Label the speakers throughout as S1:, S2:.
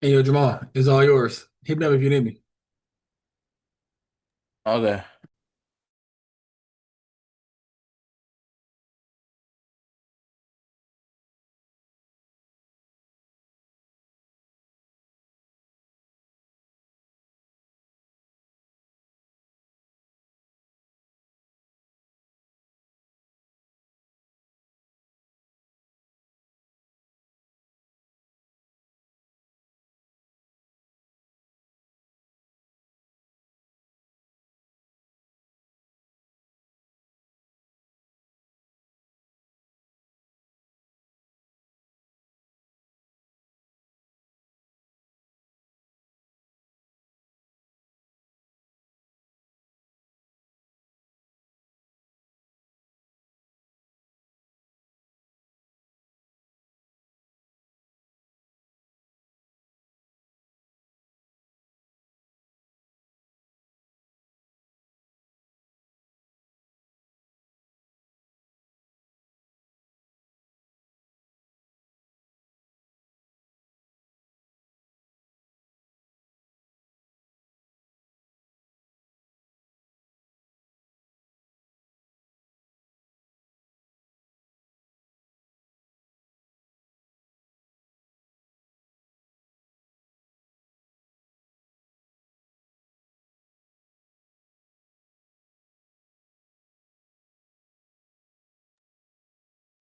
S1: Hey, yo, Jamal, it's all yours. Hit me up if you need me.
S2: Okay.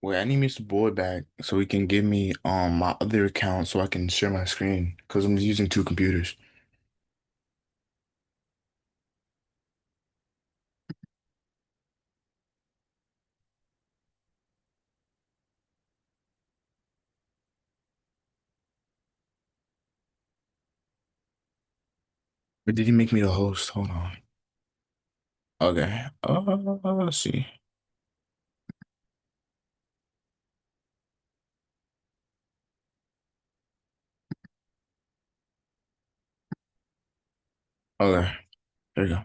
S2: Wait, I need Mr. Boyd back so he can give me my other account so I can share my screen because I'm using two computers. Or did he make me the host? Hold on. Okay. Let's see. Okay. There you go.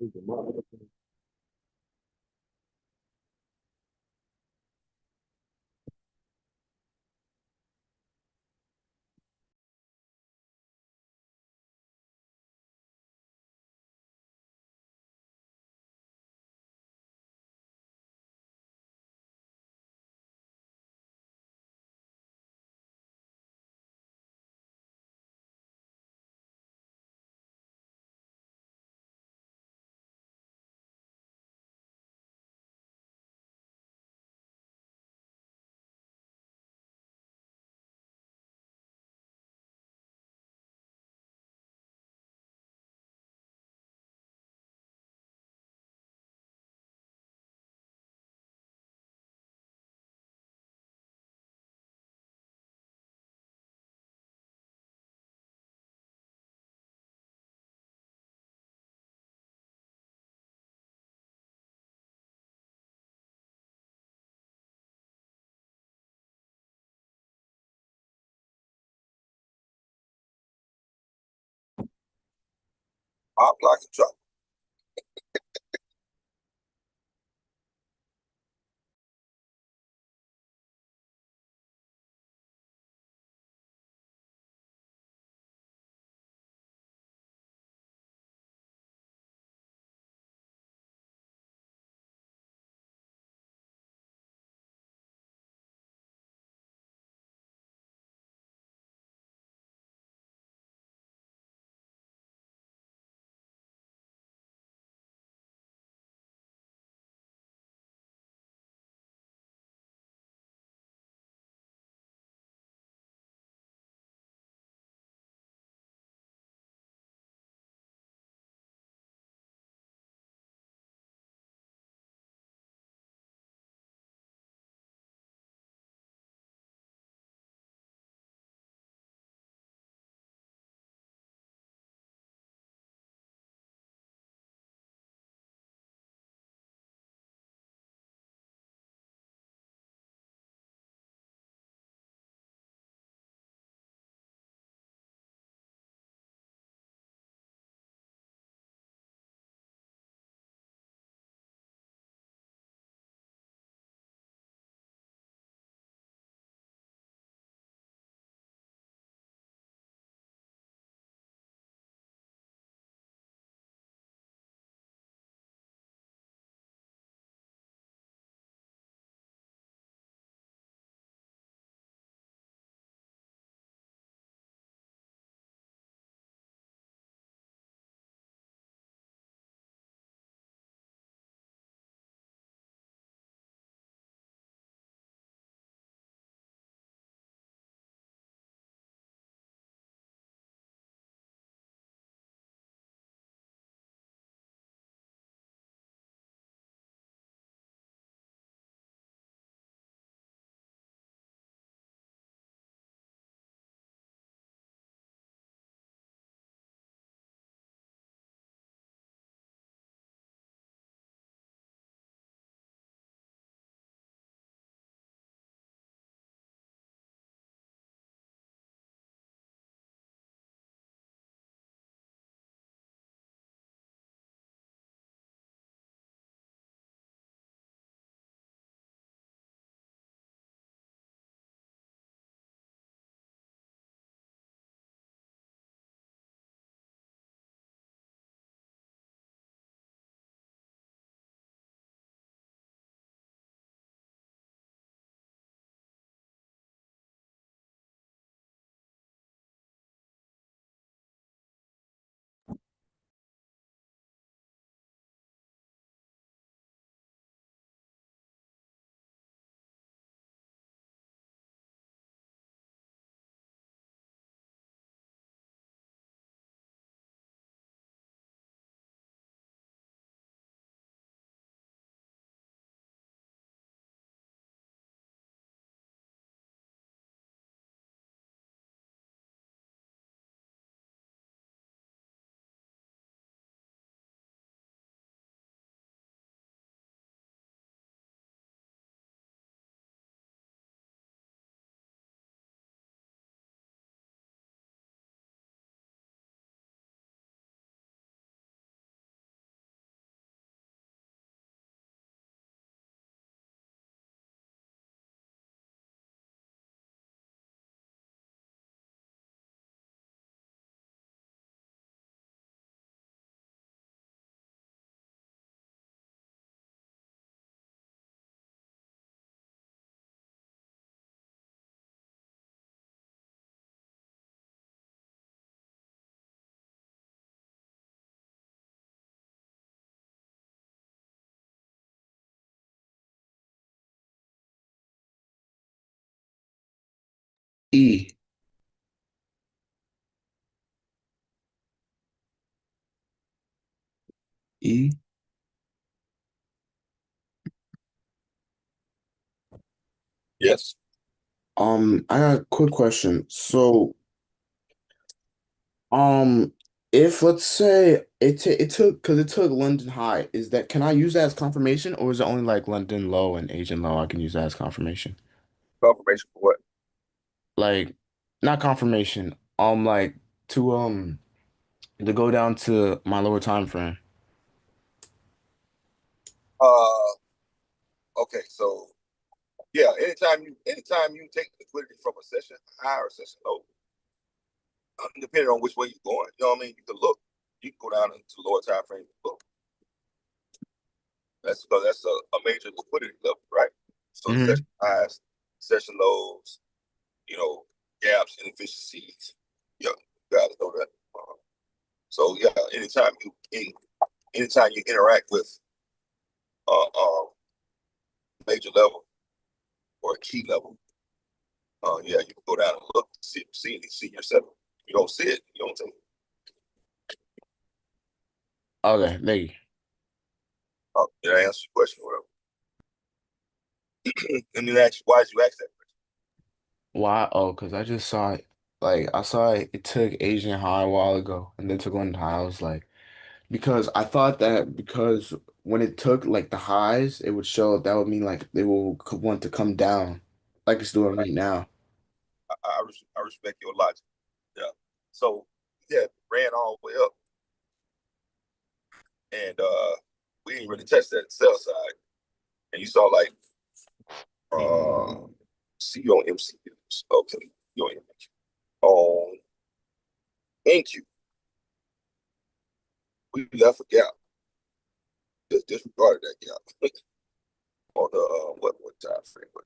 S3: Pop like a truck.
S2: E. E.
S3: Yes.
S2: I got a quick question. So, um, if let's say it took because it took London high, is that can I use that as confirmation, or is it only like London low and Asian low? I can use that as confirmation.
S3: Confirmation for what?
S2: Like, not confirmation. Like to to go down to my lower time frame.
S3: Uh, okay. So yeah, anytime you take liquidity from a session high or session low, depending on which way you're going, you know what I mean. You can look. You can go down into lower time frame and look. That's because that's a major liquidity level, right? So
S2: Hmm.
S3: session highs, session lows, you know, gaps, inefficiencies. Yeah, you gotta know that. So yeah, anytime you interact with major level or a key level, yeah, you can go down and look, see yourself. If you don't see it, you don't take it.
S2: Okay, thank you.
S3: Did I answer your question or whatever? And then ask you, why did you ask that
S2: Why? Oh, because I just saw it. Like I saw it. It took Asian high a while ago, and then took London high. I was like, because I thought that because when it took like the highs, it would show that would mean like they will want to come down, like it's doing
S3: question?
S2: right now.
S3: I respect your logic. Yeah. So yeah, ran all the way up, and we didn't really touch that sell side. And you saw like uh, see you on MCUs. Okay, you on MCU. On NQ, we left a gap. Just disregarded that gap on the what time frame? But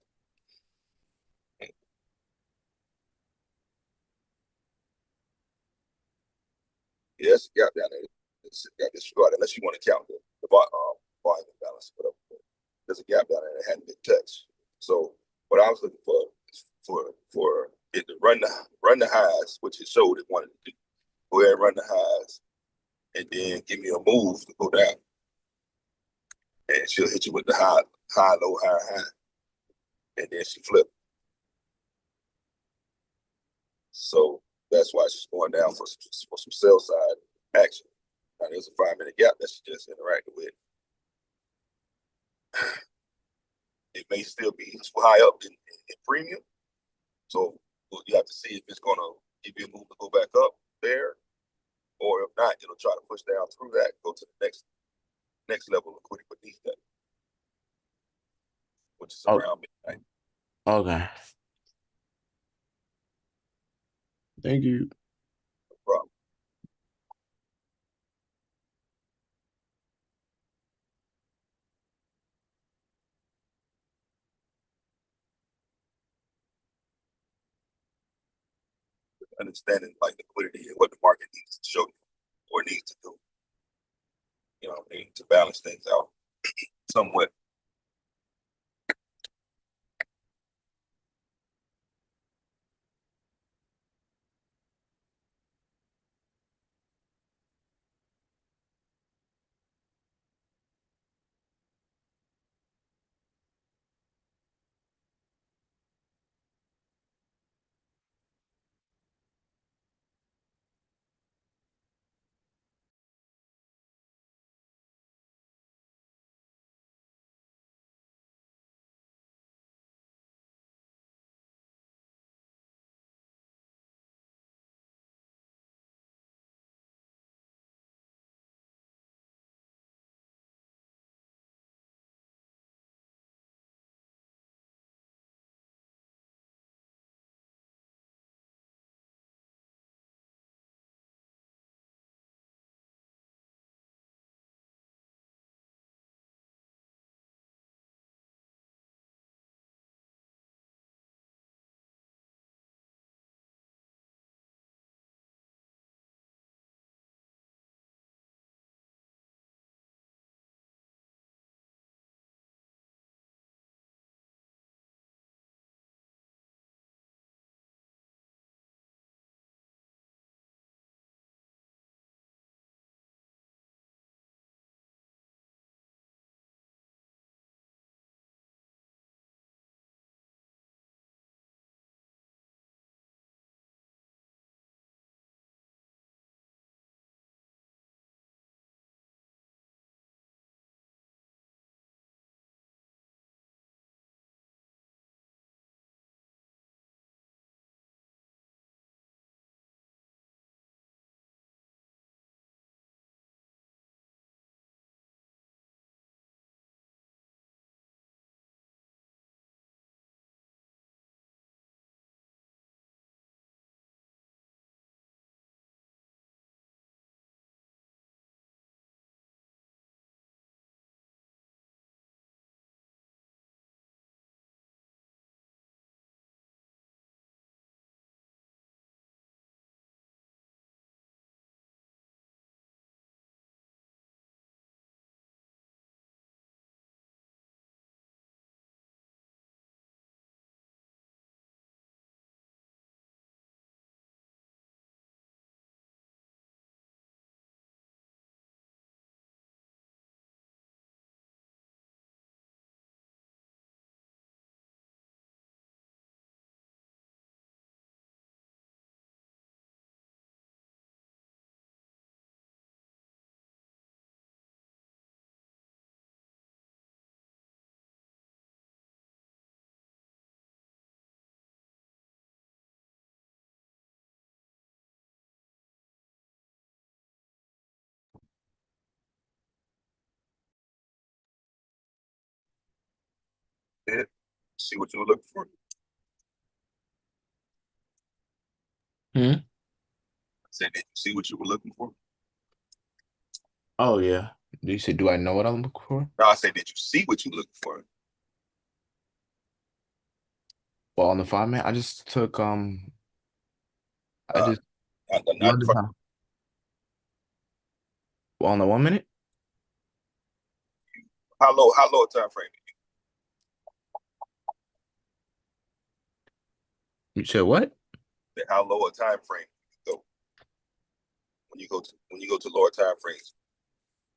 S3: yeah, it's a gap down there. It's a gap disregarded unless you want to count the volume imbalance, whatever. There's a gap down there that hadn't been touched. So what I was looking for is for it to run the highs, which it showed it wanted to do. Go ahead and run the highs, and then give me a move to go down, and she'll hit you with the high, low, high, and then she flipped. So that's why she's going down for some sell side action. Now there's a 5 minute gap that she just interacted with. It may still be too high up in premium. So you have to see if it's going to give you a move to go back up there, or if not, it'll try to push down through that, go to the next level of liquidity beneath that, which is
S2: Oh,
S3: around midnight.
S2: okay. Thank you.
S3: No problem. Understanding like liquidity and what the market needs to show you or needs to do, you know what I mean, to balance things out somewhat. See what you were looking for?
S2: Hmm?
S3: I said, did you see what you were looking for?
S2: Oh yeah. You said, do I know what I'm looking for?
S3: No, I said, did you see what you were looking for?
S2: Well, on the 5 minute, I just took I
S3: Uh,
S2: just
S3: not
S2: run
S3: the
S2: the
S3: first.
S2: time. Well, on the 1 minute,
S3: How low a time frame?
S2: you said what?
S3: How low a time frame you go when you go to lower time frames?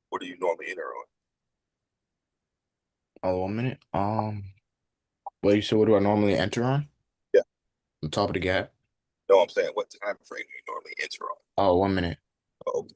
S3: What do you normally enter on?
S2: Oh, 1 minute. Well, you said what do I normally enter on?
S3: Yeah,
S2: The top of the gap.
S3: no, I'm saying what time frame do you normally enter on?
S2: Oh, 1 minute.
S3: Oh,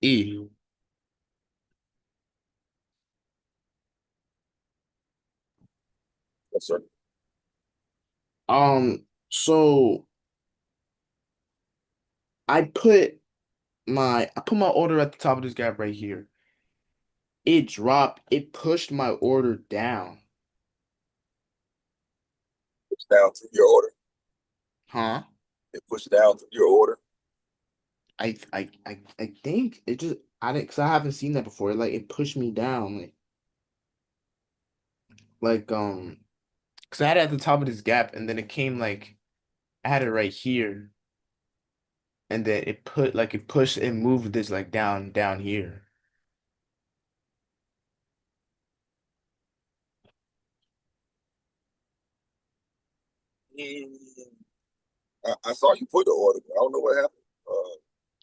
S2: E.
S3: Yes, sir.
S2: So I put my order at the top of this gap right here. It dropped. It pushed my order down.
S3: Push down through your order.
S2: Huh?
S3: It pushed down through your order.
S2: I think it just I didn't because I haven't seen that before. Like it pushed me down. Like because I had it at the top of this gap and then it came like I had it right here and then it pushed it moved this like down here.
S3: Mm, I saw you put the order. I don't know what happened.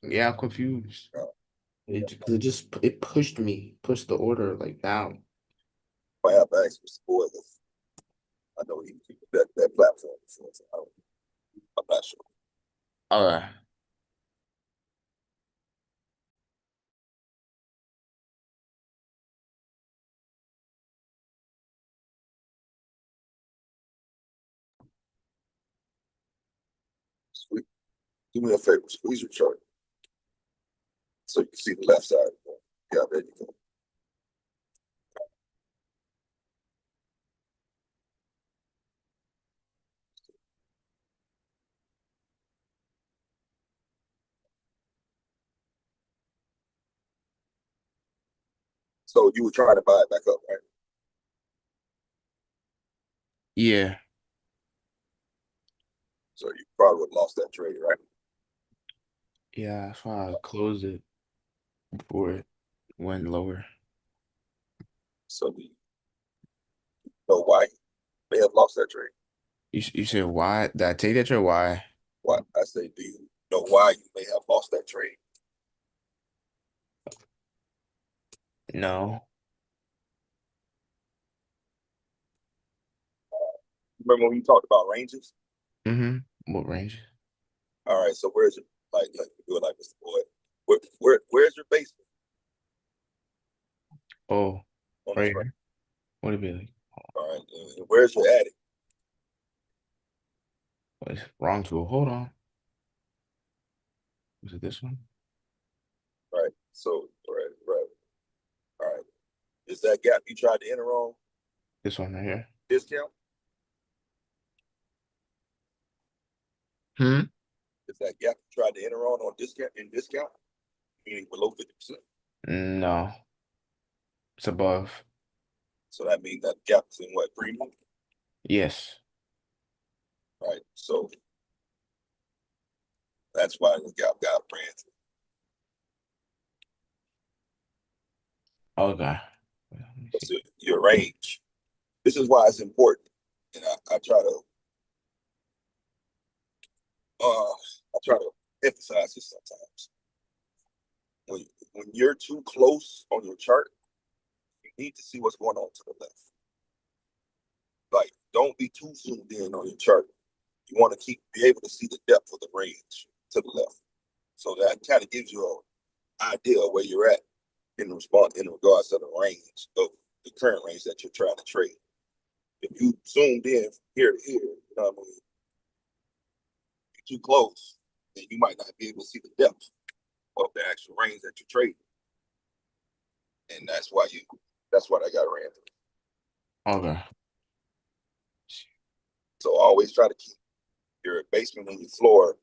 S2: Yeah, I'm confused.
S3: Uh,
S2: It pushed the order like down.
S3: I have to ask Mr. Boyd. I know he that platform before, so I'm not sure.
S2: Okay.
S3: Squeeze, do me a favor, squeeze your chart so you can see the left side. Yeah, there you go. So you were trying to buy it back up, right?
S2: Yeah.
S3: So you probably would have lost that trade, right?
S2: Yeah, that's why I closed it before it went lower.
S3: So do you know why you may have lost that trade?
S2: You said why? Did I take that trade? Why?
S3: Why I say, do you know why you may have lost that trade?
S2: No.
S3: Remember when we talked about ranges?
S2: Mm-hmm. What range?
S3: All right, so where's your like do it like Mr. Boyd? Where's your basement
S2: Oh,
S3: on this
S2: right
S3: right?
S2: here. What it be like?
S3: All right, and where's your attic?
S2: What is wrong tool? Hold on. Was it this one?
S3: Right. So all right. Is that gap you tried to enter on
S2: This one right here.
S3: discount?
S2: Hmm?
S3: Is that gap you tried to enter on discount? Meaning below 50%.
S2: No, it's above.
S3: So that means that gap is in what premium?
S2: Yes.
S3: Right. So that's why the gap got ran through.
S2: Okay. Let me see.
S3: So your range. This is why it's important. And I try to emphasize this sometimes. When you're too close on your chart, you need to see what's going on to the left. Like, don't be too zoomed in on your chart. You want to be able to see the depth of the range to the left. So that kind of gives you an idea of where you're at in regards to the range of the current range that you're trying to trade. If you zoomed in from here to here, you know what I mean? If you're too close, then you might not be able to see the depth of the actual range that you're trading. And that's why I got ran through.
S2: Okay.
S3: So always try to keep your basement and your floor,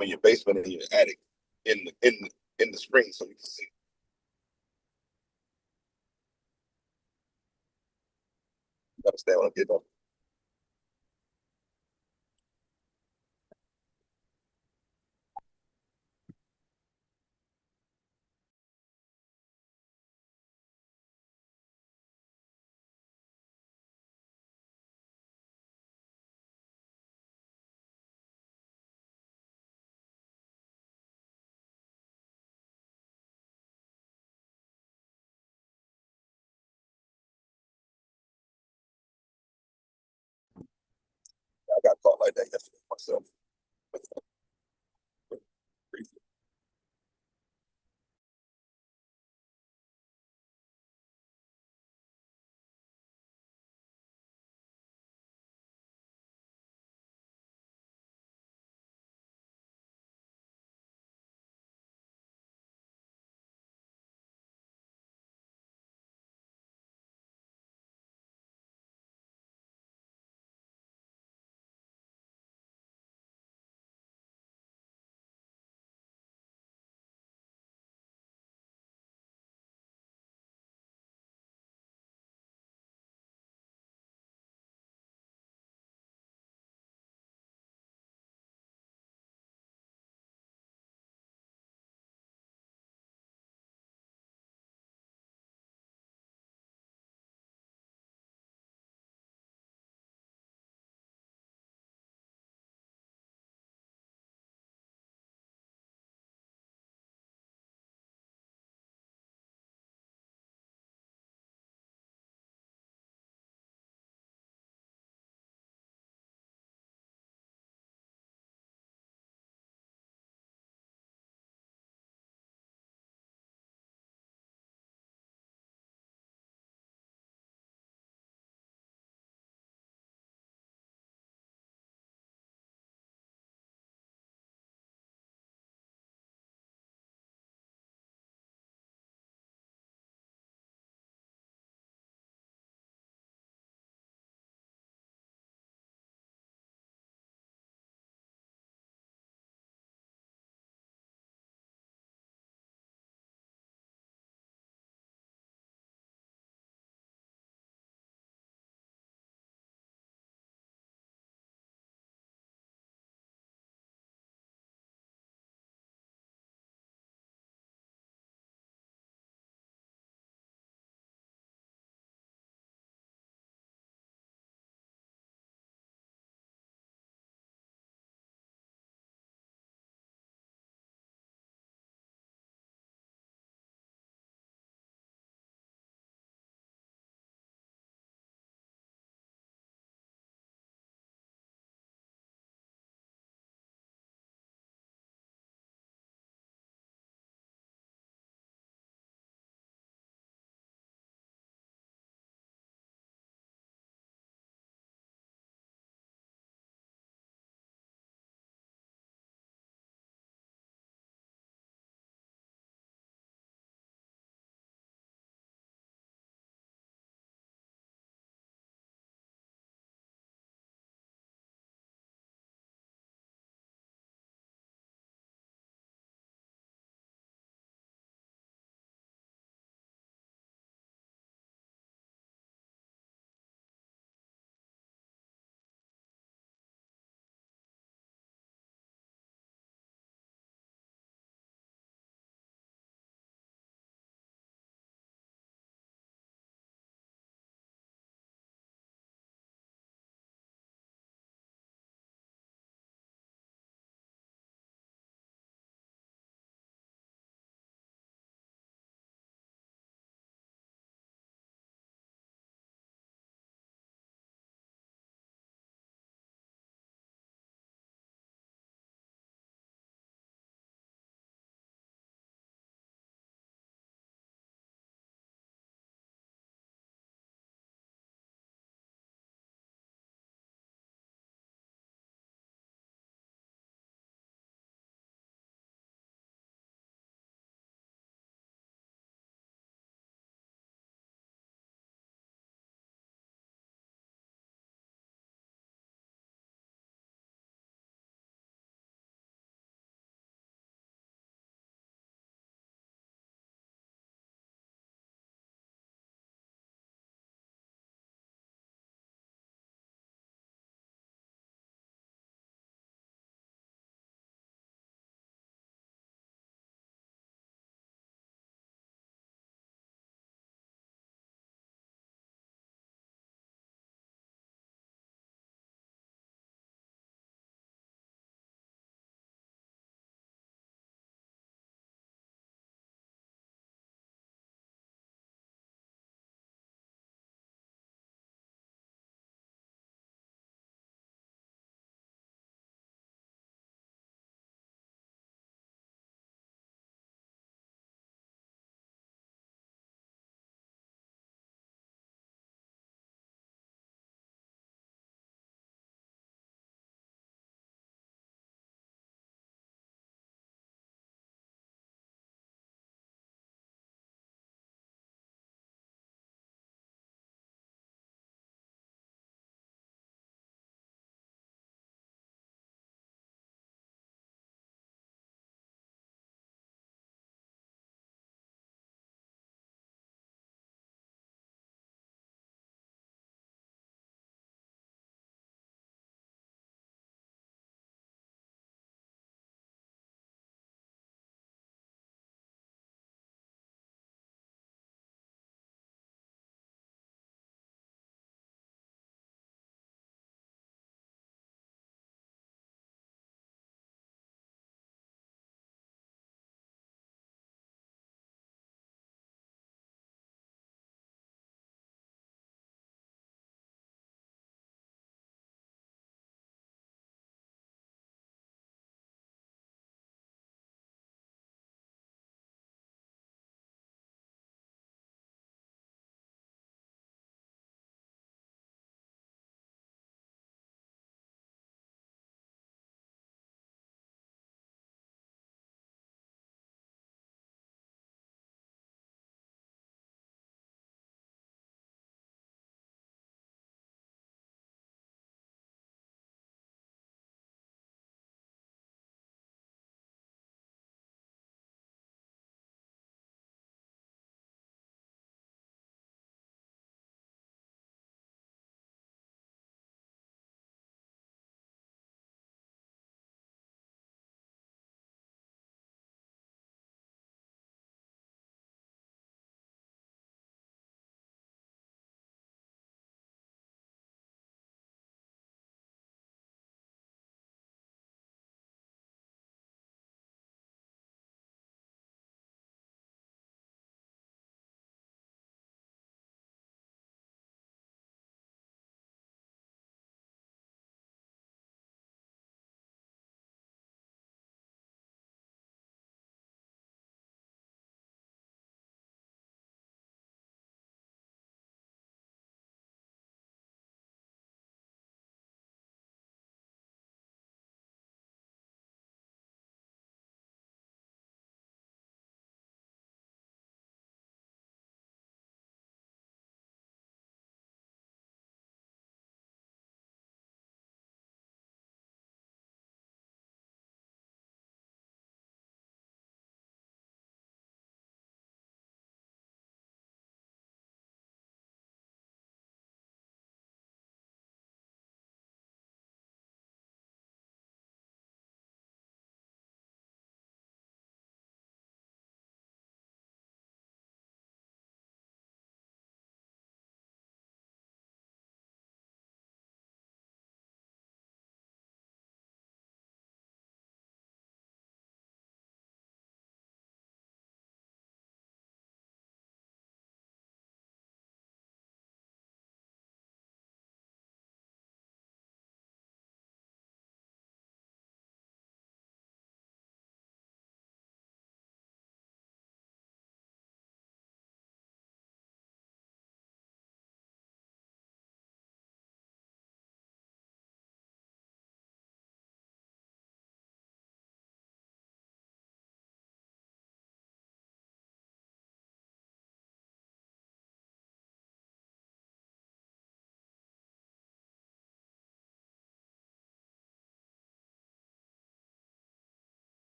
S3: your basement and your attic in the screen so you can see. You understand what I'm getting at? I got caught like that yesterday myself.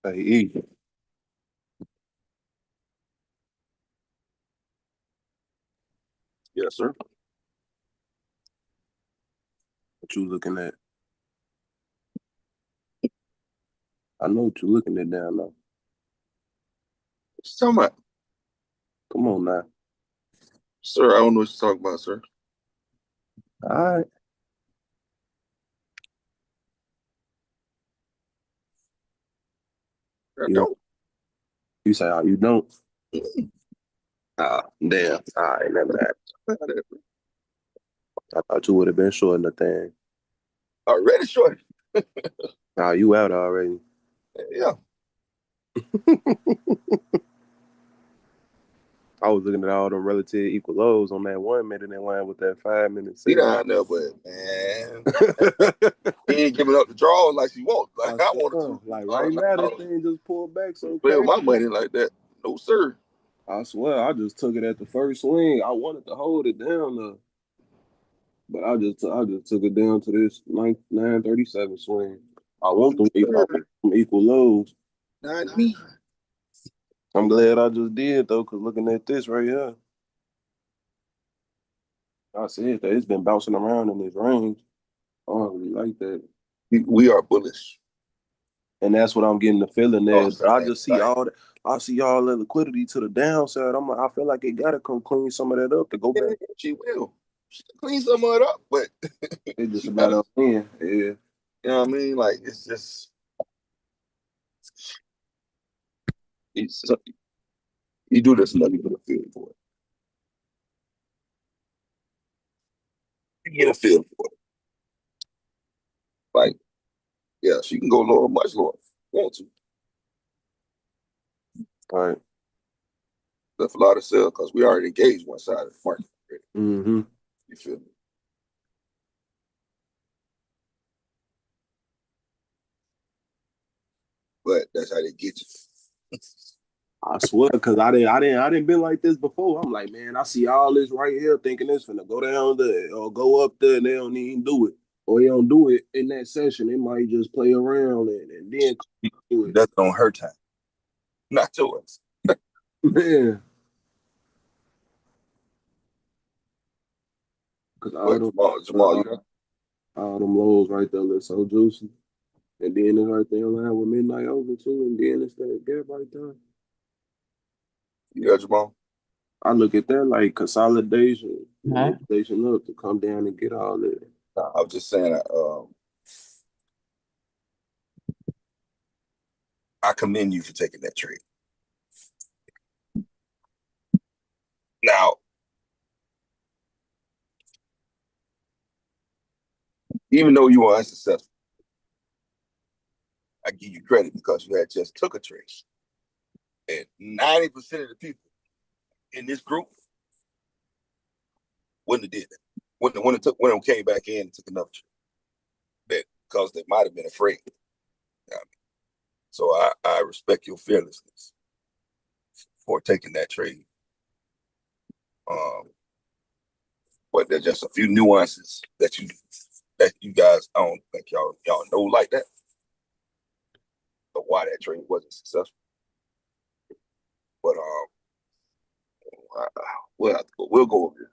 S4: Hey, E,
S3: Yes, sir.
S4: what you looking at? I know what you looking at down there.
S3: What you talking about?
S4: Come on now.
S3: Sir, I don't know what you're talking about, sir.
S4: All right.
S3: I
S4: You
S3: don't.
S4: you say, oh, you don't? Ah, damn. All right, never that. I thought you would have been short in the thing.
S3: Already short.
S4: Nah, you out already.
S3: Yeah.
S4: I was looking at all them relative equal lows on that 1 minute in line with that 5 minute
S3: He
S4: session.
S3: down there, but man, he ain't giving up the draw like she wants. Like
S4: I
S3: I wanted
S4: swear,
S3: to.
S4: like
S3: I
S4: right now, this thing just pulled back so
S3: play with
S4: crazy.
S3: my money like that. No, sir.
S4: I swear, I just took it at the first swing. I wanted to hold it down though, but I just took it down to this 937 swing. I want
S3: Sir.
S4: them equal lows.
S3: Not me.
S4: I'm glad I just did though, cause looking at this right here, I said that it's been bouncing around in this range. I don't really like that,
S3: We are bullish.
S4: and that's what I'm getting the feeling
S3: Oh,
S4: that. But I
S3: man,
S4: just see all that. I see all the liquidity to the downside. I feel like it gotta come clean some of that up to go
S3: yeah,
S4: back.
S3: she will. She can clean some of it up, but
S4: It's just
S3: she
S4: a
S3: gotta.
S4: matter of when. Yeah.
S3: You know what I mean? Like it's just. It's, you do this enough, you get a feel for it. You get a feel for it. Like, yeah, she can go lower, much lower. Want to.
S4: All right.
S3: Left a lot of sell because we already engaged one side of the market already.
S4: Mm-hmm.
S3: You feel me? But that's how they get you.
S4: I swear, cause I didn't been like this before. I'm like, man, I see all this right here, thinking it's finna go down there or go up there, and they don't even do it, or they don't do it in that session. It might just play around and then do it.
S3: That's on her time, not yours.
S4: Man, cause
S3: But Jamal, you know,
S4: all them lows right there look so juicy, and then it's right there in line with midnight over too, and then it's that gap right there.
S3: you know, Jamal.
S4: I look at that like consolidation, manipulation up to come down and get all that.
S3: I was just saying, I commend you for taking that trade. Now, even though you were unsuccessful, I give you credit because you had just took a trade. And 90% of the people in this group wouldn't have did that. When it came back in and took another trade. That because they might have been afraid. You know what I mean? So I respect your fearlessness for taking that trade. Um, but there's just a few nuances that you guys I don't think y'all know like that. But why that trade wasn't successful. But we'll go over it.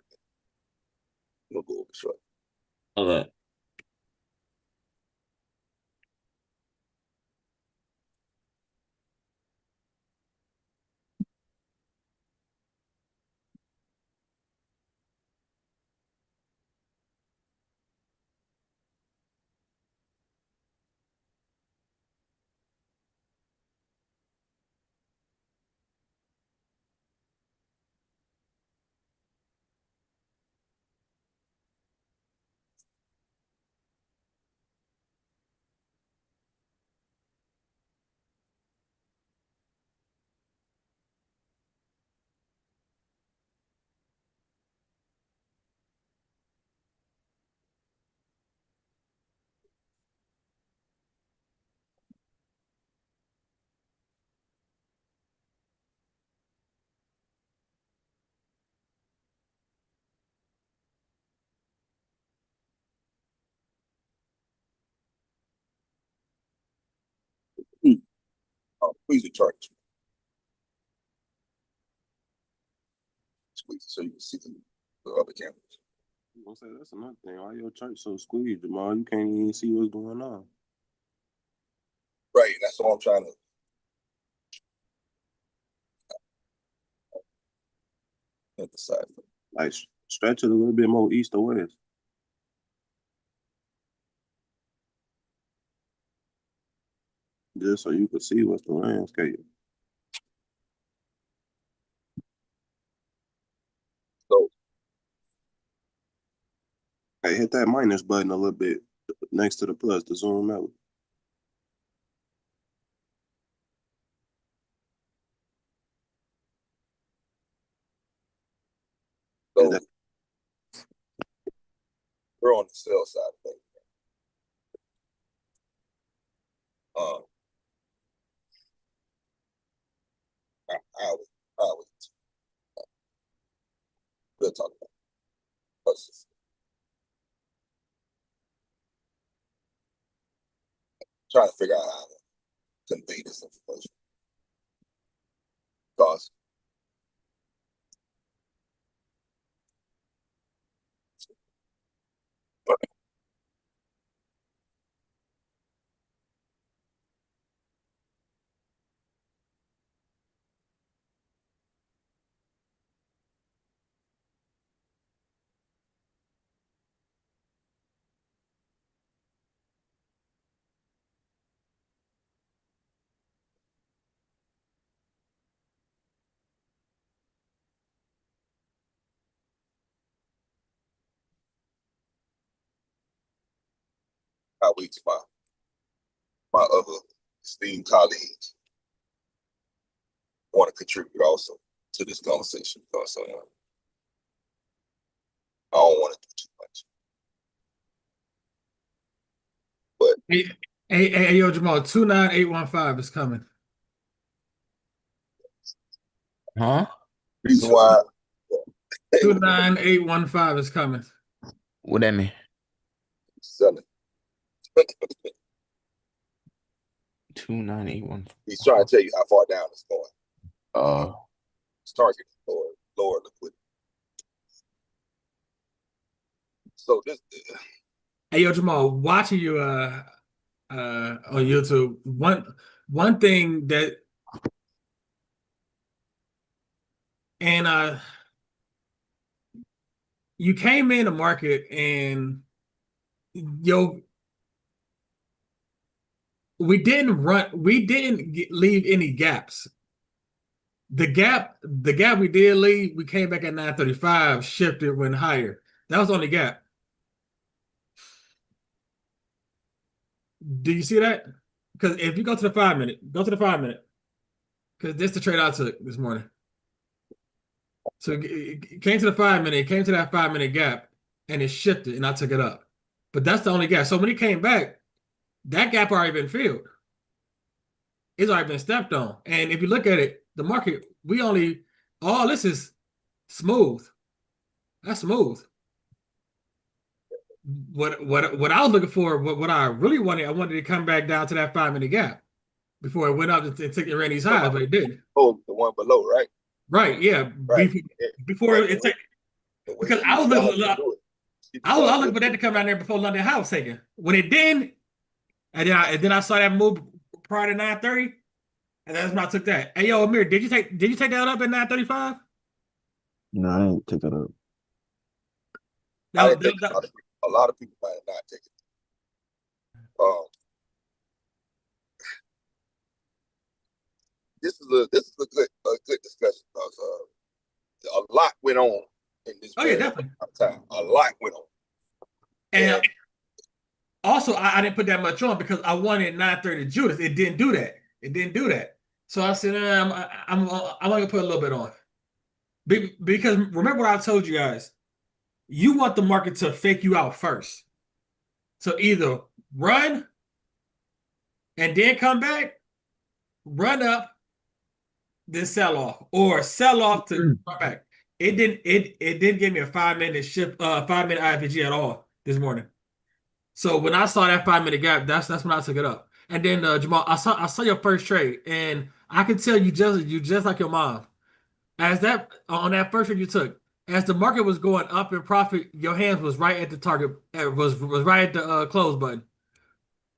S3: We'll go over it shortly.
S4: Okay.
S3: Squeeze the chart. Squeeze it so you can see the other cameras.
S4: I'm gonna say that's another thing. Why your church so squeezed, Jamal? You can't even see what's going on.
S3: Right, that's all I'm trying to emphasize.
S4: Like stretch it a little bit more east or west. Just so you can see what's the landscape.
S3: So
S4: Hey, hit that minus button a little bit next to the plus to zoom out.
S3: So
S4: that-
S3: we're on the sell side of things. I would we'll talk about us. Trying to figure out how to convey this information. Because I wait to my other esteemed colleagues want to contribute also to this conversation because I don't want to do too much. But
S1: Hey, yo, Jamal, 29815 is coming.
S2: Huh?
S3: reason why
S1: 29815 is coming.
S2: What that mean?
S3: selling,
S2: 2981.
S3: he's trying to tell you how far down it's going. It's targeting lower liquidity. So this
S1: Hey, yo, Jamal, watching you on YouTube, one thing that and you came in the market and we didn't leave any gaps. The gap we did leave, we came back at 935, shifted, went higher. That was the only gap. Do you see that? Because if you go to the 5-minute, because this is the trade I took this morning. So it came to the 5-minute, it came to that 5-minute gap, and it shifted, and I took it up. But that's the only gap. So when it came back, that gap already been filled. It's already been stepped on. And if you look at it, the market, all this is smooth. That's smooth. What I was looking for, what I really wanted, I wanted to come back down to that 5-minute gap before it went up and took it ran these highs, but it didn't.
S3: oh, the one below, right?
S1: Right, yeah.
S3: Right.
S1: Before it took, because I was looking for that to come down there before London High was taken. When it didn't, and then I saw that move prior to 930, and that's when I took that. Hey, yo, Amir, did you take that up at 935?
S5: No, I didn't take that up.
S3: A lot of people might have not taken it. This is a good discussion because a lot went on in this.
S1: Oh yeah, definitely.
S3: Time. A lot went on.
S1: And also, I didn't put that much on because I wanted 930 Judas. It didn't do that. So I said, I'm going to put a little bit on. Because remember what I told you guys. You want the market to fake you out first. So either run and then come back, run up, then sell off, or sell off to come back. It didn't give me a 5-minute shift, 5-minute IFG at all this morning. So when I saw that 5-minute gap, that's when I took it up. And then Jamal, I saw your first trade, and I can tell you just like your mom. As that on that first trade you took, as the market was going up in profit, your hands was right at the target, was right at the close button.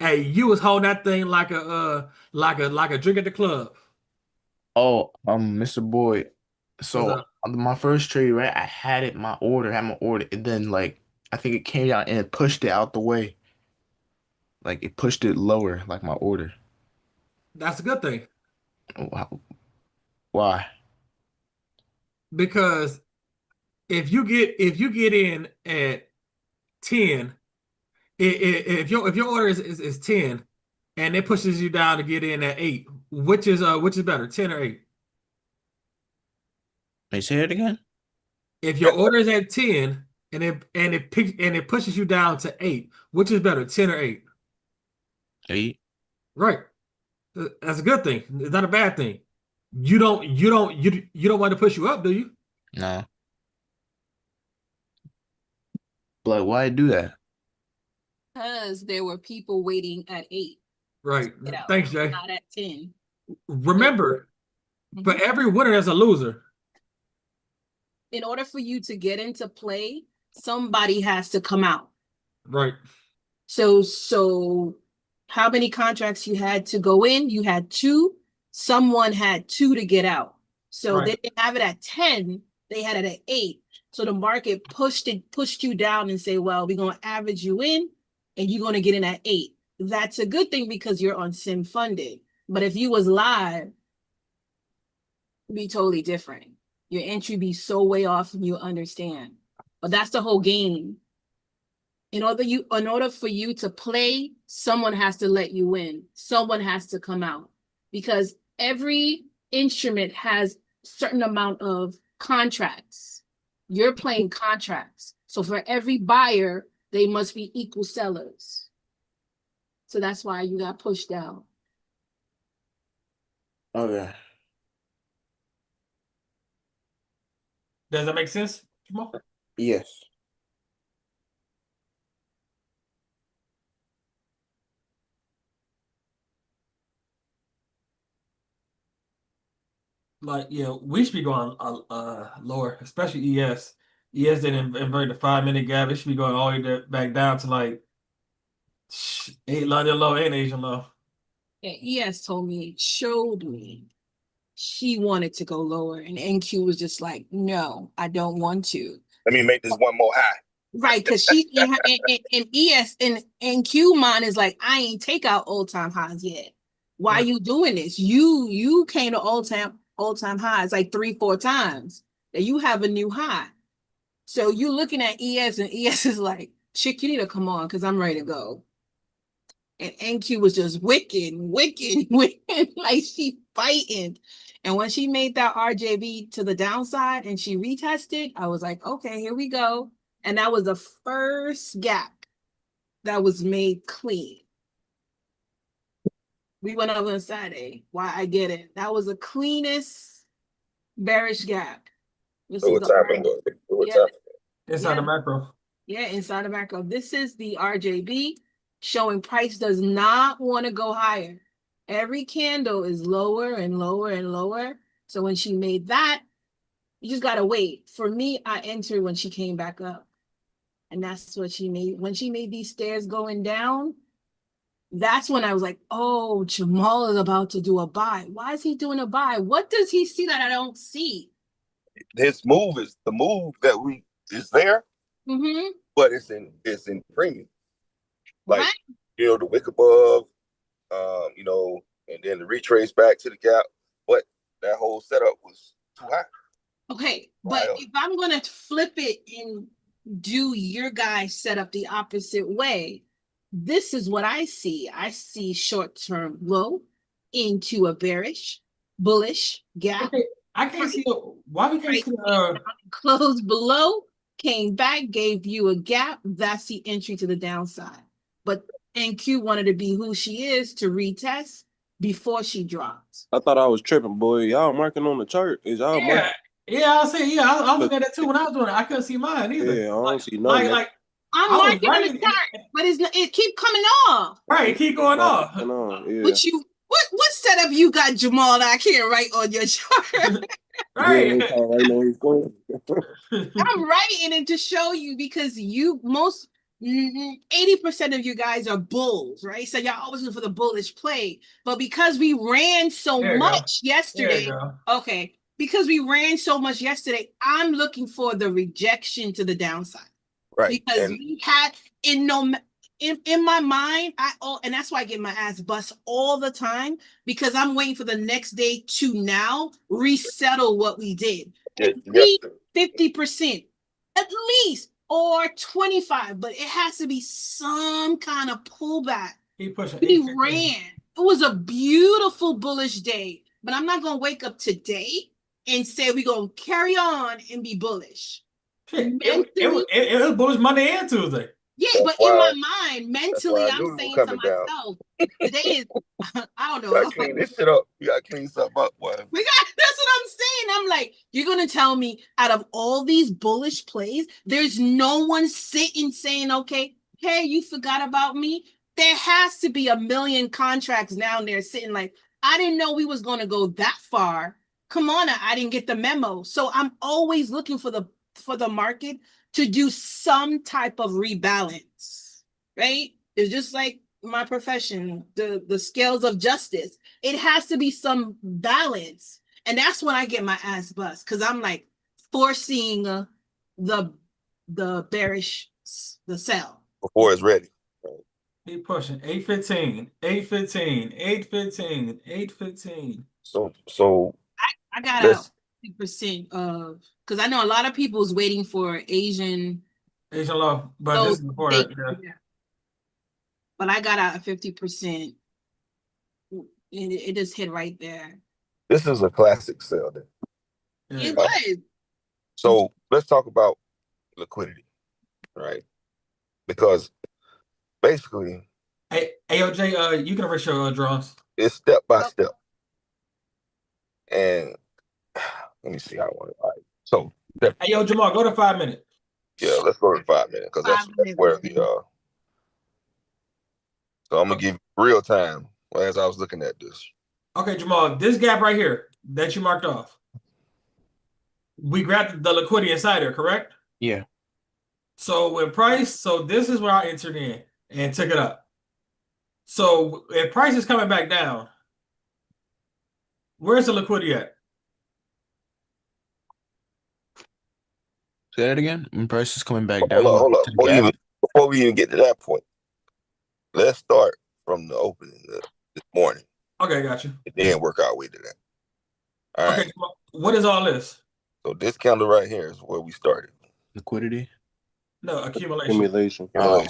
S1: Hey, you was holding that thing like a drink at the club.
S2: Oh, Mr. Boyd.
S1: What's
S2: So
S1: up?
S2: on my first trade, right, I had it had my order, and then like I think it came down and it pushed it out the way. Like it pushed it lower, like my order.
S1: That's a good thing
S2: Why?
S1: because if you get in at 10, if your order is 10 and it pushes you down to get in at 8, which is better, 10 or 8?
S2: May you say it again?
S1: If your order is at 10 and it pushes you down to 8, which is better, 10 or 8?
S2: 8?
S1: Right. That's a good thing. It's not a bad thing. You don't want to push you up, do you?
S2: No. But why do that?
S6: Because there were people waiting at 8
S1: Right.
S6: to get out,
S1: Thanks, Jay.
S6: not at 10.
S1: Remember, for
S6: Mhm.
S1: every winner, there's a loser.
S6: In order for you to get into play, somebody has to come out.
S1: Right.
S6: So how many contracts you had to go in? You had 2. Someone had 2 to get out. So
S1: Right.
S6: they didn't have it at 10, they had it at 8. So the market pushed you down and say, well, we're gonna average you in and you're gonna get in at 8. That's a good thing because you're on sim funded. But if you was live, it'd be totally different. Your entry be so way off and you understand. But that's the whole game. In order for you to play, someone has to let you in. Someone has to come out because every instrument has certain amount of contracts. You're playing contracts. So for every buyer, they must be equal sellers. So that's why you got pushed out.
S2: Okay.
S1: Does that make sense, Jamal?
S2: Yes.
S1: Like, yeah, we should be going lower, especially ES. ES didn't invert the 5 minute gap. It should be going all the way back down to like 8 London low and Asian low.
S6: Yeah, ES showed me she wanted to go lower, and NQ was just like, no, I don't want to.
S3: Let me make this one more high.
S6: Right, because she and ES and NQ mine is like, I ain't take out old time highs yet. Why
S1: Right.
S6: you doing this? You came to old time highs like 3-4 times. That you have a new high. So you looking at ES and ES is like, chick, you need to come on because I'm ready to go. And NQ was just wicked, like she fighting. And when she made that RJB to the downside and she retested, I was like, okay, here we go. And that was the first gap that was made clean. We went over on Saturday. Why I get it. That was the cleanest bearish gap. This
S3: So
S6: is
S3: what
S6: the
S3: time it was? What
S6: yeah,
S3: time?
S1: Inside the
S6: yeah,
S1: macro.
S6: yeah, inside of macro. This is the RJB showing price does not want to go higher. Every candle is lower and lower and lower. So when she made that, you just gotta wait. For me, I entered when she came back up. And that's what she made. When she made these stairs going down, that's when I was like, oh, Jamal is about to do a buy. Why is he doing a buy? What does he see that I don't see?
S3: His move is the move that we is there,
S6: Mm-hmm.
S3: but it's in premium. Like,
S6: Right?
S3: the wick above, and then the retrace back to the gap. But that whole setup was too high.
S6: Okay, but
S3: Wow.
S6: if I'm gonna flip it and do your guys set up the opposite way, this is what I see. I see short-term low into a bearish, bullish gap.
S1: Okay, I can't see why we can't
S6: Price
S1: see
S6: closed below, came back, gave you a gap. That's the entry to the downside. But NQ wanted to be who she is to retest before she dropped.
S4: I thought I was tripping, boy. Y'all marking on the chart. Is y'all marking?
S1: yeah, I was looking at that too when I was doing it. I couldn't see mine either.
S4: Yeah, I don't see nothing.
S1: Like
S6: I'm
S1: I was
S6: marking on the
S1: right.
S6: chart, but it keep coming off.
S1: Right, keep going off.
S4: Yeah.
S6: What setup you got, Jamal, that I can't write on your chart?
S1: Right.
S4: Yeah, right now he's going.
S6: I'm writing it to show you because 80% of you guys are bulls, right? So y'all always look for the bullish play. But because we ran so
S1: There you go.
S6: much yesterday,
S1: There you go.
S6: okay, because we ran so much yesterday, I'm looking for the rejection to the downside.
S3: Right.
S6: Because
S3: And
S6: we had in my mind, and that's why I get my ass bust all the time because I'm waiting for the next day to now resettle what we did. At least 50%, at least, or 25, but it has to be some kind of pullback.
S1: Keep pushing.
S6: We ran. It was a beautiful bullish day, but I'm not gonna wake up today and say we're gonna carry on and be bullish.
S1: Shit, it was bullish Monday and Tuesday.
S6: Yeah,
S3: that's
S6: but in
S3: why
S6: my mind,
S3: that's why
S6: mentally,
S3: I
S6: I'm
S3: knew it was
S6: saying to
S3: coming down.
S6: myself, today is, I don't
S3: You gotta
S6: know.
S3: clean this shit up. You gotta clean something up, boy.
S6: That's what I'm saying. I'm like, you're gonna tell me out of all these bullish plays, there's no one sitting saying, okay, hey, you forgot about me. There has to be a million contracts down there sitting like, I didn't know we was gonna go that far. Come on, I didn't get the memo. So I'm always looking for the market to do some type of rebalance, right? It's just like my profession, the scales of justice. It has to be some balance. And that's when I get my ass bust because I'm like forcing the bearish, the sell.
S3: Before it's ready.
S1: Keep pushing. 8:15, 8:15, 8:15, 8:15.
S3: So
S6: I got
S3: let's
S6: 50% of because I know a lot of people is waiting for Asian
S1: law, but this is before that. Yeah.
S6: But I got a 50%. It just hit right there.
S3: this is a classic sell then.
S6: It was.
S3: So let's talk about liquidity, right? Because basically
S1: Hey, AOJ, you can erase your draws.
S3: it's step by step. And let me see how I want it. All right. So
S1: Hey, yo, Jamal, go to 5 minutes.
S3: yeah, let's go to 5 minutes because that's where the so I'm gonna give you real time as I was looking at this.
S1: Okay, Jamal, this gap right here that you marked off. We grabbed the liquidity inside there, correct?
S2: Yeah.
S1: So this is where I entered in and took it up. So if price is coming back down, where's the liquidity at?
S2: Say that again. When price is coming back
S3: Hold
S2: down.
S3: up, hold up.
S2: To the gap?
S3: Before we even get to that point, let's start from the opening this morning.
S1: Okay, got you.
S3: It didn't work our way to that. All
S1: okay,
S3: right.
S1: what is all this?
S3: So this candle right here is where we started.
S2: Liquidity?
S1: No, accumulation.
S2: Oh.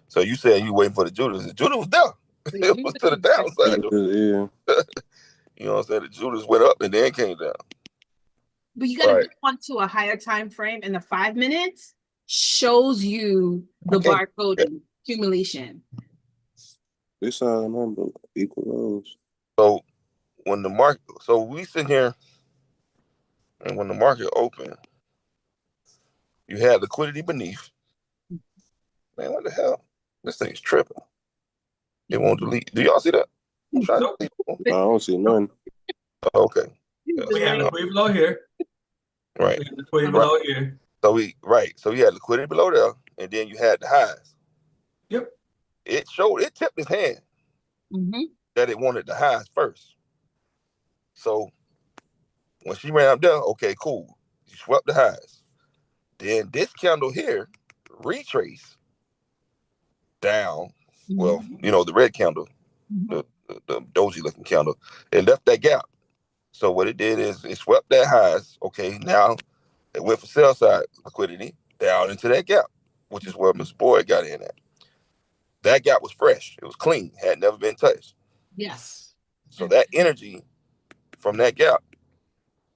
S3: So you said you waiting for the Judas. The Judas was down. It was to the downside.
S4: Yeah.
S3: You know what I'm saying? The Judas went up and then came down.
S6: But you got to go on to a higher time frame, and the 5 minutes shows you the barcode accumulation.
S4: This number equal those.
S3: So when the market, so we sit here, and when the market opened, you had liquidity beneath. Man, what the hell? This thing's tripping. It won't delete. Do y'all see that? I'm trying to delete.
S4: I don't see none.
S3: Okay.
S1: We have liquidity below here.
S3: Right.
S1: Liquidity below here.
S3: So So you had liquidity below there, and then you had the highs.
S1: Yep.
S3: It tipped his hand that it wanted the highs first. So when she ran up there, okay, cool. She swept the highs. Then this candle here retraced down. Well, the red candle, the doji looking candle, it left that gap. So what it did is it swept that highs. Okay, now it went for sell side liquidity down into that gap, which is where Mr. Boyd got in at. That gap was fresh. It was clean. Had never been touched.
S6: Yes.
S3: So that energy from that gap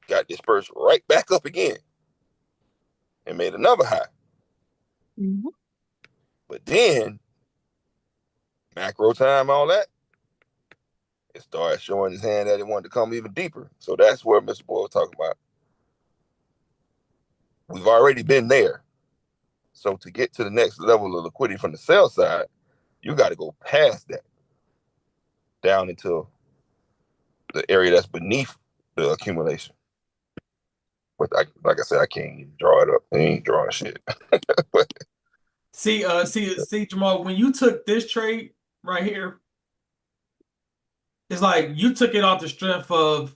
S3: got dispersed right back up again and made another high. But then macro time, all that, it started showing his hand that it wanted to come even deeper. So that's where Mr. Boyd was talking about. We've already been there. So to get to the next level of liquidity from the sell side, you got to go past that down into the area that's beneath the accumulation. But like I said, I can't even draw it up. I ain't drawing shit. But
S1: See, Jamal, when you took this trade right here, it's like you took it off the strength of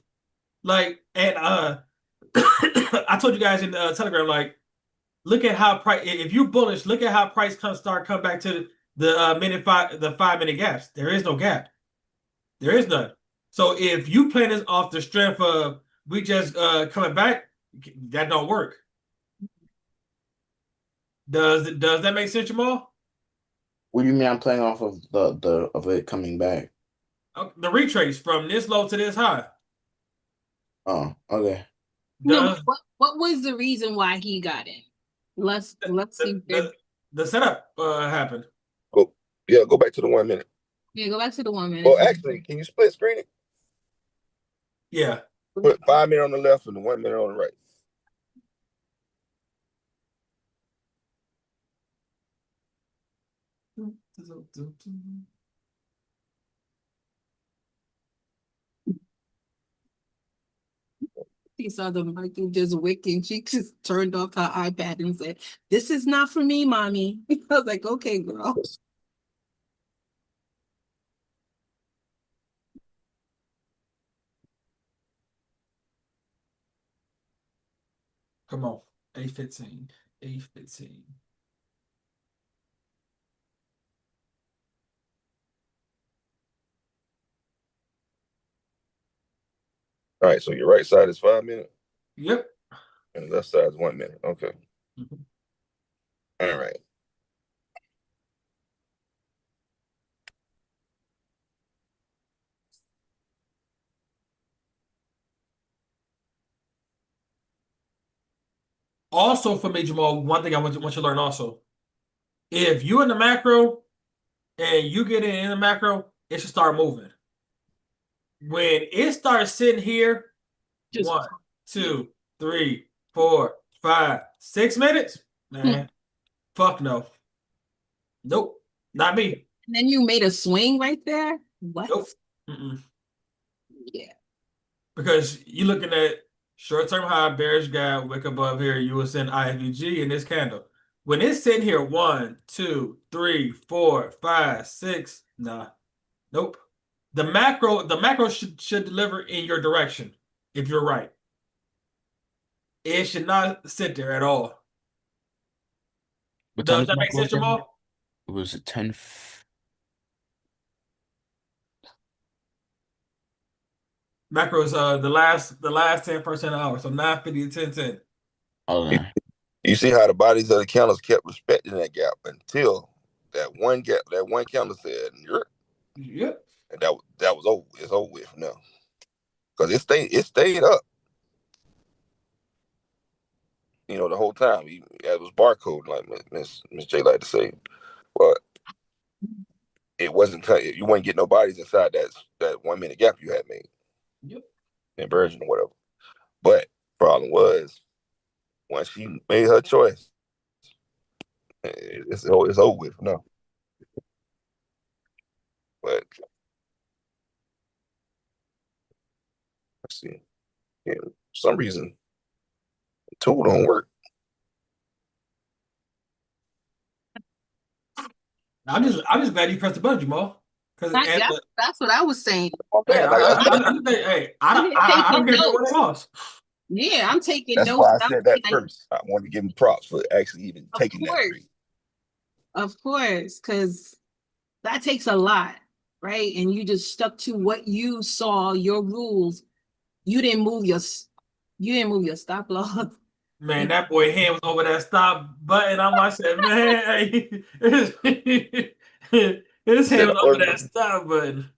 S1: like, and I told you guys in the Telegram, like, look at how price. If you're bullish, look at how price come back to the 5 minute gaps. There is no gap. There is none. So if you plan this off the strength of we just coming back, that don't work. Does that make sense, Jamal?
S2: What do you mean I'm playing off of the of it coming back?
S1: The retrace from this low to this high.
S2: Oh, okay.
S6: No, what was the reason why he got in? Let's see.
S1: The setup happened.
S3: Go back to the 1 minute.
S6: Yeah, go back to the 1 minute.
S3: Well, actually, can you split screen it?
S1: Yeah.
S3: Put 5 minute on the left and the 1 minute on the right.
S6: She saw the market just wicking. She just turned off her iPad and said, "This is not for me, mommy." I was like, "Okay, girl."
S1: Come on. A15. A15.
S3: All right, so your right side is 5 minute.
S1: Yep.
S3: And the left side is 1 minute. Okay.
S1: Mhm.
S3: All right.
S1: Also, for me, Jamal, one thing I want you to learn also. If you're in the macro and you get in the macro, it should start moving. When it starts sitting here,
S6: Just
S1: 1, 2, 3, 4, 5, 6 minutes, man, fuck no. Nope. Not me.
S6: and then you made a swing right there. What?
S1: Nope. Mm-mm.
S6: Yeah.
S1: Because you're looking at short-term high, bearish gap, wick above here, USN IFVG in this candle. When it's sitting here, 1, 2, 3, 4, 5, 6, nah, nope. The macro should deliver in your direction if you're right. It should not sit there at all.
S2: What time
S1: Does
S2: is
S1: that
S2: my
S1: make sense,
S2: closing?
S1: Jamal?
S2: It was 10.
S1: Macro is the last 10% of the hour, so 9:50 to 10:10.
S2: Okay.
S3: You see how the bodies of the candles kept respecting that gap until that one candle said,
S1: Yep.
S3: and that was over. It's over with now. Because it stayed up. The whole time. It was barcode, like Miss J like to say. But it wasn't you wouldn't get no bodies inside that 1 minute gap you had made.
S1: Yep.
S3: Inversion or whatever. But problem was once she made her choice, it's over with now. But let's see. Yeah, for some reason the tool don't work.
S1: I'm just glad you pressed the button, Jamal. Because
S6: That's what I was saying.
S1: hey,
S3: Like I said,
S1: I don't care if it wins or loss.
S6: Yeah, I'm taking
S3: that's
S6: notes.
S3: why I said that first. I wanted to give him props for actually even taking that trade.
S6: Of course, because that takes a lot, right? And you just stuck to what you saw, your rules. You didn't move your stop loss.
S1: Man, that boy hand was over that stop button. I said, man, hey, his hand was over that stop button.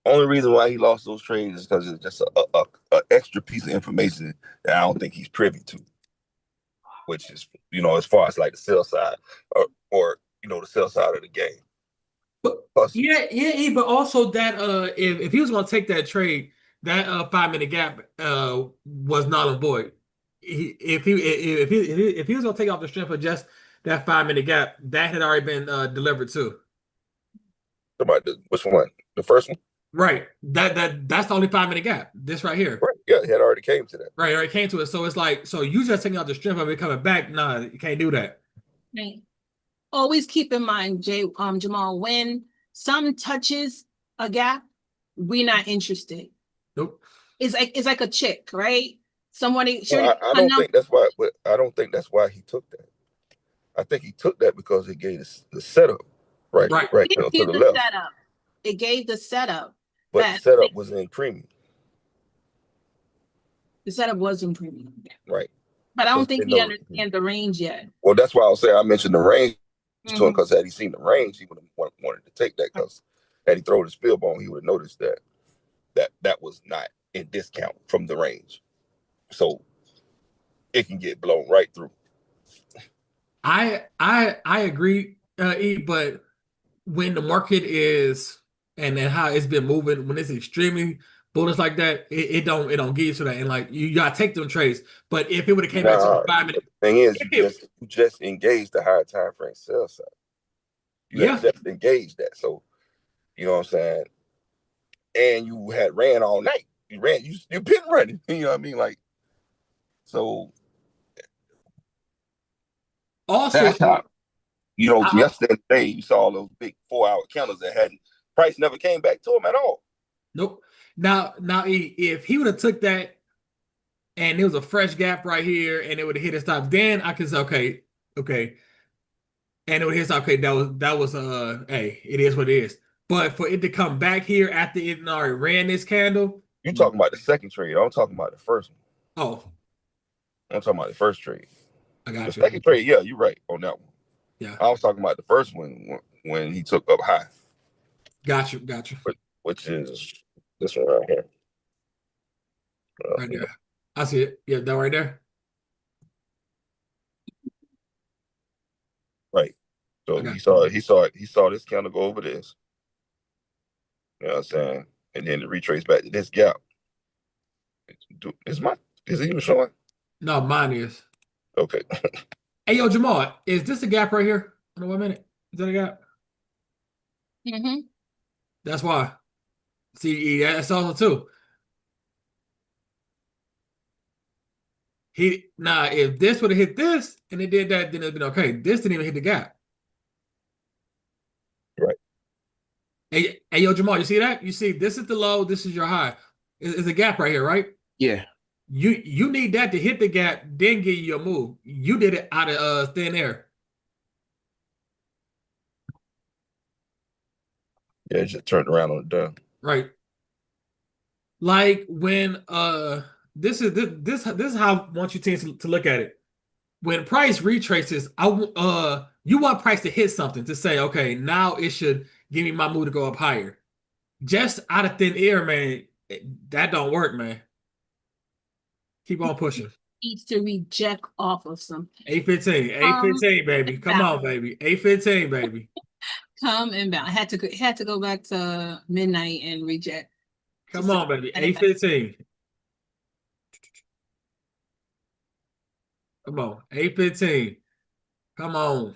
S3: Only reason why he lost those trades is because it's just a extra piece of information that I don't think he's privy to, which is as far as like the sell side or the sell side of the game.
S1: But yeah, but also that if he was gonna take that trade, that 5 minute gap was null and void. If he was gonna take off the strength of just that 5 minute gap, that had already been delivered too.
S3: Which one? The first one?
S1: Right. That's the only 5 minute gap. This right here.
S3: Right. Yeah, it had already came to that.
S1: Right. Already came to it. So it's like, so you just taking out the strength of it coming back. Nah, you can't do that.
S6: Right. Always keep in mind, Jamal, when some touches a gap, we're not interested.
S1: Nope.
S6: It's like a chick, right? Somebody
S3: No,
S6: sure
S3: I don't think that's why, but I don't think that's why he took that. I think he took that because it gave the setup right
S1: Right.
S6: it
S3: to
S6: gave
S3: the
S6: the
S3: left.
S6: setup. It gave the setup.
S3: But
S6: That
S3: the setup was in premium.
S6: the setup was in premium.
S3: Right.
S6: But I
S3: So
S6: don't think he understands the range yet.
S3: well, that's why I was saying I mentioned the range to him,
S6: Mhm.
S3: because had he seen the range, he would have wanted to take that, because had he thrown the spill bone, he would have noticed that was not in discount from the range. So it can get blown right through.
S1: I agree, E, but when the market is and then how it's been moving, when it's extremely bullish like that, it don't give you to that. And like you gotta take them trades. But if it would have came back to the 5 minute,
S3: the thing is,
S1: if
S3: you
S1: it,
S3: just engaged the higher time frame sell side. You
S1: yeah,
S3: had just engaged that. So you know what I'm saying? And you had ran all night. You've been running. You know what I mean? Like, so
S1: also,
S3: that's how,
S1: I,
S3: yesterday and today you saw those big 4 hour candles that hadn't price never came back to him at all.
S1: nope. Now, E, if he would have took that and there was a fresh gap right here and it would have hit a stop, then I could say, okay. And it would hit, okay, that was hey, it is what it is. But for it to come back here after it already ran this candle,
S3: You talking about the second trade. I'm talking about the first one.
S1: oh,
S3: I'm talking about the first trade.
S1: I
S3: The
S1: got you.
S3: second trade, yeah, you're right on that one.
S1: Yeah,
S3: I was talking about the first one when he took up high,
S1: got you.
S3: which is this one right here.
S1: Right there. I see it. Yeah, that right there.
S3: Right.
S1: I
S3: So
S1: got
S3: he saw this candle go over this. You know what I'm saying? And then to retrace back to this gap. Is it even showing?
S1: No, mine is.
S3: Okay.
S1: Hey, yo, Jamal, is this a gap right here? Hold on 1 minute. Is that a gap?
S6: Mm-hmm.
S1: That's why. See, that's also too. If this would have hit this and it did that, then it'd been okay. This didn't even hit the gap.
S3: Right.
S1: Hey, yo, Jamal, you see that? You see, this is the low, this is your high. It's a gap right here, right?
S2: Yeah.
S1: You need that to hit the gap, then give you your move. You did it out of thin air.
S3: Yeah, it just turned around on the dime.
S1: Right. Like when this is how I want you to look at it. When price retraces, you want price to hit something to say, okay, now it should give me my move to go up higher. Just out of thin air, man, that don't work, man. Keep on pushing.
S6: Needs to reject off of something.
S1: 815, 815, baby. Come on, baby. 815, baby.
S6: Come inbound. Had to go back to midnight and reject.
S1: Come on, baby. 815. Come on. 815. Come on.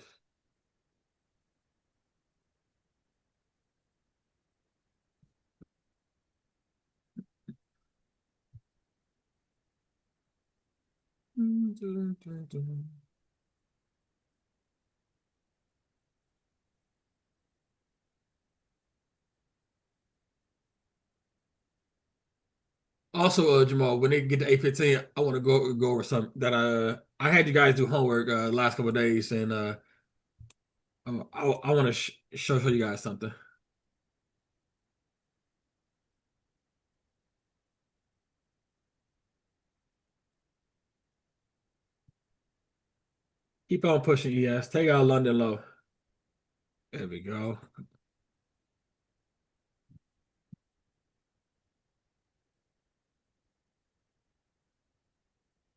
S1: Also, Jamal, when they get to 815, I want to go over something that I had you guys do homework last couple of days, and I want to show you guys something. Keep on pushing, ES. Take out London low. There we go.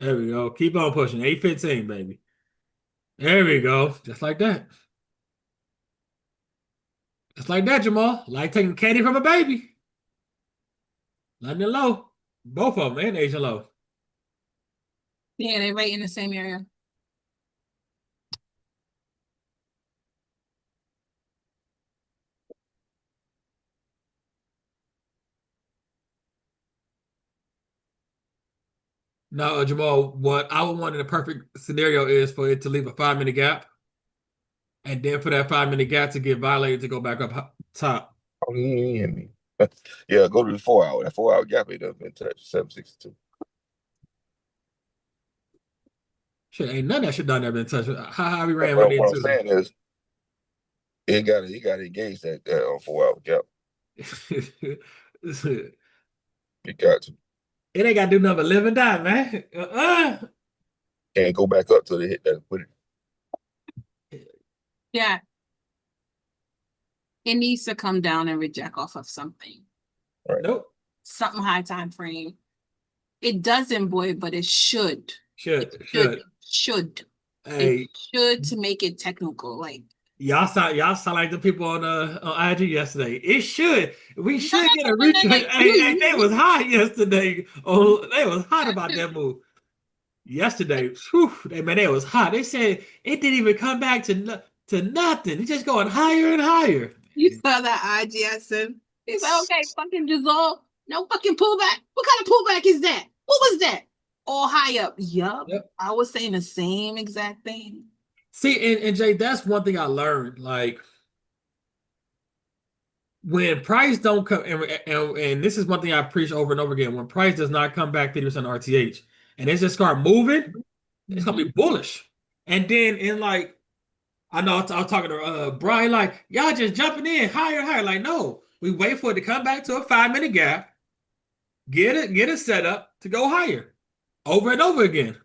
S1: There we go. Keep on pushing. 815, baby. There we go. Just like that. Just like that, Jamal. Like taking candy from a baby. London low. Both of them and Asian low.
S6: Yeah, they're right in the same area.
S1: Now, Jamal, what I would want in a perfect scenario is for it to leave a 5 minute gap, and then for that 5 minute gap to get violated to go back up top.
S3: Oh, he ain't me. Yeah, go to the 4 hour. That 4 hour gap ain't done been touched. 762.
S1: Shit, ain't none of that shit done ever been touched. How we ran
S3: What,
S1: money
S3: what I'm
S1: into them.
S3: saying is, he got to engage that 4 hour gap.
S1: It
S3: You got to.
S1: ain't got to do nothing but live and die, man.
S3: Can't go back up till they hit that liquidity.
S6: Yeah. It needs to come down and reject off of something.
S3: Right.
S1: Nope.
S6: Something high time frame. It doesn't, boy, but it should.
S1: Should.
S6: It
S1: Hey,
S6: should to make it technical. Like
S1: y'all sound like the people on IG yesterday. It should. We should get a
S6: no,
S1: retrace. Hey, they was hot yesterday. Oh, they was hot about
S6: no.
S1: that move. Yesterday, whew, they was hot. They said it didn't even come back to nothing. It's just going higher and higher.
S6: You saw that IGSM. He said, okay, fucking dissolve. No fucking pullback. What kind of pullback is that? What was that? All high up. Yup.
S1: Yep.
S6: I was saying the same exact thing.
S1: See, and Jay, that's one thing I learned. Like when price don't come, and this is one thing I preach over and over again. When price does not come back 30% RTH, and it just start moving, it's gonna be bullish. And then in like, I know I was talking to Brian, like y'all just jumping in higher and higher. Like no, we wait for it to come back to a 5 minute gap, get it set up to go higher, over and over again.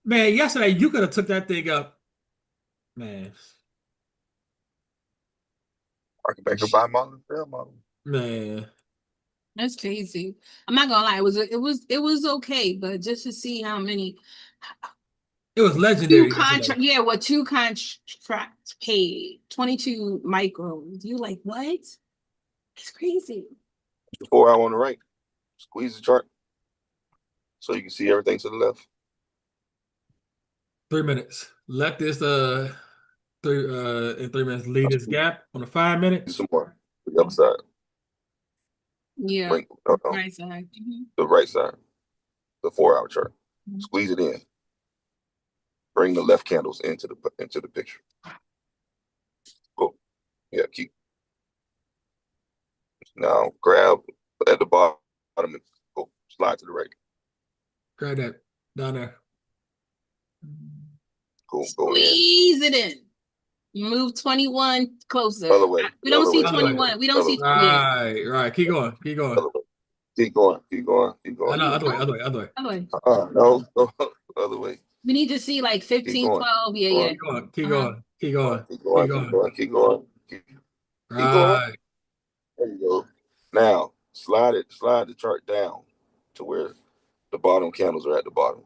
S1: Man, yesterday you could have took that thing up, man.
S3: Market maker buy model, sell model.
S1: Man,
S6: That's crazy. I'm not gonna lie, it was okay, but just to see how many
S1: it was legendary.
S6: what two contracts paid 22 micros. You like what? It's crazy.
S3: The 4 hour on the right. Squeeze the chart so you can see everything to the left.
S1: 3 minutes. Let this in 3 minutes lead this gap on a 5 minute.
S3: Do some more. The other side.
S6: Yeah.
S3: Bring,
S6: Right side.
S3: the right side. The 4 hour chart. Squeeze it in. Bring the left candles into the picture. Cool. Yeah, keep. Now grab at the bottom and go slide to the right.
S1: Grab that down there.
S3: Cool. Go in.
S6: Squeeze it in. Move 21 closer.
S3: Other way.
S6: We don't see
S3: Other
S6: 21.
S3: way.
S6: We don't see
S1: 20. Right. Keep going.
S3: Other way. Keep going.
S1: No, other way.
S3: No, other way.
S6: We need to see like 15, 12. Yeah.
S1: Keep going.
S3: Keep going.
S1: Right.
S3: There you go. Now slide the chart down to where the bottom candles are at the bottom.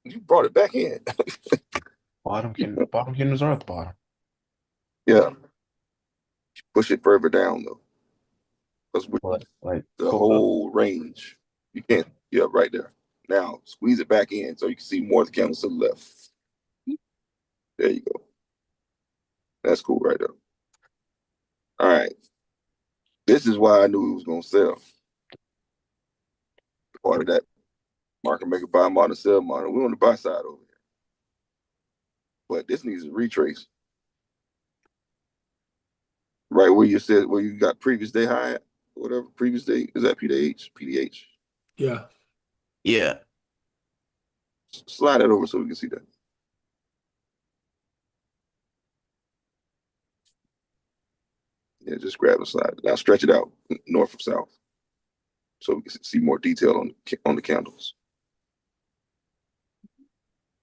S3: You brought it back in.
S2: Bottom candles are at the bottom.
S3: Yeah. Push it further down though. Because
S2: like
S3: the whole range. You can't. Yeah, right there. Now squeeze it back in so you can see more of the candles to the left. There you go. That's cool right there. All right. This is why I knew it was gonna sell. Part of that market maker buy model, sell model. We're on the buy side over here. But this needs a retrace. Right where you said where you got previous day high at, whatever previous day is that PDH.
S1: Yeah.
S2: Yeah.
S3: Slide that over so we can see that. Yeah, just grab and slide. Now stretch it out north of south so we can see more detail on the candles.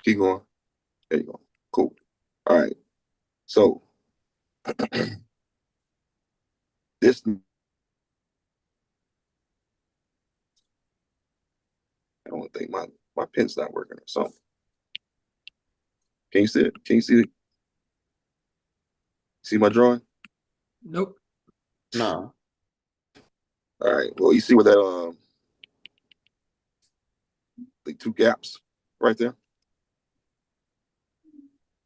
S3: Keep going. There you go. Cool. All right. So this. I don't think my pen's not working or something. Can you see it? Can you see it? See my drawing?
S1: Nope.
S2: No.
S3: All right. Well, you see where that the two gaps right there?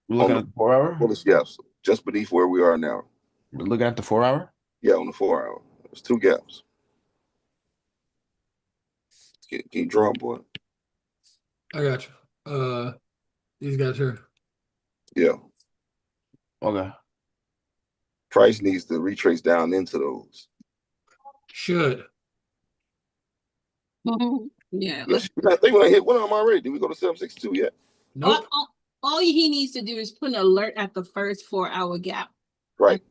S2: We're looking at the 4 hour?
S3: Bullish gaps just beneath where we are now.
S2: We're looking at the 4 hour?
S3: Yeah, on the 4 hour. There's two gaps. Can you draw 'em, boy?
S1: I got you. These guys here.
S3: Yeah.
S2: Okay.
S3: Price needs to retrace down into those.
S1: Should.
S6: Yeah.
S3: I think when I hit one of them already. Did we go to 762 yet?
S1: Nope.
S6: All he needs to do is put an alert at the first 4-hour gap.
S3: Right.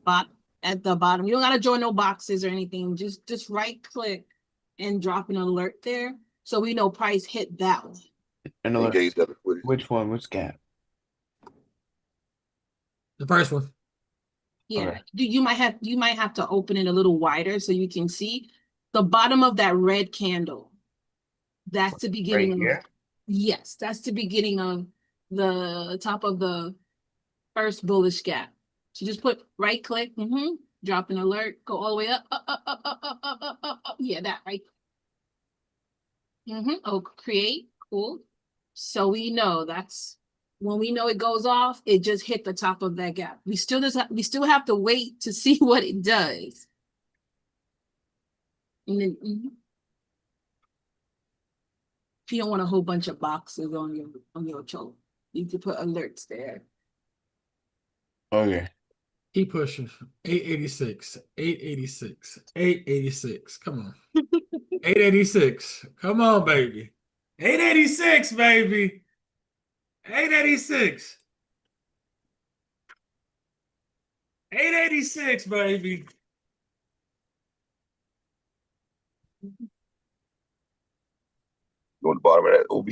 S6: At the bottom. You don't gotta join no boxes or anything. Just right click and drop an alert there. So we know price hit that one.
S3: Engage that liquidity.
S2: Which one? Which gap?
S1: The first one.
S6: Yeah.
S2: Okay.
S6: You might have to open it a little wider so you can see the bottom of that red candle. That's the beginning
S2: Right here?
S6: yes, that's the beginning of the top of the first bullish gap. So just put right click, drop an alert, go all the way up. Yeah, that right. Oh, create, cool. So we know that's when we know it goes off, it just hit the top of that gap. We still have to wait to see what it does. And then if you don't want a whole bunch of boxes on your chart, you can put alerts there.
S2: Okay.
S1: Keep pushing. 886. 886. 886. Come on. 886. Come on, baby. 886, baby. 886. 886, baby.
S3: Go to the bottom of that OB.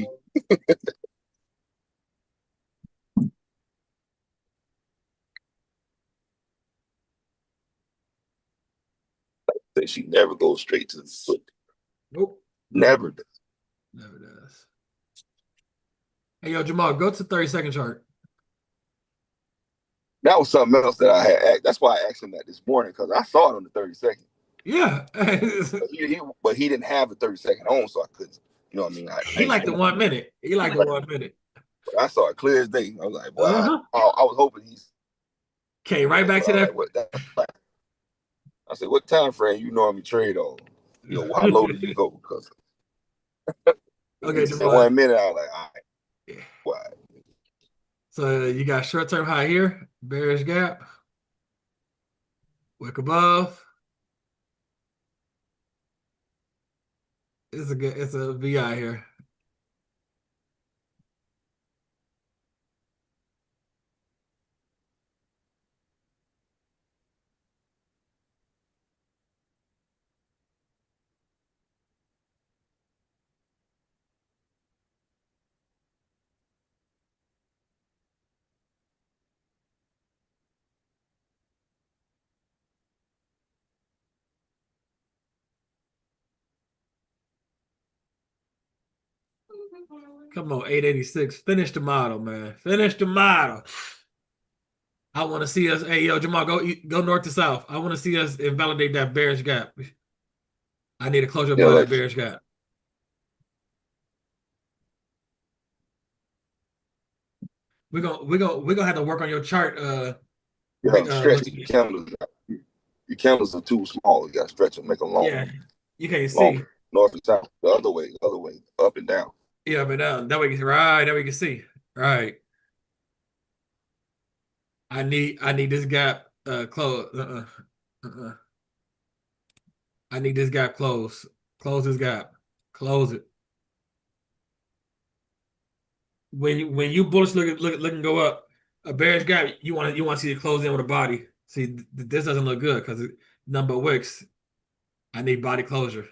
S3: She never goes straight to the foot.
S1: Nope.
S3: Never does.
S1: Never does. Hey, yo, Jamal, go to 30-second chart.
S3: That was something else that I had. That's why I asked him that this morning, because I saw it on the 32nd.
S1: Yeah.
S3: But he didn't have the 30-second on, so I couldn't. You know what I mean?
S1: He liked the 1 minute. He liked the 1 minute.
S3: But I saw it clear as day. I was like, wow. I was hoping he's.
S1: Okay, right back to that.
S3: I said, what time frame you normally trade on? You know, how low do you go? Because
S1: okay,
S3: Jamal. 1 minute, I was like, all right.
S1: Yeah.
S3: Why?
S1: So you got short-term high here, bearish gap, wick above. It's a VI here. Come on, 886. Finish the model, man. Finish the model. I want to see us. Hey, yo, Jamal, go north to south. I want to see us invalidate that bearish gap. I need a closure above that bearish gap. We're gonna have to work on your chart.
S3: Stretch your candles out. Your candles are too small. You gotta stretch them, make them longer.
S1: Yeah, you can't
S3: longer.
S1: see.
S3: North and south, the other way, up and down.
S1: Yeah, up and down. That way you can right. That way you can see. Right. I need this gap closed. I need this gap closed. Close this gap. Close it. When you bullish looking go up, a bearish gap, you want to see it close in with a body. See, this doesn't look good because number wicks. I need body closure.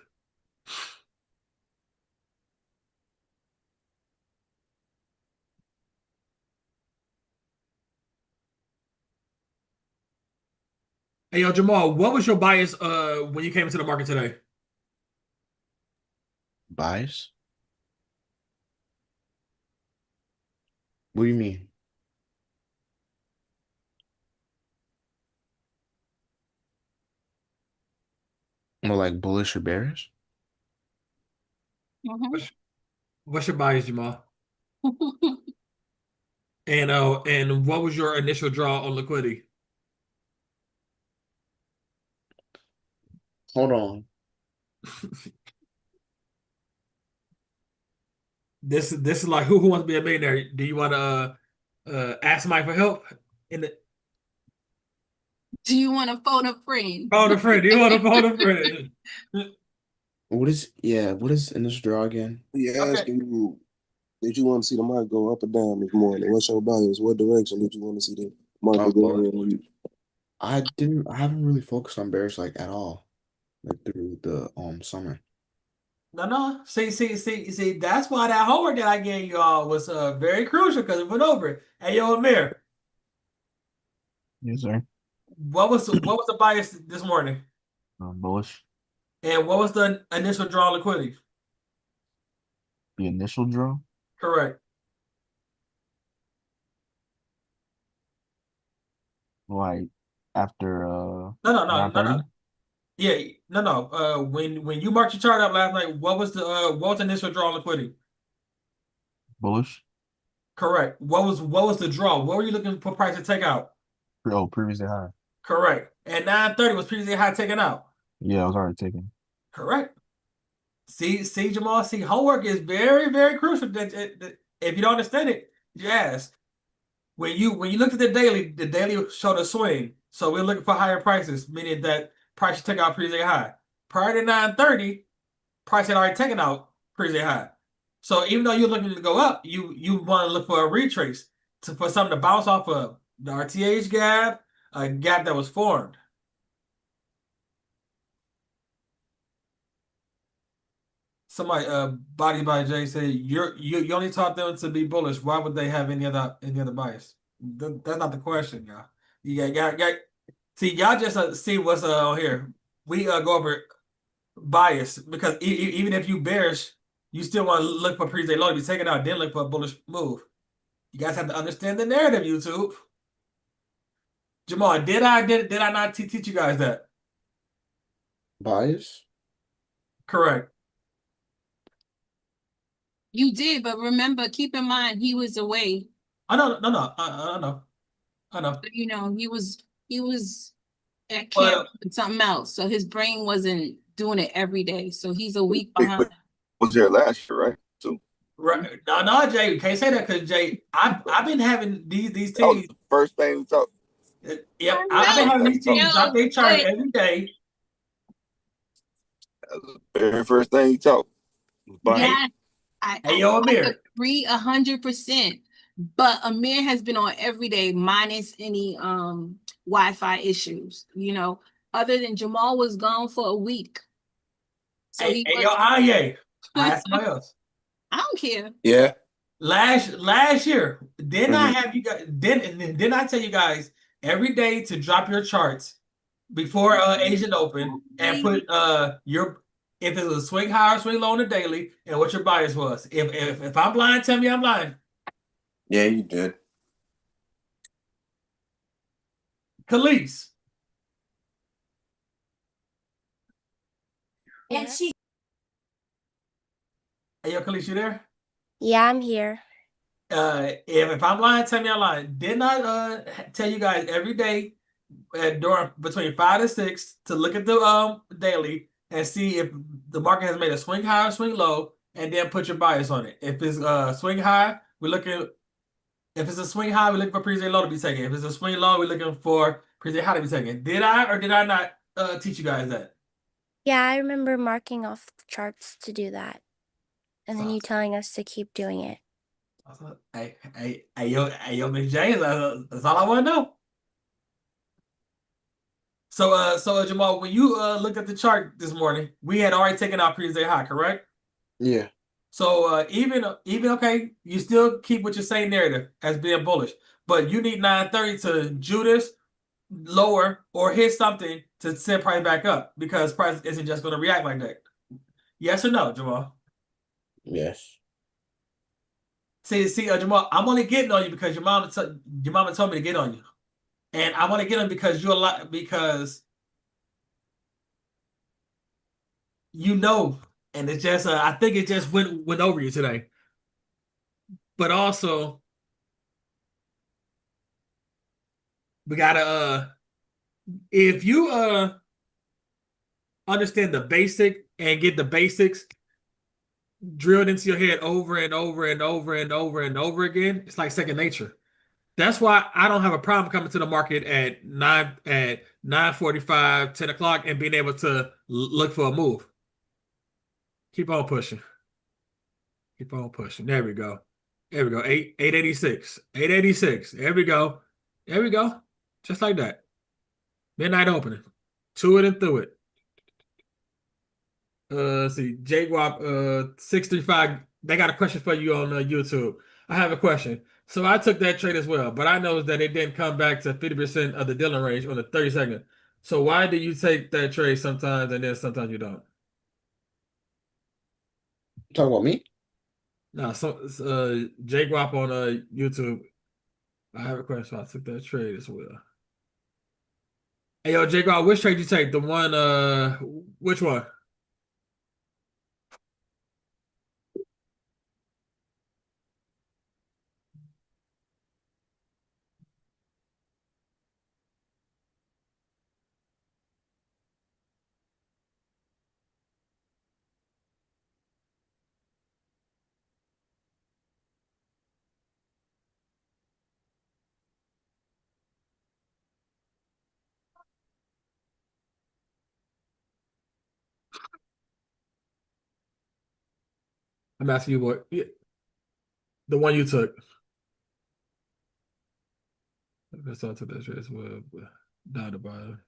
S1: Hey, yo, Jamal, what was your bias when you came into the market today?
S2: Bias? What do you mean? More like bullish or bearish?
S1: What's your bias, Jamal? And what was your initial draw on liquidity?
S2: Hold on.
S1: This is like who wants to be a millionaire? Do you want to ask somebody for help? In the
S6: Do you want to phone a friend?
S1: phone a friend. Do you want to phone a friend?
S2: What is in this draw again?
S4: He
S1: Okay.
S4: asking you, did you want to see the market go up or down this morning? What's your bias? What direction did you want to see the market go
S2: Well,
S4: in?
S2: I haven't really focused on bears like at all, like through the summer.
S1: No. See. That's why that homework that I gave you all was very crucial because it went over it. Hey, yo, Amir,
S5: Yes, sir.
S1: what was the bias this morning,
S5: Bullish.
S1: and what was the initial draw liquidity?
S5: The initial draw,
S1: Correct.
S5: like after
S1: No.
S5: 9:30.
S1: Yeah, no. When you marked your chart up last night, what was the initial draw liquidity?
S5: Bullish.
S1: Correct. What was the draw? What were you looking for price to take out?
S5: Oh, previously high.
S1: Correct. At 9:30 was previously high taken out.
S5: Yeah, I was already taken.
S1: Correct. See, Jamal. See, homework is very, very crucial. If you don't understand it, you ask. When you look at the daily showed a swing. So we're looking for higher prices, meaning that price should take out previously high. Prior to 9:30, price had already taken out previously high. So even though you're looking to go up, you want to look for a retrace for something to bounce off of the RTH gap, a gap that was formed. Somebody, Body by Jay said you only taught them to be bullish. Why would they have any other bias? That's not the question, y'all. You got see y'all just see what's on here. We go over bias because even if you bearish, you still want to look for pre-day low to be taken out, then look for a bullish move. You guys have to understand the narrative, YouTube. Jamal, did I not teach you guys that?
S2: Bias?
S1: Correct.
S6: You did, but remember, keep in mind he was away.
S1: I know, no, I know.
S6: You know, he was at camp
S1: Well,
S6: and something else, so his brain wasn't doing it every day. So he's a week
S3: He
S6: behind.
S3: was there last year, right? Too.
S1: right, no, Jay, you can't say that because Jay, I've been having these
S3: That was
S1: teams.
S3: the first thing we talked.
S1: Yep,
S6: I
S1: I've been
S6: know,
S1: having
S3: That
S1: these teams drop their chart
S6: but
S1: every day.
S3: was the very first thing he talked.
S1: Hey,
S6: yeah, I,
S1: hey,
S6: I,
S1: yo,
S6: I
S1: Amir.
S6: agree 100%. But Amir has been on every day minus any Wi-Fi issues, other than Jamal was gone for a week. So
S1: Hey,
S6: he
S1: hey,
S6: was
S1: yo, Anye. I asked somebody else.
S6: I don't care.
S3: Yeah.
S1: Last year, didn't I
S3: Mhm.
S1: have you guys? Didn't I tell you guys every day to drop your charts before Asian Open and put your if it was a swing high or swing low on the daily and what your bias was. If I'm blind, tell me I'm lying.
S3: Yeah, you did.
S1: Khalees.
S7: And she
S1: Hey, yo, Khalees, you there?
S7: Yeah, I'm here.
S1: If I'm lying, tell me I'm lying. Didn't I tell you guys every day during between 5 to 6 to look at the daily and see if the market has made a swing high or swing low, and then put your bias on it. If it's swing high, we're looking. If it's a swing high, we're looking for pre low to be taken. If it's a swing low, we're looking for pre high to be taken. Did I or did I not teach you guys that?
S7: Yeah, I remember marking off charts to do that. And then
S1: So,
S7: you telling us to keep doing it.
S1: hey, yo, Miss James, that's all I want to know. So Jamal, when you looked at the chart this morning, we had already taken out pre high, correct?
S2: Yeah.
S1: So even okay, you still keep with your same narrative as being bullish, but you need 9:30 to Judas lower or hit something to send price back up because price isn't just going to react like that. Yes or no, Jamal?
S2: Yes.
S1: See, Jamal, I'm only getting on you because your mama told me to get on you, and I want to get on because you're a lot because you know, and it's just I think it just went over you today, but also we gotta if you understand the basic and get the basics, drilled into your head over and over and over and over and over again, it's like second nature. That's why I don't have a problem coming to the market at 9:45, 10 o'clock, and being able to look for a move. Keep on pushing. Keep on pushing. There we go. There we go. 886. 886. There we go. There we go. Just like that. Midnight opening. To it and through it. Let's see. JWAP 635. They got a question for you on YouTube. I have a question. So I took that trade as well, but I noticed that it didn't come back to 50% of the dealing range on the 30-second. So why do you take that trade sometimes and then sometimes you don't?
S2: Talk about me?
S1: Now, so JWAP on YouTube. I have a question. So I took that trade as well. Hey, yo, JWAP, which trade you take? The one, which one? I'm asking you what, yeah, the one you took. That's all I took that trade as well. Down the bottom.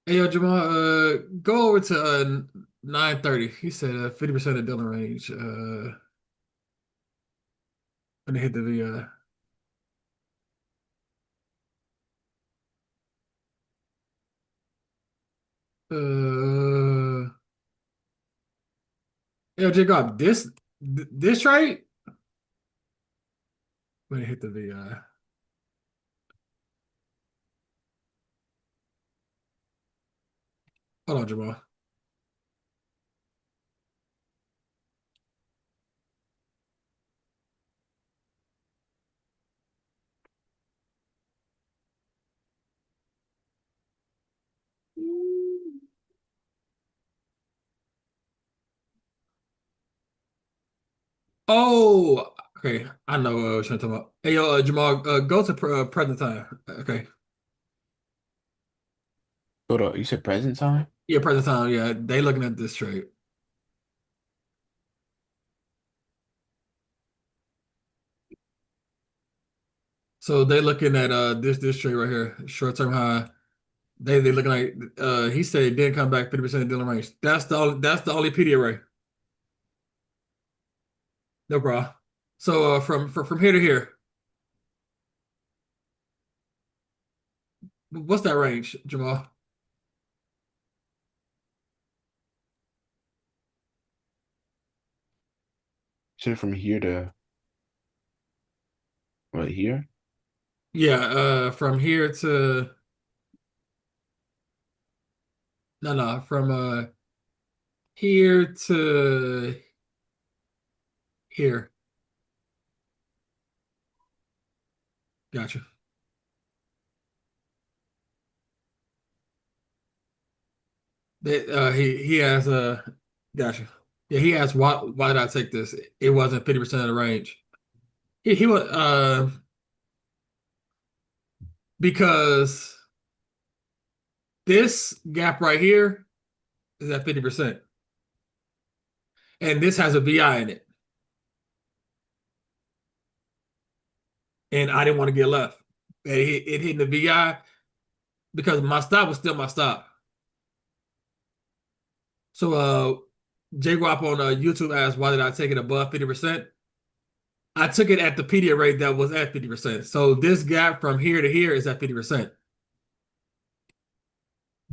S1: Hey, yo, Jamal, go over to 930. He said 50% of dealing range. When they hit the VI. Yo, Jacob, this trade when they hit the VI. Hold on, Jamal. Oh, okay. I know what you're talking about. Hey, yo, Jamal, go to present time. Okay.
S2: Hold on, you said present time?
S1: Yeah, present time. Yeah, they looking at this trade. So they looking at this trade right here, short term high. They looking like he said it didn't come back 50% of dealing range. That's the only PD array. No problem. So from here to here, what's that range, Jamal?
S2: Said from here to right here?
S1: Yeah, from here to no, from here to here. Gotcha. He has gotcha. Yeah, he asked why did I take this? It wasn't 50% of the range. He was because this gap right here is at 50%. And this has a VI in it. And I didn't want to get left. And it hit the VI because my stop was still my stop. So JWAP on YouTube asked why did I take it above 50%? I took it at the PD rate that was at 50%. So this gap from here to here is at 50%.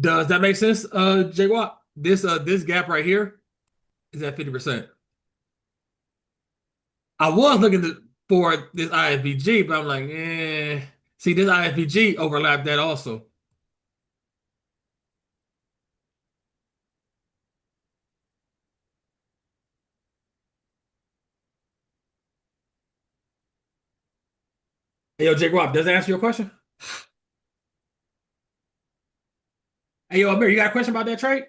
S1: Does that make sense, JWAP? This gap right here is at 50%. I was looking for this IFVG, but I'm like, see, this IFVG overlapped that also. Hey, yo, Jake Rob, does that answer your question? Hey, yo, Amir, you got a question about that trade?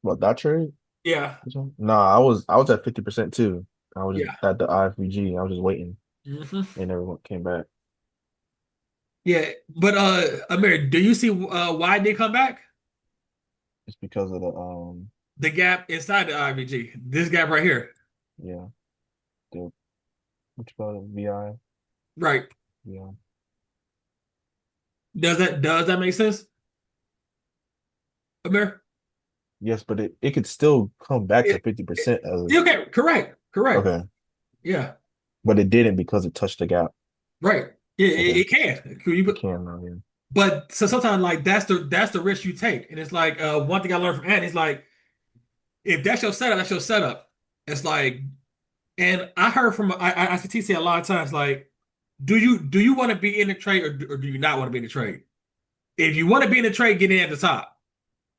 S5: What, that trade?
S1: Yeah,
S5: Nah, I was at 50% too. I was just
S1: yeah.
S5: at the IFVG. I was just waiting.
S1: Hmm.
S5: And everyone came back.
S1: Yeah, but Amir, do you see why they come back?
S5: It's because of the
S1: The gap inside the IVG, this gap right here,
S5: yeah, the what you call it? VI.
S1: right?
S5: Yeah.
S1: Does that make sense, Amir?
S5: Yes, but it could still come back to
S1: It,
S5: 50% of
S1: okay, correct.
S5: okay.
S1: Yeah,
S5: But it didn't because it touched the gap.
S1: right. It,
S5: Okay.
S1: it can.
S5: It can now, yeah.
S1: But so sometimes like that's the risk you take, and it's like one thing I learned from Andy is like if that's your setup, that's your setup. It's like, and I heard from ICTC a lot of times like, do you want to be in the trade or do you not want to be in the trade? If you want to be in the trade, get in at the top.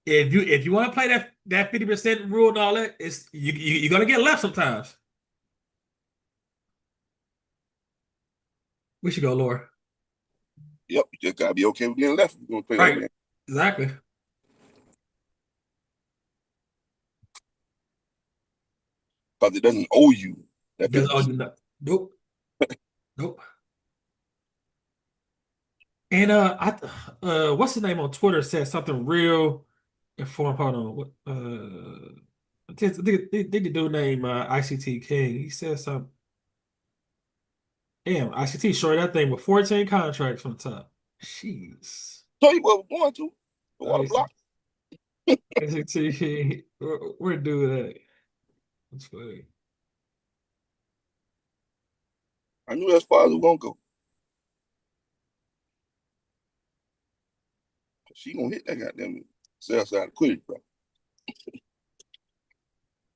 S1: If you want to play that 50% rule and all that, it's you're gonna get left sometimes. We should go, Laura.
S3: Yep, you just gotta be okay with getting left. You're gonna play that
S1: Right.
S3: game.
S1: Exactly.
S3: Because it doesn't owe you that
S1: Does all
S3: 50%.
S1: you know. Nope. Nope. And what's his name on Twitter said something real informed. Hold on. What I think the dude named ICT King. He said something. Damn, ICT short that thing with 14 contracts from the top. Jeez.
S3: Tell you what we're going to. The water block.
S1: ICT, where do that? That's funny.
S3: I knew as far as we're gonna go. She gonna hit that goddamn sell side liquidity, bro.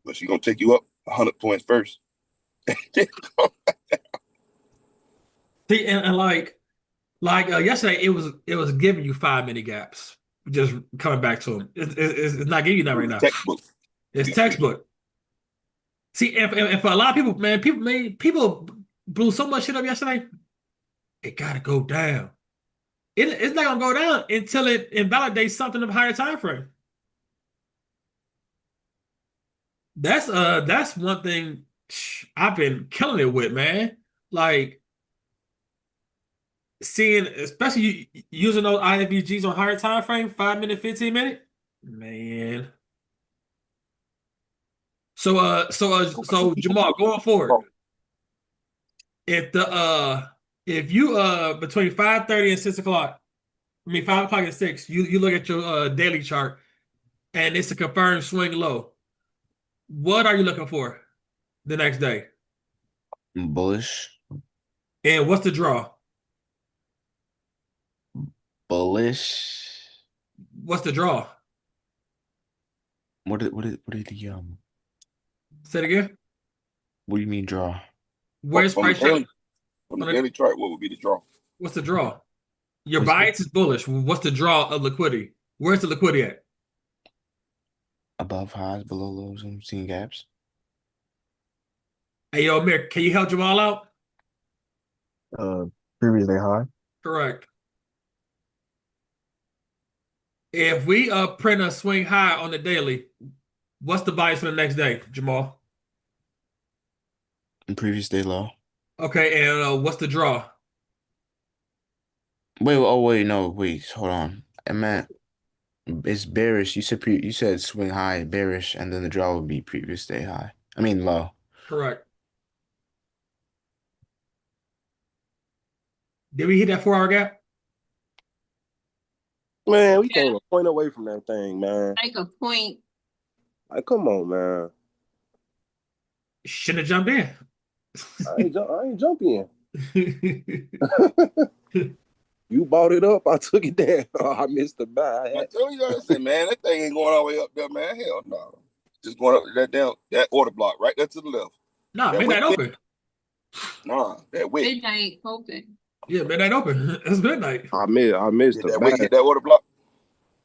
S3: But she gonna take you up 100 points first.
S1: See, and like yesterday, it was giving you 5 minute gaps. Just coming back to them. It's not giving you that right now.
S3: Textbook.
S1: It's textbook. See, and for a lot of people, man, people blew so much shit up yesterday. It gotta go down. It's not gonna go down until it invalidates something of a higher time frame. That's one thing I've been killing it with, man. Like seeing, especially using those IFBGs on higher time frame, 5 minute, 15 minute, man. So Jamal, going forward, if the if you between 5:30 and 6 o'clock, I mean 5 o'clock and 6, you look at your daily chart and it's a confirmed swing low. What are you looking for the next day?
S2: Bullish.
S1: And what's the draw?
S2: Bullish.
S1: What's the draw?
S2: What are
S1: Say it again.
S2: what do you mean draw?
S1: Where's
S3: From the
S1: price chart?
S3: daily, from the daily chart, what would be the draw?
S1: What's the draw? Your
S2: What's
S1: bias is bullish. What's the draw of liquidity? Where's the liquidity at?
S2: Above highs, below lows, I'm seeing gaps.
S1: Hey, yo, Amir, can you help Jamal out?
S5: Uh, previous day high.
S1: Correct. If we print a swing high on the daily, what's the bias for the next day, Jamal?
S2: And previous day low.
S1: Okay, and what's the draw?
S2: Wait, hold on. I meant it's bearish. You said swing high, bearish, and then the draw would be previous day high. I mean low.
S1: Correct. Did we hit that 4 hour gap?
S4: Man, we came a point away from that thing, man.
S6: Like a point.
S4: Like, come on, man.
S1: Shouldn't have jumped in.
S4: I ain't jumping. You bought it up, I took it down. I missed the buy.
S3: I tell you, I said, man, that thing ain't going all the way up there, man. Hell no. Just going up that order block right there to the left.
S1: Nah,
S3: That
S1: midnight
S3: wick-
S1: open.
S3: Nah, that wick.
S6: Midnight open.
S1: Yeah, midnight open. It's midnight.
S4: I missed
S3: Hit
S4: the
S3: that wick,
S4: buy.
S3: hit that order block.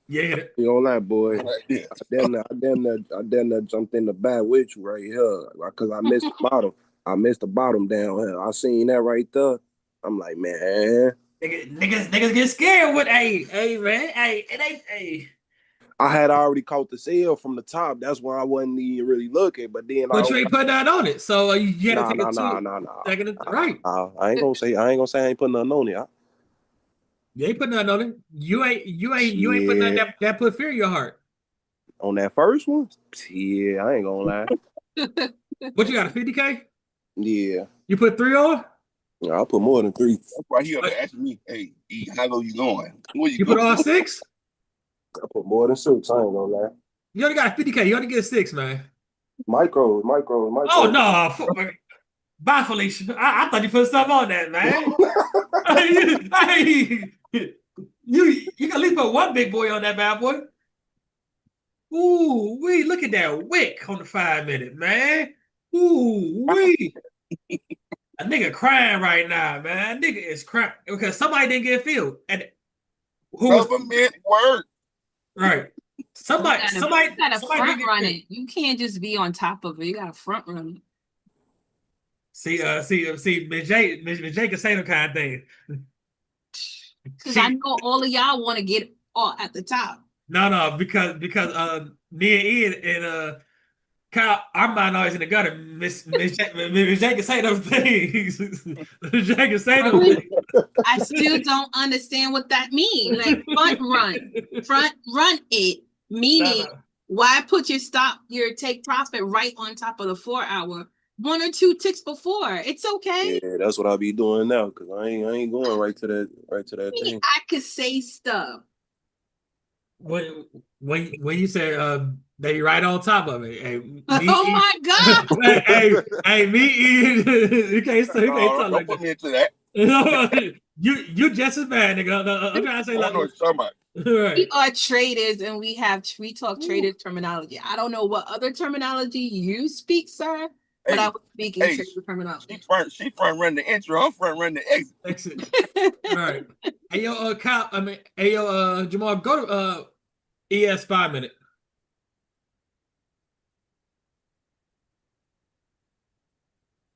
S1: Yeah, hit it.
S4: You on that, boy.
S3: Right there.
S4: I damn near jumped in the buy with you right here because I missed the bottom. I missed the bottom down here. I seen that right there. I'm like, man,
S1: Niggas get scared with hey man, hey, it ain't hey.
S4: I had already caught the sale from the top. That's why I wasn't even really looking. But then
S1: But you ain't put that on it, so you had to take it to second, right?
S4: I ain't gonna say I ain't putting nothing on it.
S1: You ain't putting nothing on it. You ain't putting
S4: Shit.
S1: that put fear in your heart.
S4: On that first one, yeah, I ain't gonna lie.
S1: What you got, a 50K?
S4: Yeah,
S1: You put 3 on?
S4: I'll put more than 3.
S3: That's why he up there asking me, hey, E, how low you going? Where you
S1: You put
S3: going?
S1: all 6?
S4: I put more than 6. I ain't gonna lie.
S1: You only got a 50K. You only get 6, man.
S4: Micro.
S1: Oh no, bye, Felicia. I thought you put something on that, man. You can at least put one big boy on that bad boy. Ooh, look at that wick on the 5 minute, man. Ooh, a nigga crying right now, man. Nigga is crying because somebody didn't get filled. And who was
S3: Government work.
S1: right? Somebody
S6: You gotta front
S1: didn't
S6: run
S1: get
S6: it. You can't just be on top of it. You gotta front run it.
S1: See, Miss J can say no kind of thing.
S6: Because I know all of y'all want to get all at the top.
S1: No, because me and Ian and Kyle, our mind always in the gutter. Miss J can say those things. Miss J can say those things.
S6: I still don't understand what that means. Like front run it. Meaning, why put your take profit right on top of the 4 hour? 1 or 2 ticks before. It's okay.
S4: Yeah, that's what I'll be doing now because I ain't going right to that thing.
S6: I could say stuff.
S1: When you say they right on top of it, hey,
S6: oh my god!
S1: hey, me Ian, you can't talk like
S3: put
S1: that.
S3: me into that.
S1: you just as bad, nigga. I'm trying to say
S3: I
S1: like
S3: know what you're talking about.
S1: right.
S6: We are traders and we talk trader terminology. I don't know what other terminology you speak, sir, but I was speaking trader terminology.
S3: She front run the intro, I'm front run the exit.
S1: Right. Hey yo, Kyle, Jamal, go to ES 5 minute.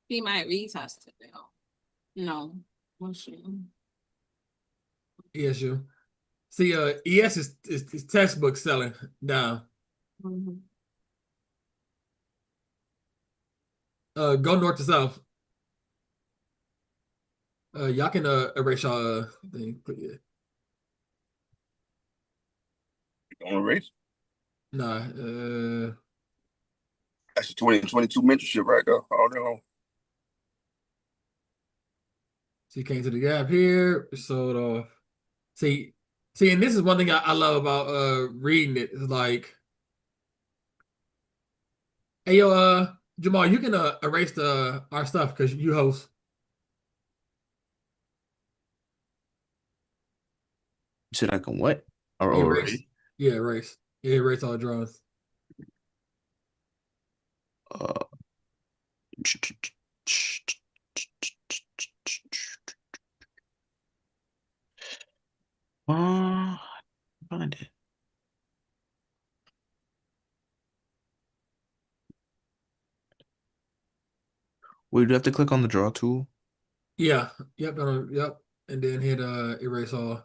S6: He might retest it now. No.
S1: ESU. See, ES is textbook selling down. Go north to south. Y'all can erase y'all thing. Yeah.
S3: You gonna erase?
S1: Nah.
S3: That's a 2022 mentorship right there. All day long.
S1: So you came to the gap here, sold off. See, and this is one thing I love about reading it. It's like, hey yo, Jamal, you can erase our stuff because you host.
S2: Said I can what? Or
S1: Erase. Yeah, erase. Yeah, erase all drawings.
S2: Find it. Wait, do you have to click on the draw tool?
S1: Yeah. Yep. Yep. And then hit erase all.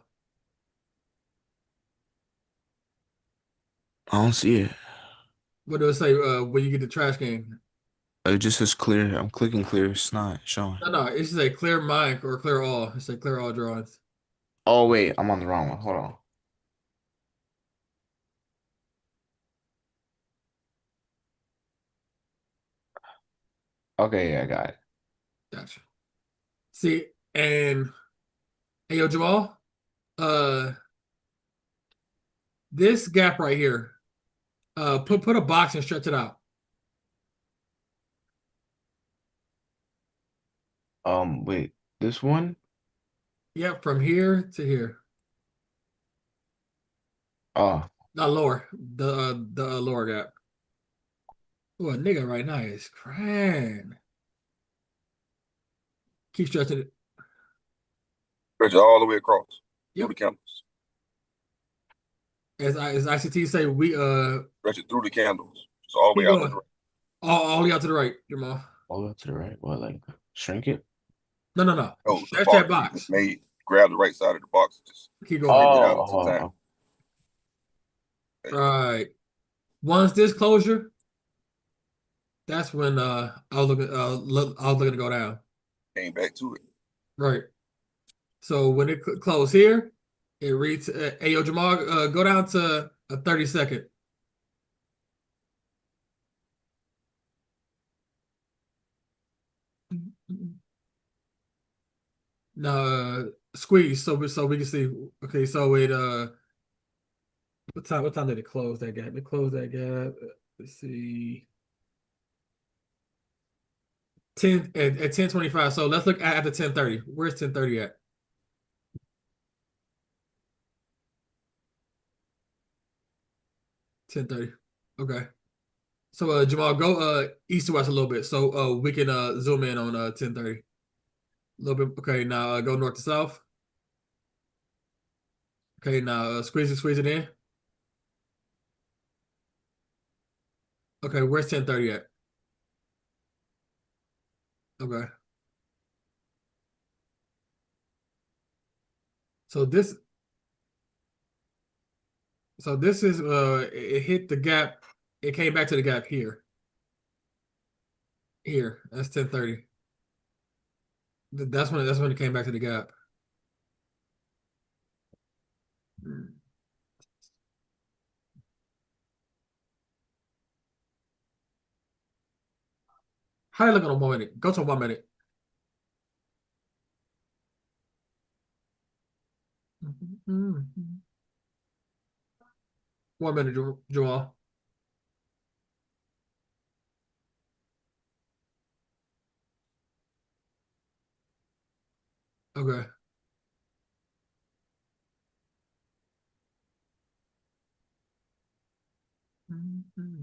S2: I don't see it.
S1: What do it say when you get the trash can?
S2: It just says clear. I'm clicking clear. It's not showing.
S1: No. It should say clear mic or clear all. It say clear all drawings.
S2: Oh, wait. I'm on the wrong one. Hold on. Okay, yeah, I got it.
S1: Gotcha. See, and hey, yo, Jamal, this gap right here, put a box and stretch it out.
S2: Wait, this one?
S1: Yep, from here to here.
S2: Oh,
S1: Not lower, the lower gap. Oh, a nigga right now is crying. Keep stretching it.
S3: Stretch it all the way across.
S1: Yep.
S3: Through the candles.
S1: As ICT say, we
S3: Stretch it through the candles. So all the way out to the right.
S1: All the way out to the right, Jamal.
S2: all the way to the right. What, like shrink it?
S1: No.
S3: Oh,
S1: Stretch that box.
S3: Made. grab the right side of the box, just
S1: Keep going.
S3: bring it out to time.
S1: Right. Once this closure, that's when I was looking to go down.
S3: Came back to it.
S1: Right. So when it closed here, it reads, hey, yo, Jamal, go down to a 30-second. Now, squeeze so we can see. Okay, so it what time did it close that gap? It closed that gap. Let's see. 10 at 10:25. So let's look at the 10:30. Where's 10:30 at? 10:30. Okay. So Jamal, go east to west a little bit so we can zoom in on 10:30. A little bit. Okay, now go north to south. Okay, now squeeze it in. Okay, where's 10:30 at? Okay. So this is it hit the gap. It came back to the gap here. Here. That's 10:30. That's when it came back to the gap. How you looking on 1 minute? Go to 1 minute. Mm-hmm. 1 minute, Jamal. Okay. Mm-hmm.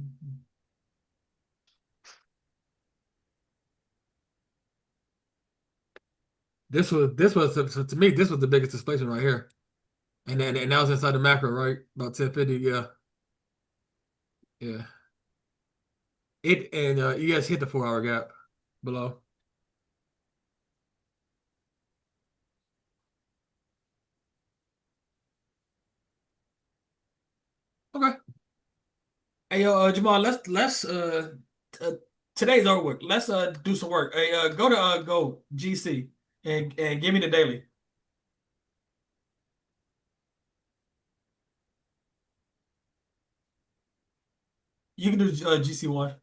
S1: This was to me, this was the biggest displacement right here. And that was inside the macro, right? About 1050, yeah. Yeah. It and you guys hit the 4 hour gap below. Okay. Hey yo, Jamal, let's uh today's over with. Let's do some work. Hey, go to go GC and give me the daily. You can do GC1.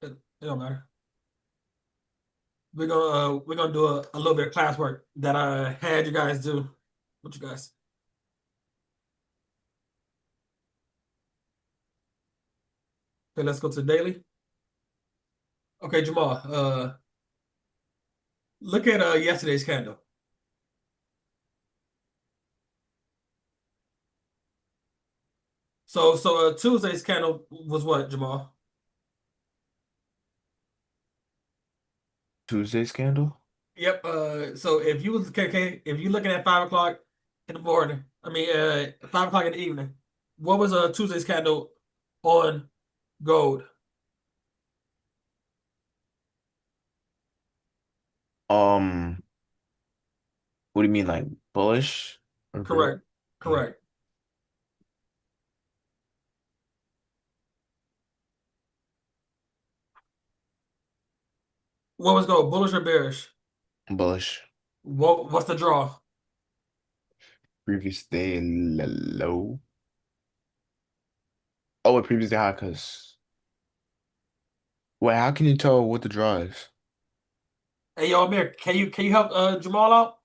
S1: It don't matter. We're gonna do a little bit of classwork that I had you guys do. What you guys? Okay, let's go to the daily. Okay, Jamal, look at yesterday's candle. So Tuesday's candle was what, Jamal?
S2: Tuesday's candle?
S1: Yep. So if you was okay, if you looking at 5 o'clock in the morning, I mean 5 o'clock in the evening, what was Tuesday's candle on gold?
S2: Um, what do you mean, like bullish or bear?
S1: Correct. Correct. What was gold? Bullish or bearish?
S2: Bullish.
S1: What's the draw?
S2: Previous day low. Oh, a previous day high, cause wait, how can you tell what the draw is?
S1: Hey yo, Amir, can you help Jamal out?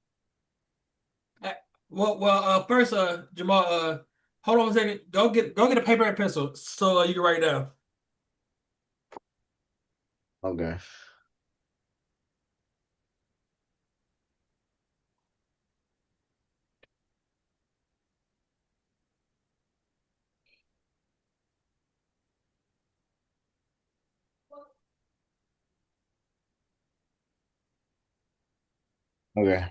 S1: Uh, well, first, Jamal, hold on a second. Go get a paper and pencil so you can write it down.
S2: Okay. Okay.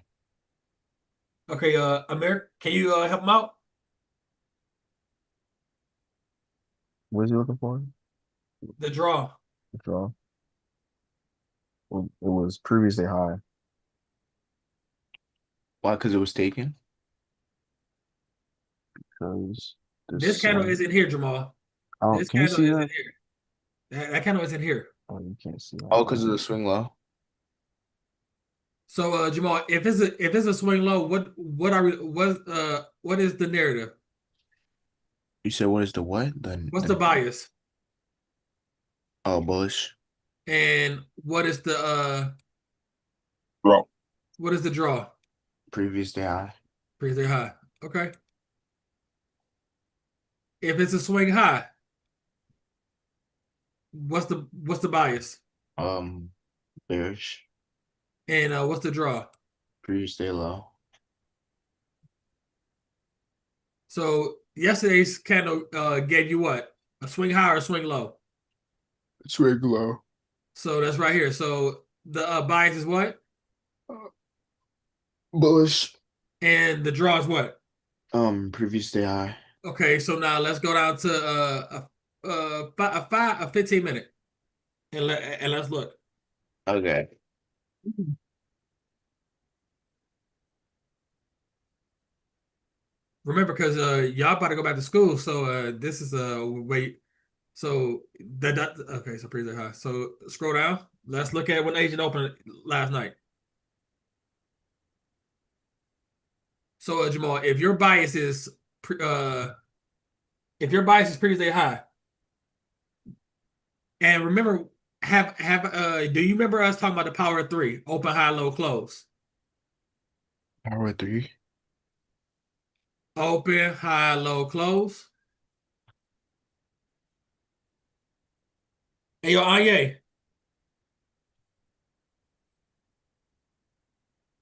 S1: Okay, Amir, can you help him out?
S5: What is he looking for?
S1: The draw.
S5: Draw. Well, it was previously high.
S2: Why? Because it was taken.
S5: Because
S1: This
S5: this
S1: candle isn't here, Jamal.
S5: oh,
S1: This
S5: can you
S1: candle
S5: see
S1: isn't
S5: that?
S1: here. That candle isn't here.
S5: Oh, you can't see that.
S2: Oh, because of the swing low.
S1: So Jamal, if it's a swing low, what is the narrative?
S2: You said what is the what?
S1: What's the bias?
S2: Oh, bullish.
S1: And
S3: Wrong.
S1: what is the draw?
S2: Previous day high.
S1: Pretty high. Okay. If it's a swing high, what's the bias?
S2: Bearish.
S1: And what's the draw?
S2: Previous day low.
S1: So yesterday's candle gave you what? A swing high or a swing low?
S2: Swing low.
S1: So that's right here. So the bias is what?
S2: Bullish.
S1: And the draw is what?
S2: Previous day high.
S1: Okay, so now let's go down to a 15 minute and let's look.
S2: Okay.
S1: Remember, because y'all about to go back to school, so this is wait. So that okay, so pretty high. So scroll down. Let's look at when agent opened last night. So Jamal, if your bias is previously high, and remember, do you remember us talking about the power of three? Open, high, low, close.
S2: Power 3.
S1: Open, high, low, close. Hey, yo, Anye.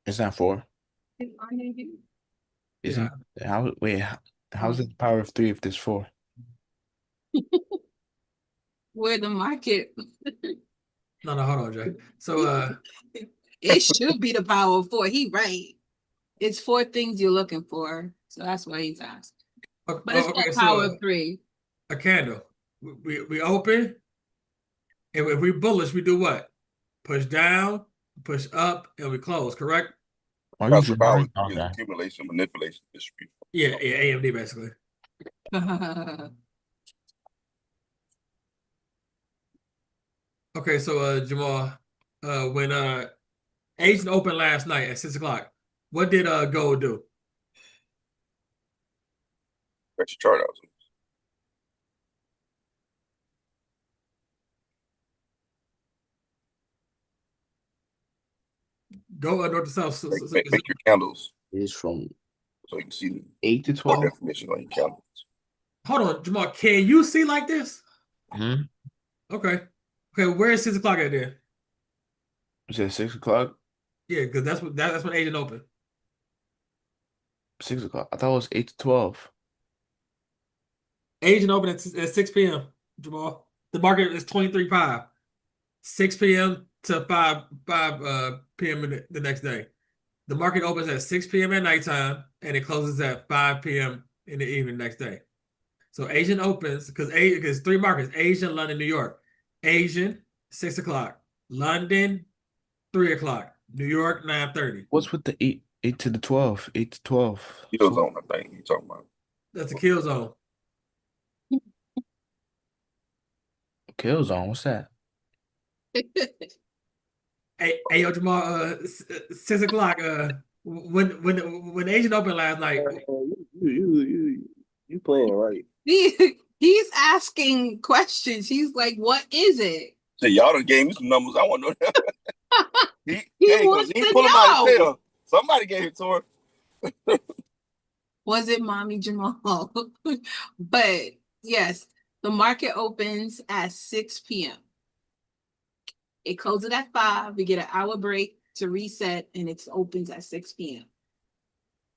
S2: It's not 4.
S1: Yeah.
S2: Isn't how wait, how's it the power of 3 if there's 4?
S6: Where the market,
S1: No, hold on, Jay. So
S6: it should be the power of four. He right. It's 4 things you're looking for. So that's why he's asking. But it's
S1: okay,
S6: called
S1: so
S6: power of 3.
S1: a candle. We open, and if we bullish, we do what? Push down, push up, and we close, correct?
S2: Are you
S3: That's the power
S2: drawing?
S3: three is
S2: Okay.
S3: accumulation, manipulation, distribution.
S1: Yeah, AMD basically. Okay, so Jamal, when Asian opened last night at 6 o'clock, what did gold do?
S3: That's your chart out.
S1: Go north to south.
S3: Make your candles
S2: It's from
S3: so you can see the
S2: 8 to
S3: more
S2: 12.
S3: definition on your candles.
S1: Hold on, Jamal. Can you see like this?
S2: Hmm.
S1: Okay. Okay, where is 6 o'clock at then?
S2: You said 6 o'clock?
S1: Yeah, because that's when Asian opened.
S2: 6 o'clock. I thought it was 8 to 12.
S1: Asian opened at 6 p.m. Jamal. The market is 23.5. 6 p.m. to 5 p.m. the next day. The market opens at 6 p.m. at nighttime and it closes at 5 p.m. in the evening next day. So Asian opens because 3 markets: Asian, London, New York. Asian 6 o'clock, London 3 o'clock, New York 9:30.
S2: What's with the 8 to the 12? 8 to 12.
S3: Kill zone, I think you're talking about.
S1: That's a kill zone.
S2: Kill zone. What's that?
S1: Hey, yo, Jamal, 6 o'clock. When Asian opened last night,
S4: You playing right.
S6: He's asking questions. He's like, what is it?
S3: Say y'all done gave me some numbers. I want to know.
S6: He
S3: Because
S6: wants
S3: he
S6: to
S3: pulling by
S6: know.
S3: his tail. Somebody gave it to her.
S6: Was it Mommy Jamal? But yes, the market opens at 6 p.m. It closes at 5. We get an hour break to reset, and it opens at 6 p.m.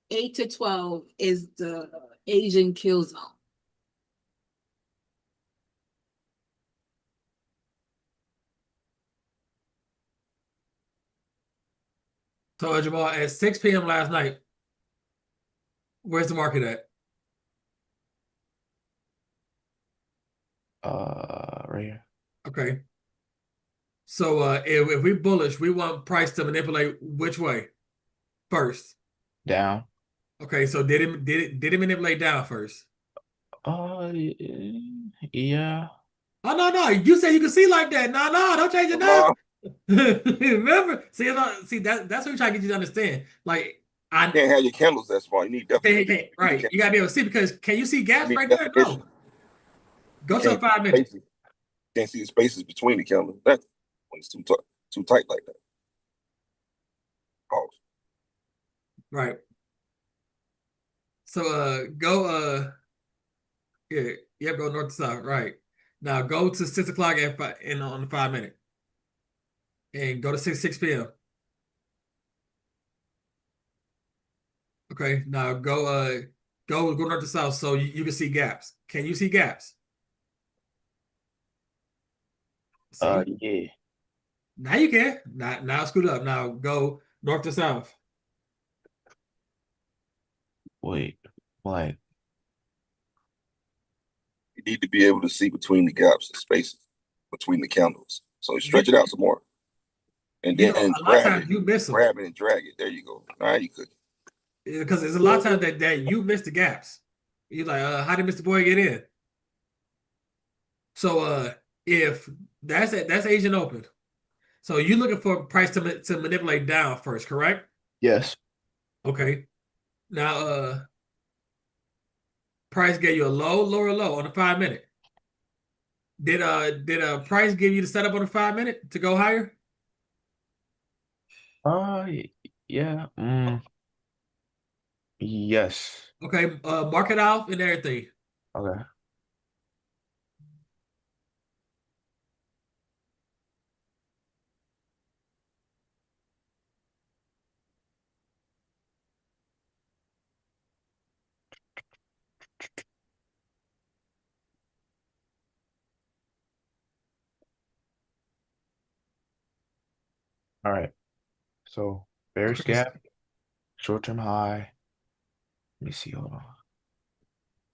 S6: 8 to 12 is the Asian kill zone.
S1: so Jamal, at 6 p.m. last night, where's the market at?
S2: Right here.
S1: Okay. So if we bullish, we want price to manipulate which way first?
S2: Down.
S1: Okay, so did it manipulate down first?
S2: Yeah.
S1: Oh no, you said you can see like that. No, don't change it
S3: Come
S1: now.
S3: on,
S1: Remember, see that's what we're trying to get you to understand. Like
S3: you can't have your candles that small. You need definition. You
S1: right, you gotta be able to see because can you see gaps
S3: need
S1: right there?
S3: definition.
S1: No.
S3: You
S1: Go to a
S3: can't see
S1: 5 minute.
S3: spaces. You can't see the spaces between the candles. That's when it's too tight like that. Pause.
S1: Right. So go yeah, go north to south. Right. Now go to 6 o'clock on the 5 minute. And go to 6 p.m. Okay, now go north to south so you can see gaps. Can you see gaps? See?
S2: Yeah.
S1: Now you can. Now scoot up. Now go north to south.
S2: Wait. Like,
S3: You need to be able to see between the gaps and spaces between the candles. So stretch it out some more, and
S1: You
S3: then
S1: know,
S3: and
S1: a lot of
S3: grab it,
S1: times you miss them
S3: grab it and drag it. There you go. Now you could.
S1: because there's a lot of times that you miss the gaps. You're like, how did Mr. Boy get in? So if that's Asian Open. So you're looking for price to manipulate down first, correct?
S2: yes.
S1: Okay. Now price gave you a lower low on the 5 minute. Did price give you the setup on the 5 minute to go higher?
S2: Yeah. Yes.
S1: Okay, mark it off and everything.
S2: Okay. All right. So bearish
S1: Okay.
S2: gap, short-term high. Let me see. Hold on.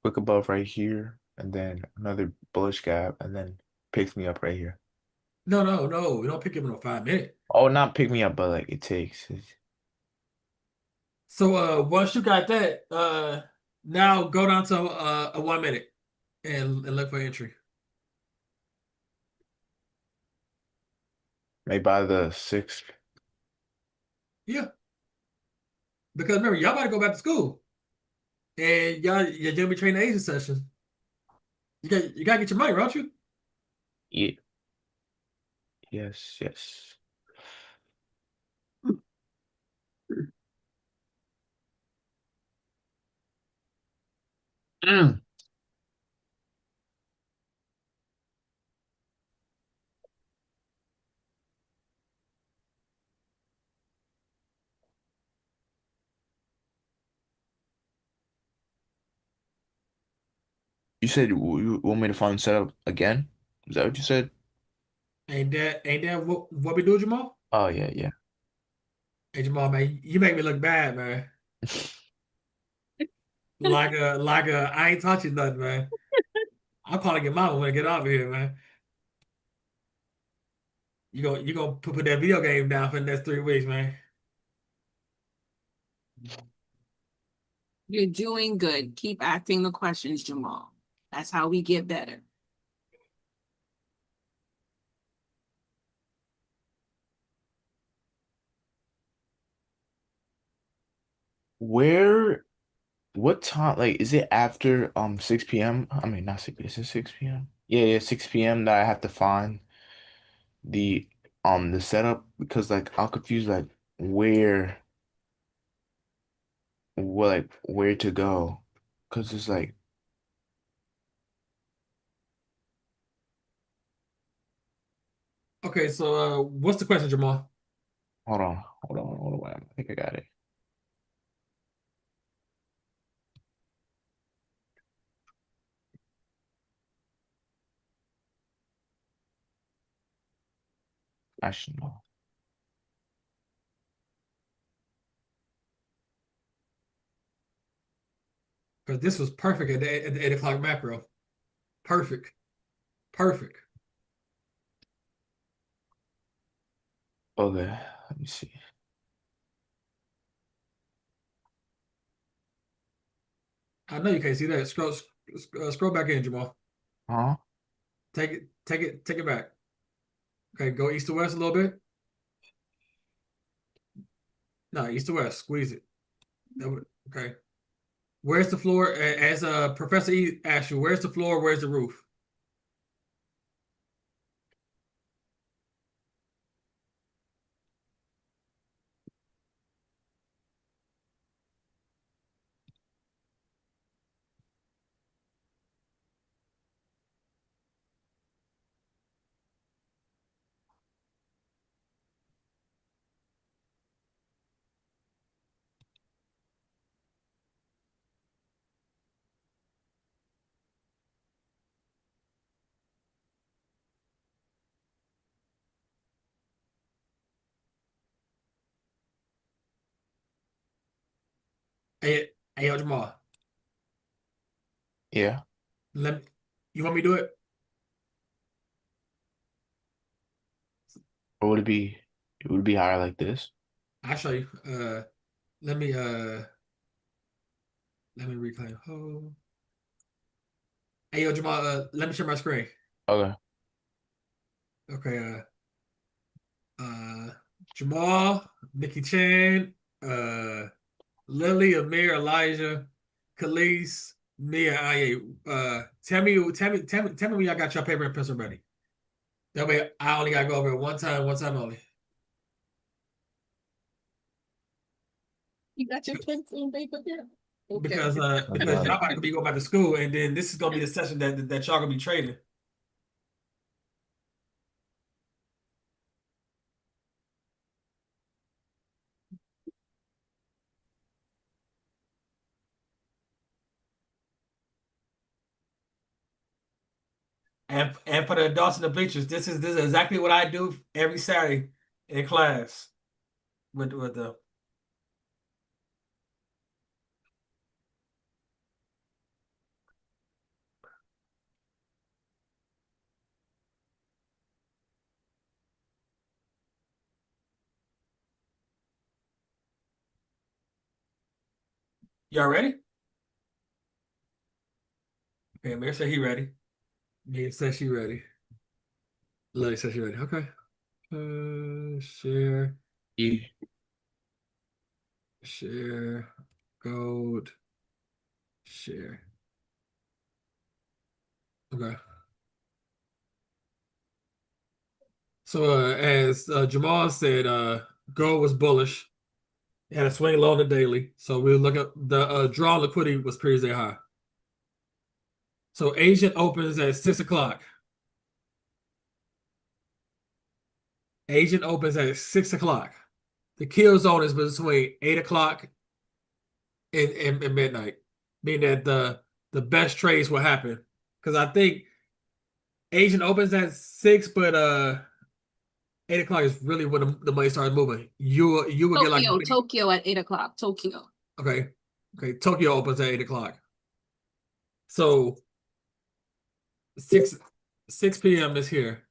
S2: Quick above right here, and then another bullish gap, and then picks me up right here.
S1: No. We don't pick him in a 5 minute.
S2: Oh, not pick me up, but like it takes.
S1: So once you got that, now go down to a 1 minute and look for entry.
S2: Maybe by the sixth.
S1: Yeah. Because remember, y'all about to go back to school. And you're gonna be training Asian sessions. You gotta get your money, don't you?
S2: Yeah. Yes. Mm. You said you want me to find setup again? Is that what you said?
S1: Ain't that what we do, Jamal?
S2: Oh yeah.
S1: Hey Jamal, man, you make me look bad, man. I ain't taught you nothing, man. I'm calling your mama when I get off of here, man. You gonna put that video game down for the next 3 weeks, man.
S6: You're doing good. Keep asking the questions, Jamal. That's how we get better.
S2: Where what time like is it after 6 p.m.? I mean not 6 is it 6 p.m.? Yeah, 6 p.m. that I have to find the the setup because like I'm confused like where where to go. Cause it's like
S1: Okay, so what's the question, Jamal?
S2: hold on. I think I got it. Actually no.
S1: Because this was perfect at the 8 o'clock macro. Perfect.
S2: Okay, let me see.
S1: I know you can't see that. Scroll back in, Jamal.
S2: Huh?
S1: Take it back. Okay, go east to west a little bit. No, east to west. Squeeze it. Okay. Where's the floor? As Professor E asked you, where's the floor? Where's the roof? Hey, Jamal.
S2: Yeah.
S1: You want me to do it?
S2: Or would it be? It would be higher like this.
S1: I'll show you. Let me reclaim. Oh. Hey, yo, Jamal. Let me share my screen.
S2: Okay.
S1: Okay. Uh, Jamal, Nikki Chan, Lily, Amir, Elijah, Khalees, Mia, Aye. Tell me when y'all got your paper and pencil ready. That way, I only gotta go over it one time only.
S6: You got your pencil and paper there? Okay.
S1: Because
S5: got
S1: y'all
S5: it.
S1: about to be going back to school, and then this is gonna be the session that y'all gonna be trading. And for the adults in the bleachers, this is exactly what I do every Saturday in class with the. Y'all ready? Okay, Amir said he ready. Mia said she ready. Lily said she ready. Okay. Share,
S2: Yeah.
S1: share, gold, share. Okay. So as Jamal said, gold was bullish. It had a swing low on the daily. So we look at the draw liquidity was previous day high. So Asian opens at 6 o'clock. Asian opens at 6 o'clock. The kill zone is between 8 o'clock and midnight, meaning that the best trades will happen. Because I think Asian opens at 6, but 8 o'clock is really when the money starts moving. You will get like
S6: Tokyo at 8 o'clock. Tokyo.
S1: okay. Tokyo opens at 8 o'clock. So 6 p.m. is here.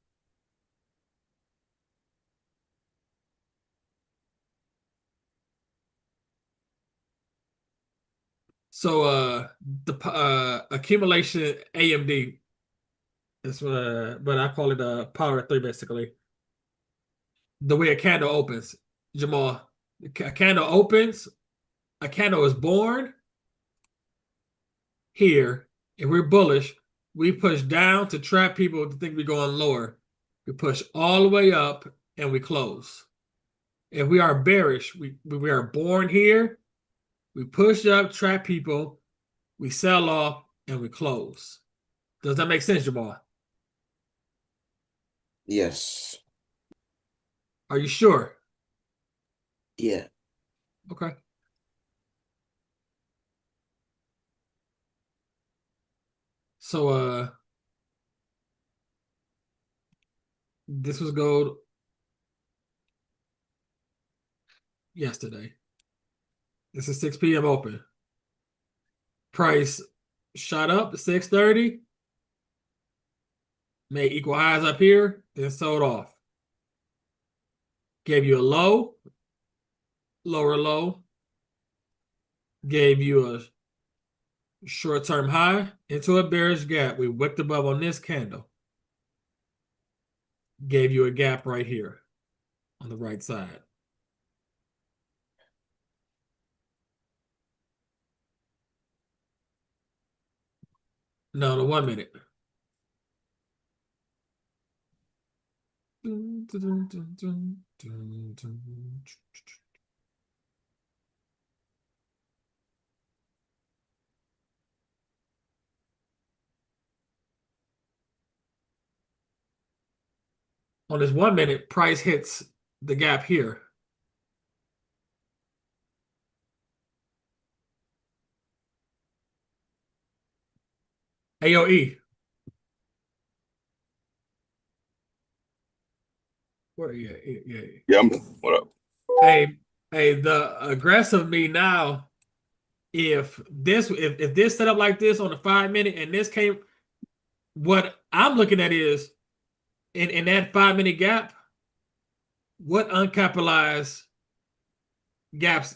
S1: So the accumulation AMD is but I call it power at 3 basically. The way a candle opens, Jamal. A candle opens, a candle is born here. If we're bullish, we push down to trap people to think we're going lower. We push all the way up and we close. If we are bearish, we are born here. We push up, trap people, we sell off, and we close. Does that make sense, Jamal?
S2: Yes.
S1: Are you sure?
S2: Yeah.
S1: Okay. So this was gold yesterday. This is 6 p.m. open. Price shot up to 630. Made equal highs up here and sold off. gave you a low, lower low, gave you a short-term high into a bearish gap. We wicked above on this candle. Gave you a gap right here on the right side. No, the 1 minute. On this 1 minute, price hits the gap here. AOE. Where?
S3: Yeah, what up?
S1: Hey, the aggressive me now. If this set up like this on the 5 minute and this came, what I'm looking at is in that 5 minute gap, what uncapitalized gaps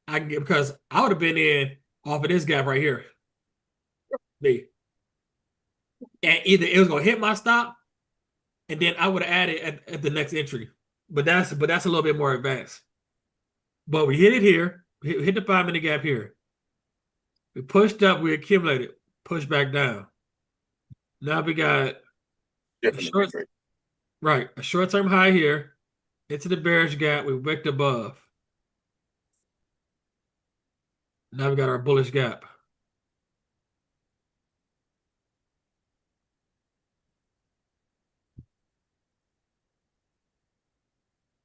S1: I can get, because I would have been in off of this gap right here. Me. And either it was gonna hit my stop, and then I would have added at the next entry. But that's a little bit more advanced. But we hit it here, hit the 5 minute gap here. We pushed up, we accumulated, pushed back down. Now we got a short-term high here into the bearish gap. We wicked above. Now we got our bullish gap.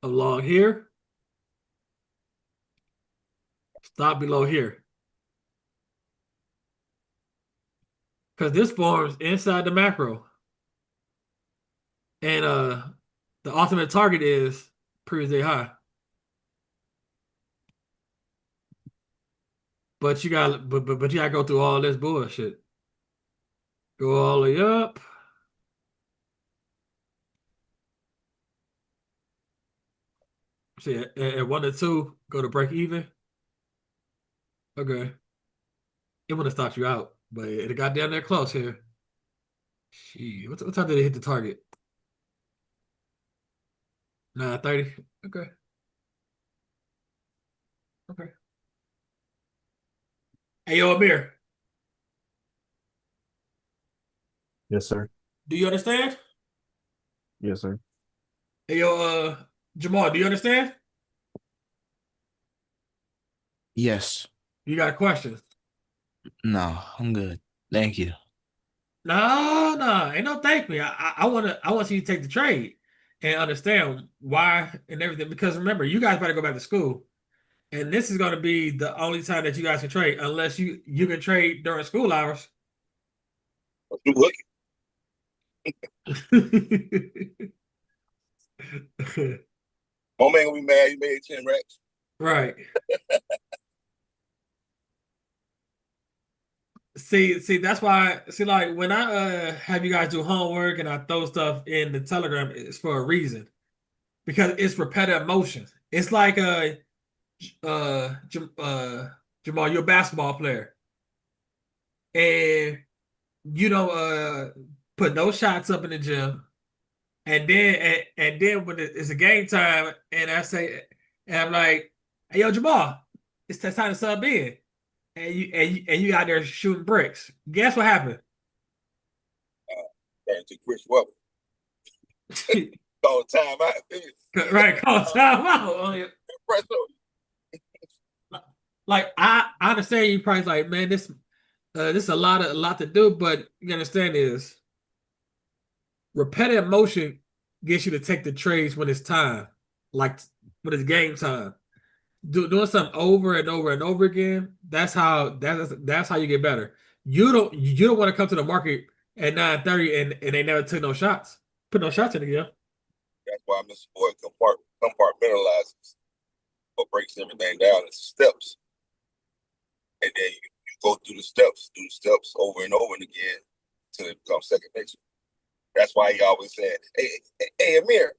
S1: Along here. Stop below here. Because this forms inside the macro. And the ultimate target is previous day high. But you gotta go through all this bullshit. Go all the way up. See, at 1 to 2, go to break even. Okay. It would have stopped you out, but it got down there close here. Gee, what time did it hit the target? 9:30. Okay. Okay. Hey, yo, Amir,
S5: Yes, sir.
S1: do you understand?
S5: Yes, sir.
S1: Hey, yo, Jamal, do you understand?
S2: Yes.
S1: You got questions?
S2: No, I'm good. Thank you.
S1: No, ain't no thank me. I want you to take the trade and understand why and everything. Because remember, you guys better go back to school, and this is going to be the only time that you guys can trade, unless you can trade during school hours.
S3: Look, my man gonna be mad. He made 10 racks.
S1: Right. See, that's why. See, like when I have you guys do homework and I throw stuff in the Telegram, it's for a reason, because it's repetitive motion. It's like Jamal, you're a basketball player, and you don't put no shots up in the gym, and then when it's a game time, and I say, and I'm like, hey, yo, Jamal, it's time to sub in, and you out there shooting bricks. Guess what happened?
S3: Trying to Chris Webber. Call time out.
S1: Right, call time out. Like I understand you probably like, man, this is a lot to do, but you understand is repetitive motion gets you to take the trades when it's time, like when it's game time. Doing something over and over and over again, that's how you get better. You don't want to come to the market at 9:30 and they never took no shots. Put no shots in again.
S3: That's why Mr. Boy compartmentalizes or breaks everything down into steps. And then you go through the steps over and over and again until it becomes second nature. That's why he always said, hey, Amir,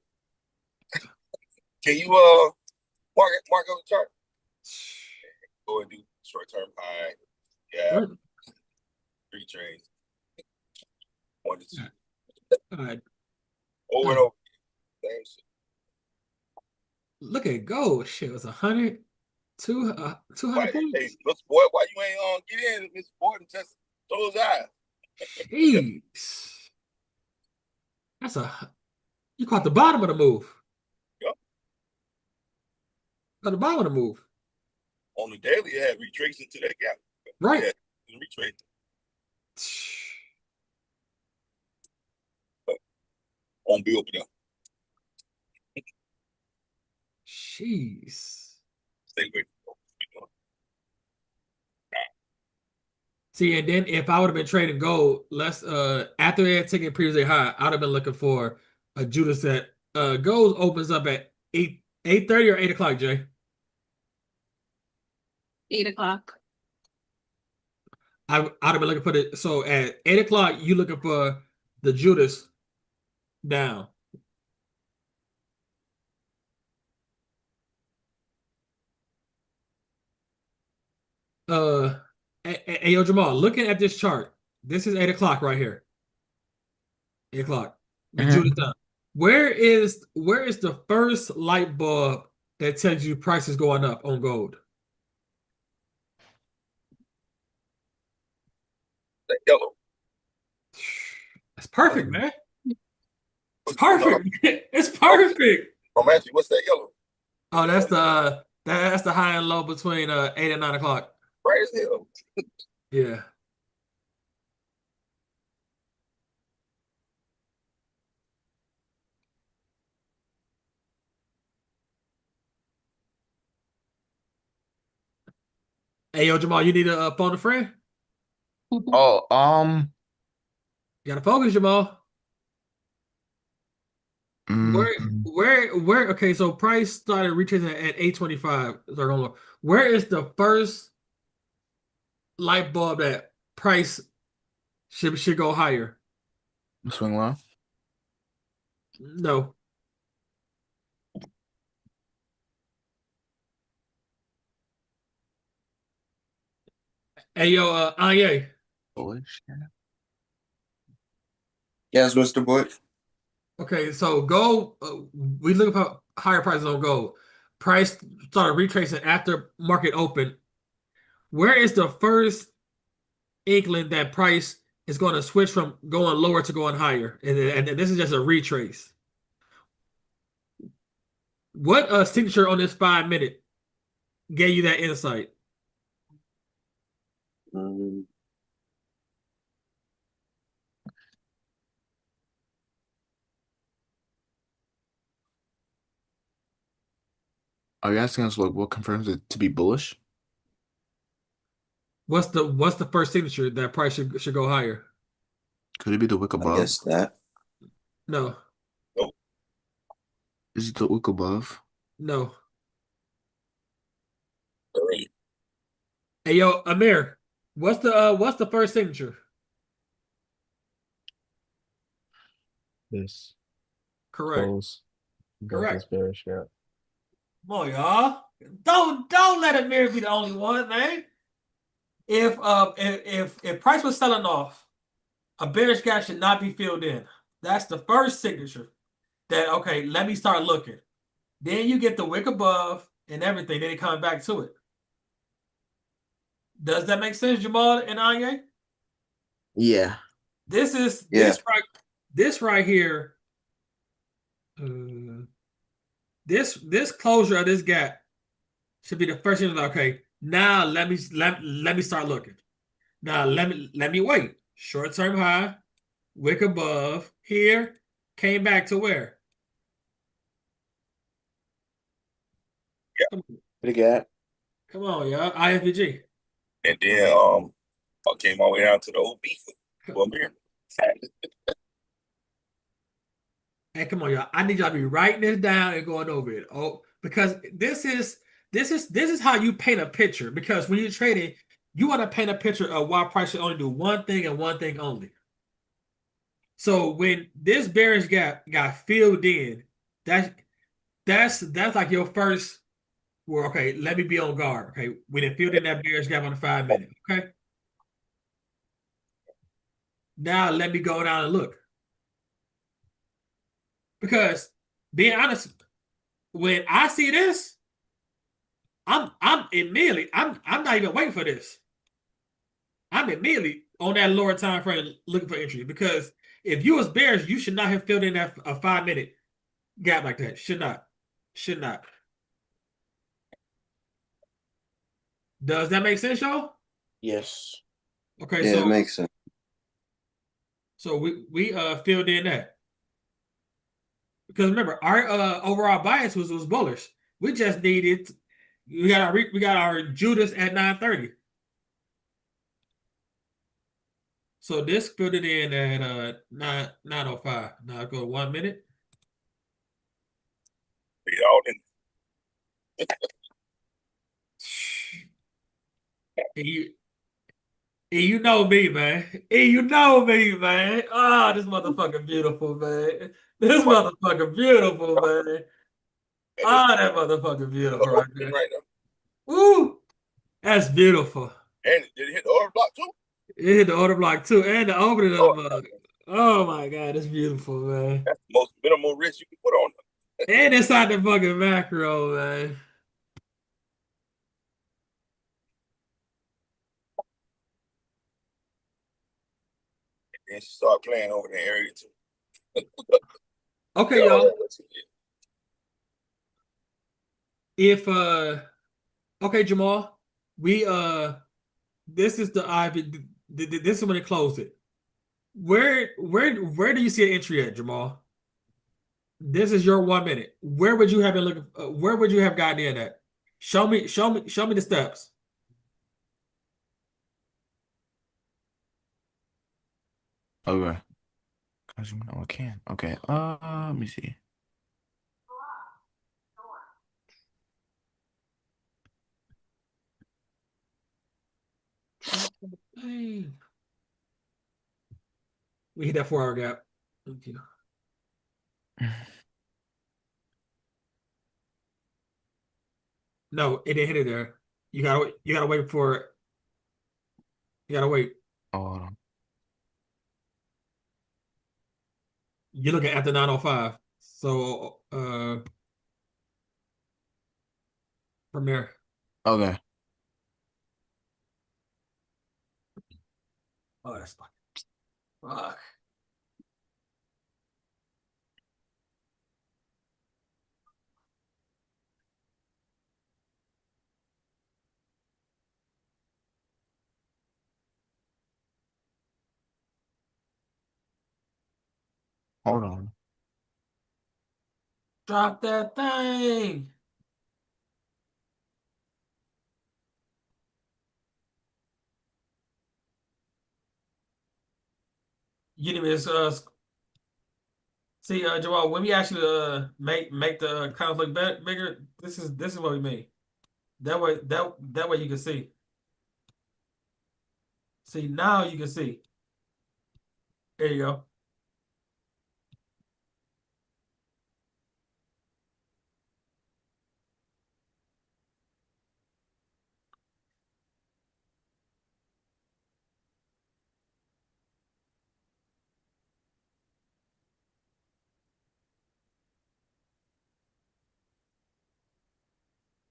S3: Can you mark on the chart? Go and do short-term high, yeah, 3 trades, 1 to 2.
S1: All right.
S3: Over and over. Same shit.
S1: Look at gold. Shit, it was 200
S3: Why,
S1: points.
S3: hey, Mr. Boy, why you ain't get in, Mr. Boy, and just throw his eyes?
S1: Jeez. You caught the bottom of the move.
S3: Yep.
S1: Caught the bottom of the move.
S3: On the daily, it had retraced into that gap.
S1: Right.
S3: Yeah, retraced. On bill for them.
S1: Jeez.
S3: Stay away.
S1: See, and then if I would have been trading gold, after they had taken previously high, I'd have been looking for a Judas that gold opens up at 8:30 or 8 o'clock, Jay.
S6: 8 o'clock.
S1: I'd have been looking for so at 8 o'clock, you looking for the Judas down. Hey, yo, Jamal, looking at this chart, this is 8 o'clock right here. 8 o'clock. The Judas down. Where is the first light bulb that tells you price is going up on gold?
S3: That yellow.
S1: That's perfect, man. It's perfect. It's perfect.
S3: I'm asking, what's that yellow?
S1: Oh, that's the high and low between 8 and 9 o'clock.
S3: Right as hell.
S1: Yeah. Hey, yo, Jamal, you need a phone a friend?
S2: Oh,
S1: You gotta focus, Jamal.
S2: mm,
S1: Where? Okay, so price started reaching at 825. Where is the first light bulb that price should go higher?
S2: swing low.
S1: No. Hey, yo, Anye.
S2: Bullish.
S8: Yes, Mr. Boy.
S1: Okay, so gold, we look for higher prices on gold. Price started retracing after market open. Where is the first inkling that price is going to switch from going lower to going higher? And this is just a retrace. What signature on this 5 minute gave you that insight?
S2: Are you asking us like what confirms it to be bullish?
S1: What's the first signature that price should go higher?
S2: Could it be the wick
S8: I
S2: above?
S8: guess that.
S1: No,
S2: Is it the wick above?
S1: no.
S3: Early.
S1: Hey, yo, Amir, what's the first signature?
S5: This
S1: Correct.
S5: close above
S1: Correct.
S5: this bearish gap.
S1: Come on, y'all. Don't let Amir be the only one, man. If price was selling off, a bearish gap should not be filled in. That's the first signature. That okay, let me start looking. Then you get the wick above and everything. Then it comes back to it. Does that make sense, Jamal and Anye?
S2: Yeah.
S1: This is
S8: Yeah.
S1: this right here. This closure of this gap should be the first thing. Okay, now let me start looking. Now let me wait. Short term high, wick above here, came back to where?
S2: The gap.
S1: Come on, y'all. IFVG.
S3: And then I came all the way down to the OB for a beer.
S1: Hey, come on, y'all. I need y'all to be writing this down and going over it. Oh, because this is how you paint a picture. Because when you're trading, you want to paint a picture of why price should only do one thing and one thing only. So when this bearish gap got filled in, That's like your first. Well, okay, let me be on guard. Okay, we didn't fill in that bearish gap on the 5 minute. Okay, now let me go down and look because being honest, when I see this, I'm immediately I'm not even waiting for this. I'm immediately on that lower time frame looking for entry because if you was bearish, you should not have filled in that a 5 minute gap like that. Should not. Should not. Does that make sense, y'all?
S2: Yes.
S1: Okay,
S4: Yeah, it makes sense.
S1: so we filled in that. Because remember, our overall bias was bullish. We just needed we got our Judas at 9:30. So this filled it in at 9:05. Now go 1 minute.
S3: They all in.
S1: And you know me, man. And you know me, man. Ah, this motherfucker beautiful, man. This motherfucker beautiful, man. Ah, that motherfucker beautiful right there.
S3: Right now.
S1: Woo! That's beautiful.
S3: And did it hit the order block too?
S1: It hit the order block too, and the opening of the
S3: Oh,
S1: mug. Oh my god, it's beautiful, man.
S3: that's the most minimal risk you can put on them.
S1: And inside the fucking macro, man.
S3: And she started playing over the area too.
S1: Okay,
S3: Yeah,
S1: y'all.
S3: that's it.
S1: If okay, Jamal, we this is the Ivy. This is when it closed it. Where do you see an entry at, Jamal? This is your 1 minute. Where would you have been looking? Where would you have gotten in at? Show me the steps.
S2: Okay. Cause you know I can. Okay. Let me see.
S1: Dang. We hit that 4 hour gap. Thank you. No, it didn't hit it there. You gotta wait for it. You gotta wait.
S2: Oh, hold on.
S1: You're looking at the 905. So from there.
S2: Okay.
S1: Oh, that's fucking fuck.
S2: Hold on.
S1: Drop that thing. You didn't even see Joel, when we actually make the conflict bigger, this is what we mean. That way you can see. See, now you can see. There you go.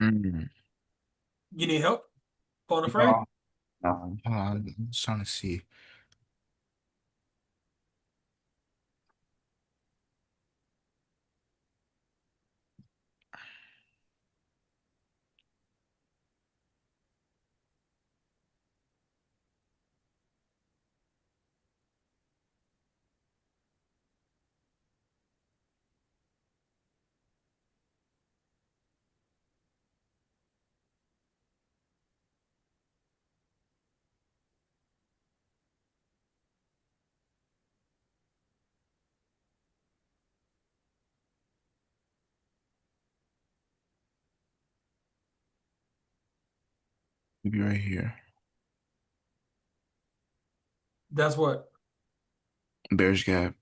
S2: Mm.
S1: You need help on the frame?
S2: No. No. Hold on. I'm just trying to see. Maybe right here.
S1: That's what.
S2: Bears gap.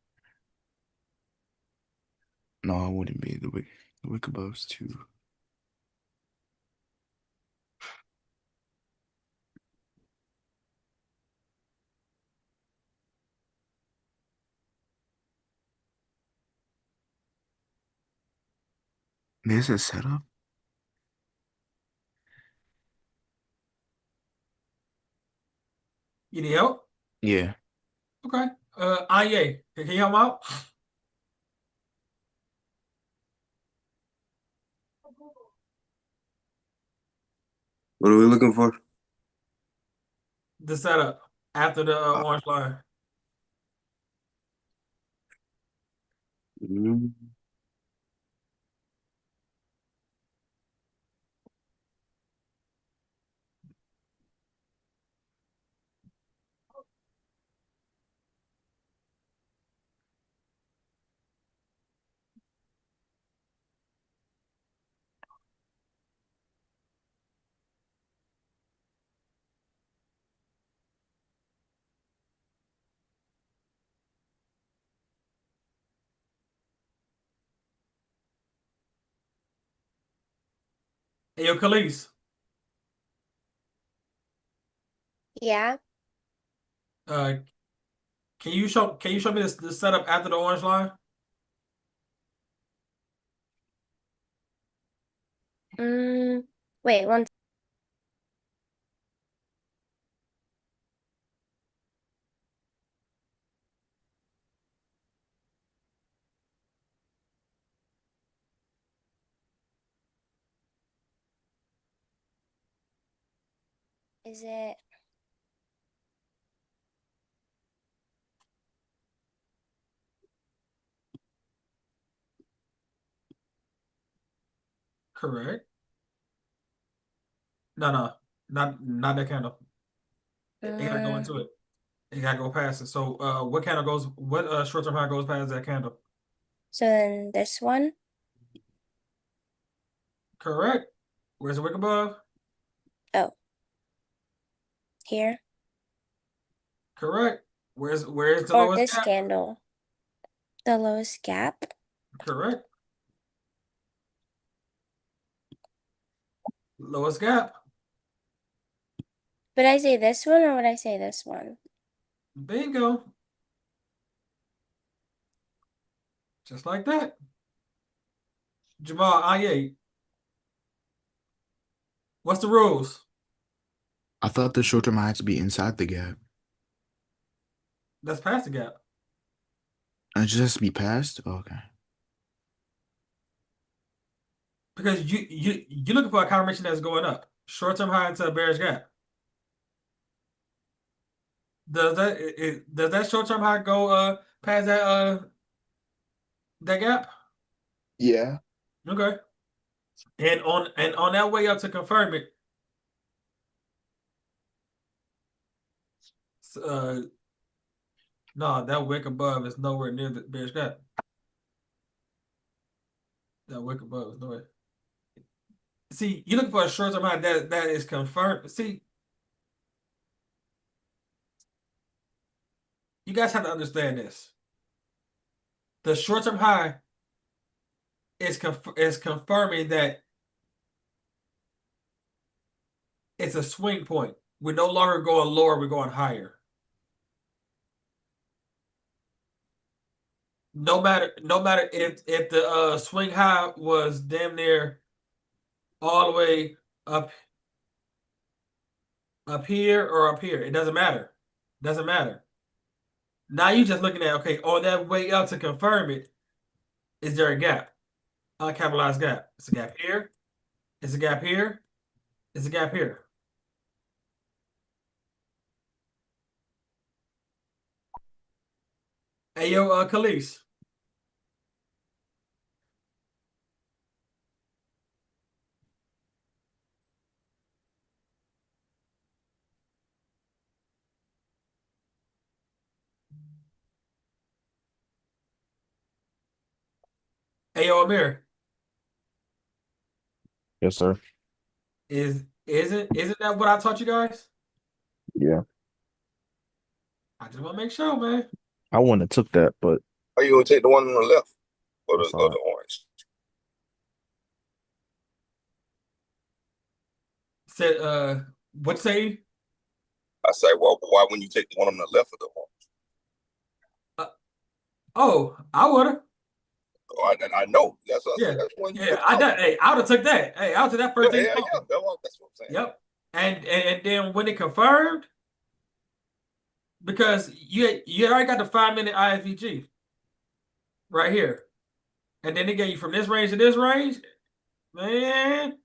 S2: No, it wouldn't be the Wick above's 2. There's a setup.
S1: You need help?
S2: Yeah.
S1: Okay. Anye, can you help out?
S3: What are we looking for?
S1: The setup after the orange line.
S3: Mhm.
S1: Hey, yo, Khalees,
S7: Yeah.
S1: uh, can you show me the setup after the orange line?
S7: Wait, one. Is it?
S1: Correct. No, not that candle. It gotta go
S7: Mm,
S1: into it. It gotta go past it. So, what candle goes? What short-term high goes past that candle?
S7: so then this one.
S1: Correct. Where's the wick above?
S7: Oh, here.
S1: Correct. Where's the
S7: Or
S1: lowest
S7: this
S1: gap?
S7: candle. The lowest gap.
S1: Correct. Lowest gap.
S7: Would I say this one or would I say this one?
S1: Bingo. Just like that. Jamal, Anye, what's the rules?
S2: I thought the short term high had to be inside the gap.
S1: That's past the gap.
S2: And it just has to be passed? Oh, okay.
S1: Because you're looking for a confirmation that's going up. Short-term high into a bearish gap. Does that short-term high go past that gap?
S2: Yeah.
S1: Okay. And on that way up to confirm it, uh no, that wick above is nowhere near the bearish gap. That wick above is nowhere. See, you're looking for a short-term high that is confirmed. See, you guys have to understand this. The short-term high is confirming that it's a swing point. We're no longer going lower, we're going higher. No matter if the swing high was damn near all the way up here or up here. It doesn't matter. Doesn't matter. Now you're just looking at, okay, on that way up to confirm it, is there a gap? Uncapitalized gap. It's a gap here. It's a gap here. It's a gap here. Hey, yo, Khalees. Hey, yo, Amir.
S5: Yes, sir.
S1: Isn't that what I taught you guys?
S5: Yeah.
S1: I just want to make sure, man.
S5: I wouldn't have took that, but
S3: Are you gonna take the one on the left or
S5: I
S3: the
S5: saw it.
S3: orange?
S1: Said what say?
S3: I say, well, why wouldn't you take the one on the left of the one?
S1: Oh, I would have.
S3: Oh, I know. That's what I
S1: Yeah.
S3: said. That's one you
S1: Yeah,
S3: took
S1: I
S3: out.
S1: done, hey, I would have took that. Hey, I would have took that first
S3: Yeah,
S1: thing.
S3: yeah, yeah. That's what I'm saying.
S1: Yep. And then when it confirmed, because you already got the 5-minute ISVG right here. And then they get you from this range to this range, man.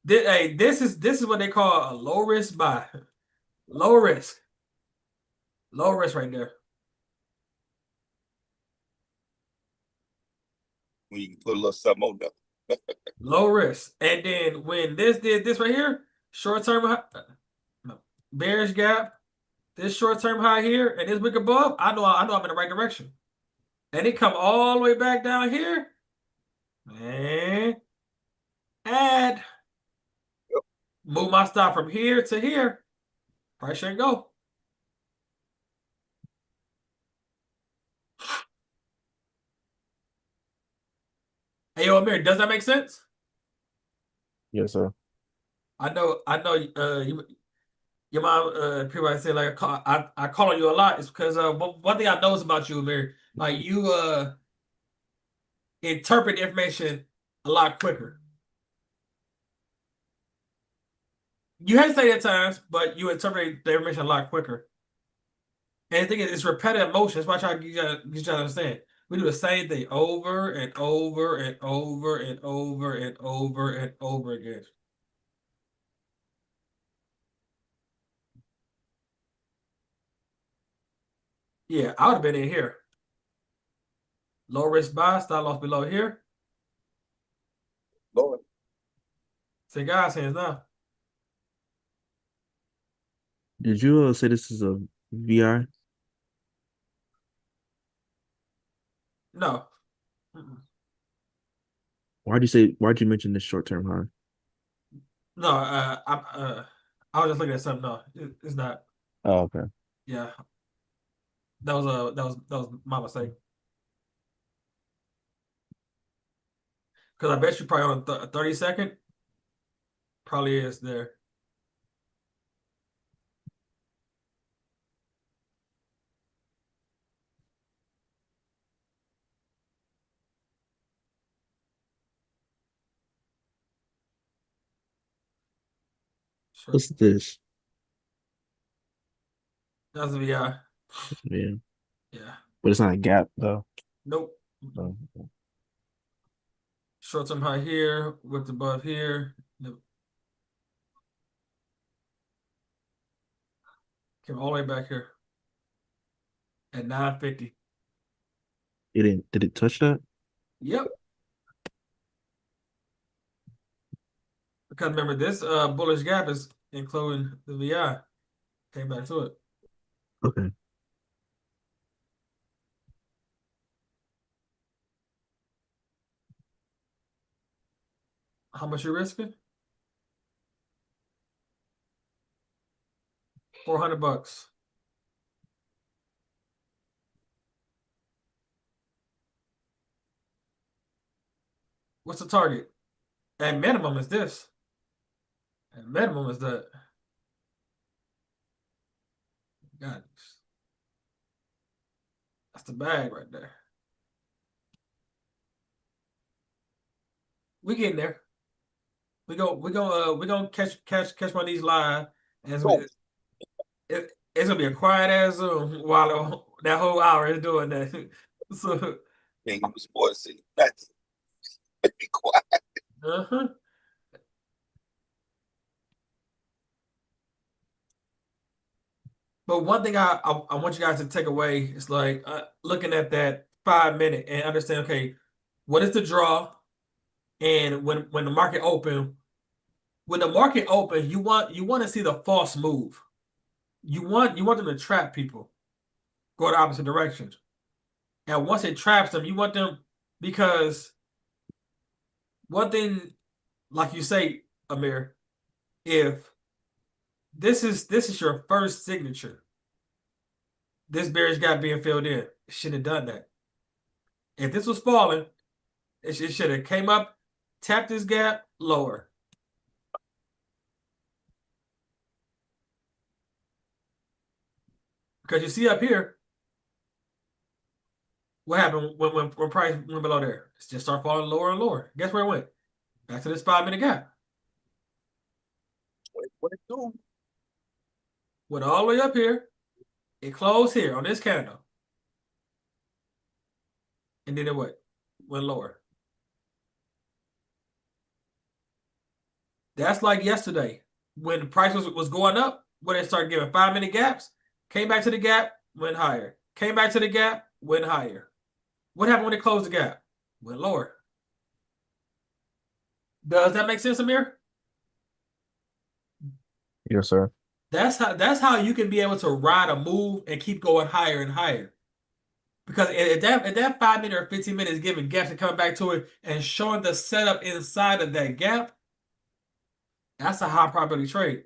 S1: Hey, this is what they call a low risk buy. Low risk. Low risk right there.
S3: When you can put a little something on there.
S1: Low risk. And then when this did this right here, short term bearish gap, this short term high here, and this wick above, I know I'm in the right direction. And it come all the way back down here, man. Add, move my stop from here to here. Price should go. Hey, yo, Amir, does that make sense?
S5: Yes, sir.
S1: I know. Your mom, people I say like I call on you a lot is because one thing I notice about you, Amir, like you interpret information a lot quicker. You hesitate at times, but you interpret the information a lot quicker. And the thing is, it's repetitive motion. That's why I try to get you to understand. We do the same thing over and over and over and over and over and over again. Yeah, I would have been in here. Low risk buy, stop loss below here.
S3: Lord.
S1: Say God's hands now.
S5: Did you say this is a VI?
S1: No. Mm-mm.
S5: Why'd you mention this short-term high?
S1: No, I was just looking at something. No, it's not.
S5: Oh, okay.
S1: Yeah, that was my mistake. Because I bet you probably on a 30-second. Probably is there. Sure.
S5: What's this?
S1: That's a VI.
S5: Yeah,
S1: Yeah.
S5: but it's not a gap though.
S1: Nope.
S5: Oh,
S1: Short term high here, width above here. Nope. Came all the way back here at 950.
S5: it didn't. Did it touch that?
S1: Yep. Because remember, this bullish gap is including the VI. Came back to it.
S5: Okay.
S1: How much you risking? $400. What's the target? At minimum is this. At minimum is that. God, that's the bag right there. We getting there. We gonna catch one of these live, and it's gonna be a quiet ass Zoom while that whole hour is doing that. So,
S3: Can't use sports see nothing. Be quiet.
S1: uh-huh. But one thing I want you guys to take away is like looking at that 5 minute and understand, okay, what is the draw? And when the market open, you want to see the false move. You want them to trap people, go the opposite directions. And once it traps them, you want them because one thing, like you say, Amir, if this is your first signature, this bearish gap being filled in, it shouldn't have done that. If this was falling, it should have came up, tapped this gap lower, Because you see up here, what happened when price went below there? It just started falling lower and lower. Guess where it went? Back to this 5-minute gap.
S3: What it do?
S1: Went all the way up here. It closed here on this candle. And then it what? Went lower. That's like yesterday when the price was going up, when it started giving 5-minute gaps, came back to the gap, went higher. Came back to the gap, went higher. What happened when it closed the gap? Went lower. Does that make sense, Amir?
S5: Yes, sir.
S1: That's how you can be able to ride a move and keep going higher and higher. Because if that 5-minute or 15 minutes giving gaps and coming back to it and showing the setup inside of that gap, that's a high probability trade.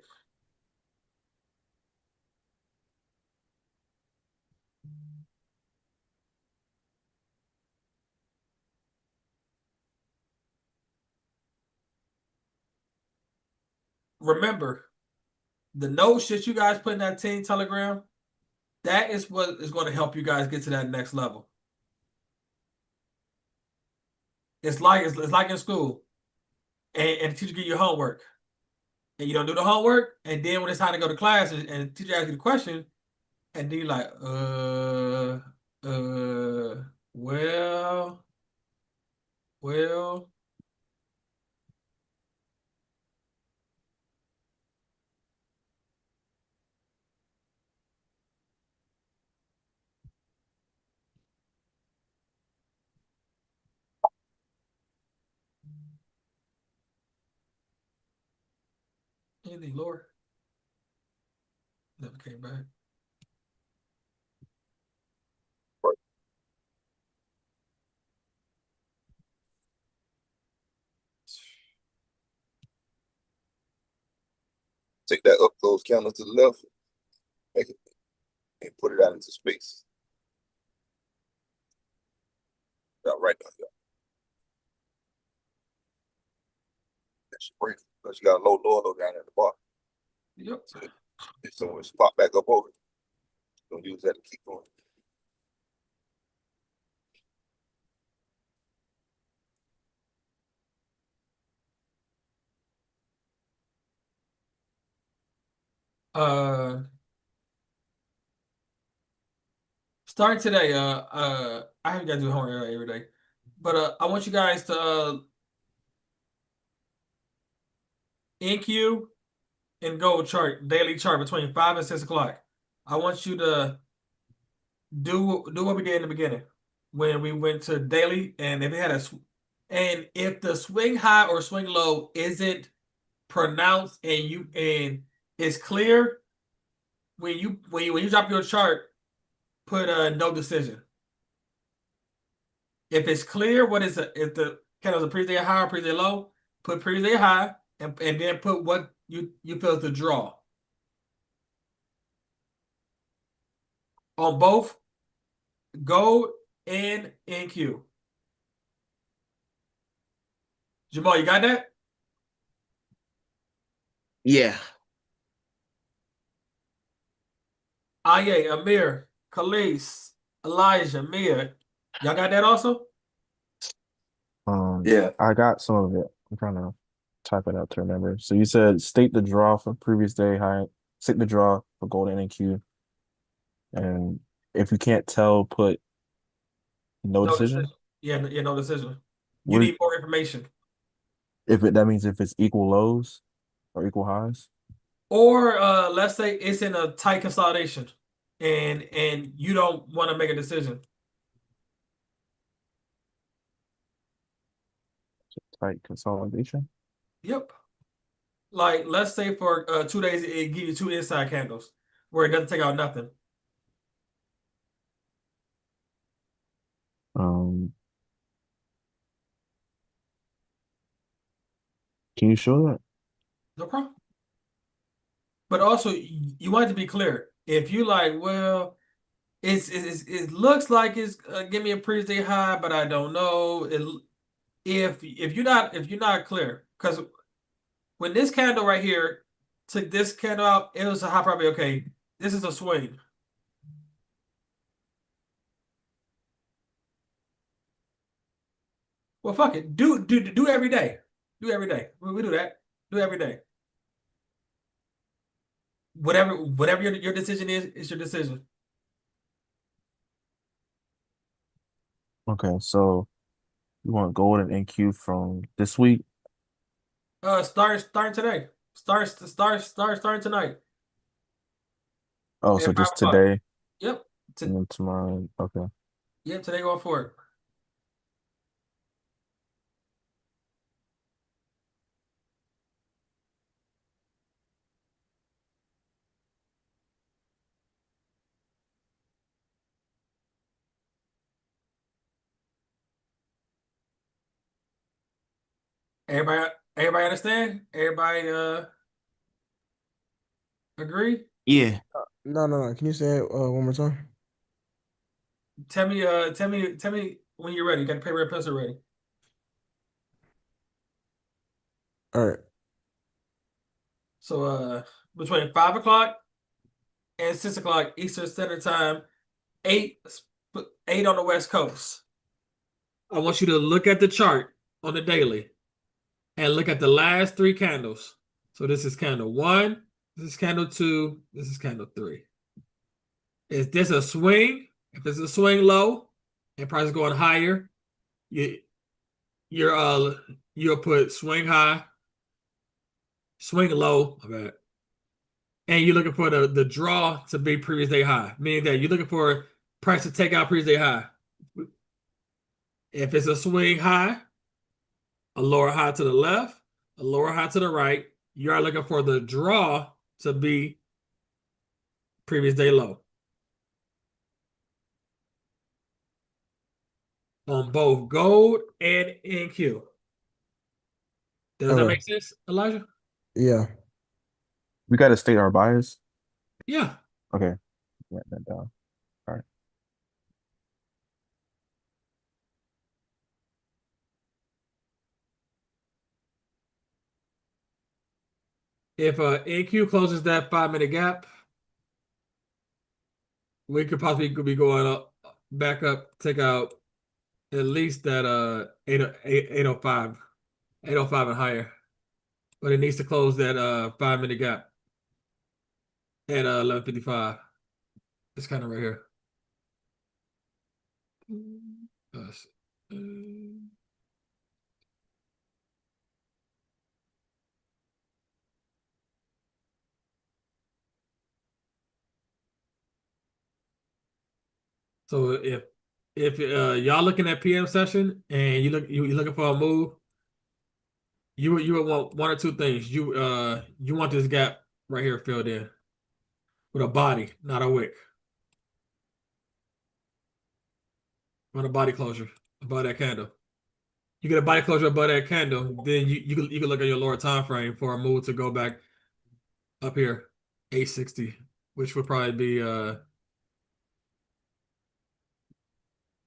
S1: Remember, the notes that you guys put in that team telegram, that is what is going to help you guys get to that next level. It's like in school, and the teacher give you homework, and you don't do the homework, and then when it's time to go to class, and the teacher asks you the question, and then you're like, well. Anything lower? Never came back.
S3: Take that up close candle to the left, make it, and put it out into space. About right now, yeah. That should break because you got a low down at the bottom.
S1: Yep.
S3: So if someone's pop back up over it, don't use that to keep going.
S1: Starting today, I haven't got to do homework every day, but I want you guys to NQ and gold chart, daily chart between 5 and 6 o'clock. I want you to do what we did in the beginning when we went to daily, and if it had and if the swing high or swing low isn't pronounced and it's clear, when you drop your chart, put no decision. If it's clear, if the candle's a previous day high or previous day low, put previous day high and then put what you feel is the draw. On both gold and NQ. Jamal, you got that?
S4: Yeah.
S1: Aye, Amir, Khalees, Elijah, Mia. Y'all got that also?
S3: Yeah.
S5: I got some of it. I'm trying to type it out to remember. So you said state the draw for previous day high, state the draw for gold NQ, and if you can't tell, put no decision.
S1: Yeah, no decision. You
S5: What
S1: need more information.
S5: if that means if it's equal lows or equal highs?
S1: Or let's say it's in a tight consolidation and you don't want to make a decision.
S5: Tight consolidation.
S1: Yep. Like let's say for 2 days it gives you 2 inside candles where it doesn't take out nothing.
S5: Can you show that?
S1: No problem. But also you want it to be clear. If you like, well, it looks like it's give me a previous day high, but I don't know. If you're not clear, because when this candle right here took this candle out, it was a high probability. Okay, this is a swing. Well, fuck it. Do every day. Do every day. We do that. Do every day. Whatever your decision is, it's your decision.
S5: Okay, so you want gold and NQ from this week?
S1: Starting today. Starting tonight
S5: Oh,
S1: at
S5: so
S1: five
S5: just
S1: o'clock.
S5: today
S1: Yep.
S5: and then tomorrow. Okay.
S1: Yep. Today going forward. Everybody understand? Everybody agree?
S2: Yeah.
S8: No. Can you say it one more time?
S1: Tell me when you're ready. You got the paper and pencil ready.
S8: All right.
S1: So between 5 o'clock and 6 o'clock Eastern Standard Time, 8 8 on the West Coast. I want you to look at the chart on the daily and look at the last three candles. So this is candle one, this is candle two, this is candle three. Is this a swing? If it's a swing low and price is going higher, you'll put swing high, swing low, my bad. And you're looking for the draw to be previous day high, meaning that you're looking for price to take out previous day high. If it's a swing high, a lower high to the left, a lower high to the right, you are looking for the draw to be previous day low on both gold and NQ. Does that
S8: Okay.
S1: make sense, Elijah?
S8: Yeah.
S5: We got to state our bias.
S1: Yeah.
S5: Okay. Write that down. All right.
S1: If NQ closes that 5 minute gap, we could possibly be going up, back up, take out at least that 805, 805 and higher. But it needs to close that 5 minute gap at 11:55. It's kind of right here. Uh, So if y'all looking at PM session and you looking for a move, you would want one or two things. You want this gap right here filled in with a body, not a wick. Want a body closure above that candle. You get a body closure above that candle, then you can look at your lower time frame for a move to go back up here, 860, which would probably be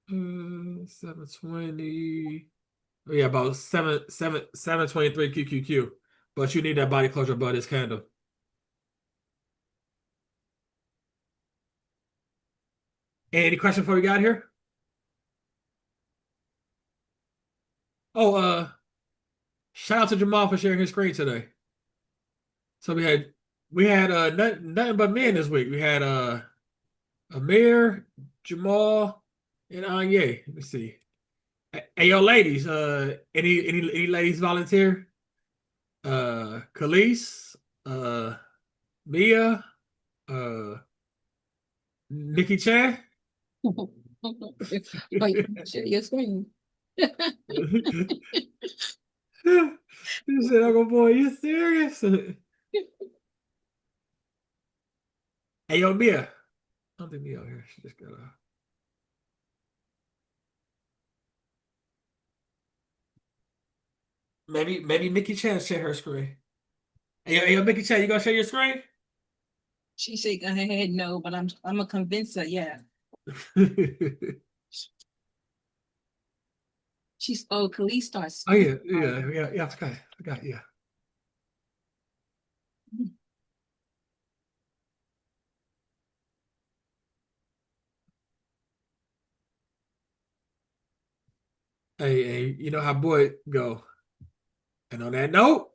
S1: 720. Yeah, about 723 QQQ. But you need that body closure above this candle. Any question before we got here? Oh, shout out to Jamal for sharing his screen today. So we had nothing but men this week. We had Amir, Jamal, and Anye. Let me see. Hey, yo, ladies, any ladies volunteer? Khalees, Mia, uh Nikki Chan.
S6: Wait, share your screen.
S1: You said, Uncle Boy, you serious? Hey, yo, Mia. I don't think Mia out here. She just got maybe Mickey Chan share her screen. Hey, yo, Mickey Chan, you gonna share your screen?
S6: She shaking her head no, but I'm gonna convince her, yeah. She's Khalees starts.
S1: Oh yeah. I forgot. Yeah. Hey, you know how boy go. And on that note,